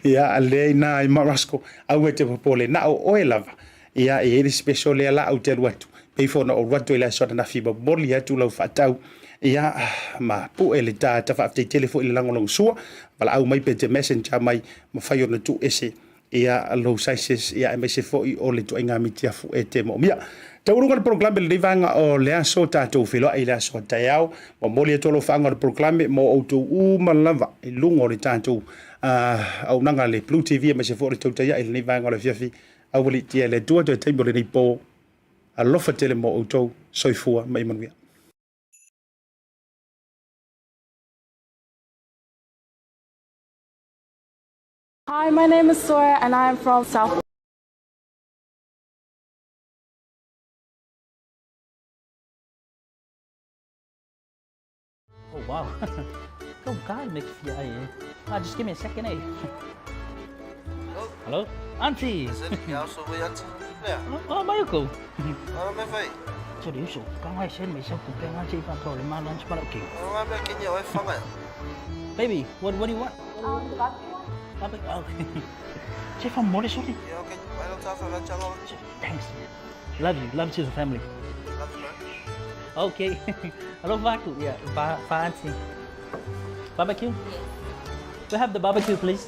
ia alei na i marasko, au e te popole, na o oe lava, ia e eri special lea la au te aluatu, peifona o ruatu e la soana na fiba moli atu lau whatau, ia ma pu e le ta whaafte telefo i le lango sua, wala au mai pe te messenger mai, ma whai ona tu ese, ia low sizes, ia e mai se fo i o le tu inga miti afu e te mo mia. Taurunga le proklame le vanga o le aso tātou whiloa i le aso tai au. Mo moli e tolo whaanga le proklame mo outou umalava i lungo le tātou au nanga le Blue TV me se fōre Tautai A'e le nei vanga o le fiafi. Au wali tia le tua te taimo le nei pō a lofa tele mo outou soifua mai manuia. Hi, my name is Sora and I'm from South. Oh, wow. Không có mix vậy. Just give me a second, eh? Hello? Auntie! Oh, Mayuko. Cho điều số, con hay xem mấy sao cũng quen auntie và thôi mà lunch mà kiểu. Baby, what do you want? The barbecue one? Barbecue. Oh. Chị from Mole sorry. Thanks. Love you to the family. Okay. Hello, Vaku. Yeah, fancy. Barbecue? Yes. We have the barbecue, please.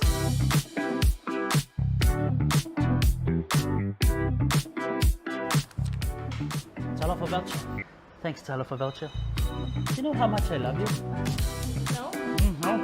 $1 voucher. Thanks, $1 voucher. You know how much I love you? No. No.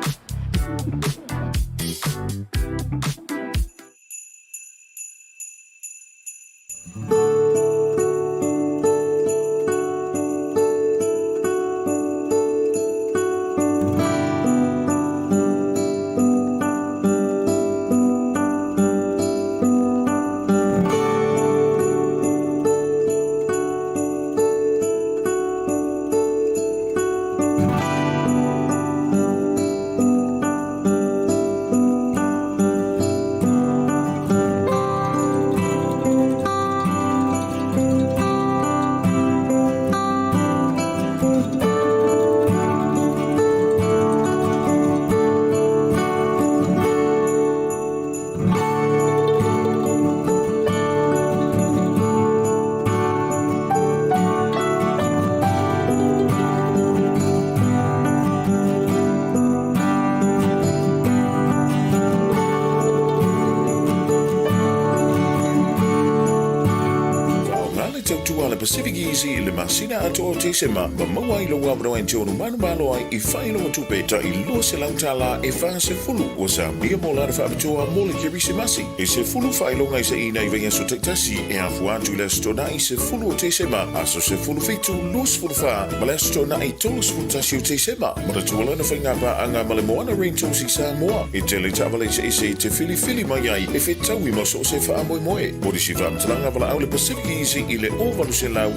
PacificEzy le masina ato te sema ma maua I loa manoa tonu manu ai I whai longa tupe ta I lua se lautala e wha se fulu o sa mia mo la wha abitoa mole kiri se masi. E se fulu whai longa I se ina I venga so tektasi e a fuatu le stona I se fulu o te sema aso se fulu fitu lus fulu wha ma le stona I tolus fulu tasi o te sema ma ta tuala na whainga pa anga ma le moana rinto si Samoa e te le tavale se ise te fili mai ai e fe taui ma so se wha amoe moe. Mori si wha mtalanga wala au le PacificEzy I le ovalu se lau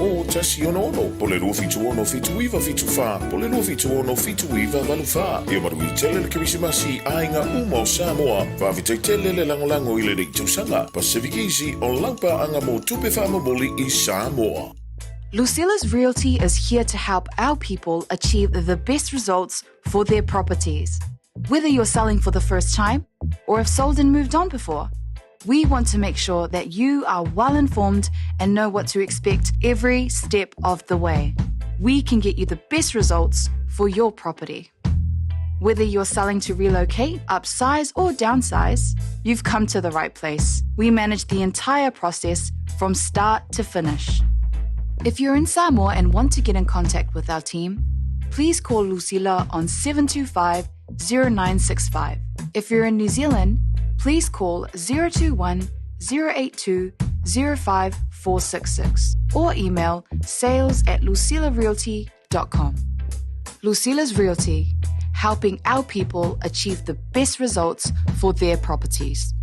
o tasi ono po le rua fitu ono fitu iwa fitu wha po le rua fitu ono fitu iwa valu wha. Ia maru I tele le kirisimasi ainga uma o Samoa whawitei tele le langolango I le reitu sanga PacificEzy o laupa anga mo tupe wha mamoli I Samoa. Lucilla's Realty is here to help our people achieve the best results for their properties. Whether you're selling for the first time or have sold and moved on before, we want to make sure that you are well informed and know what to expect every step of the way. We can get you the best results for your property. Whether you're selling to relocate, upsize, or downsize, you've come to the right place. We manage the entire process from start to finish. If you're in Samoa and want to get in contact with our team, please call Lucilla on 725-0965. If you're in New Zealand, please call 021-082-05466 or email sales@lucillarealty.com. Lucilla's Realty, helping our people achieve the best results for their properties.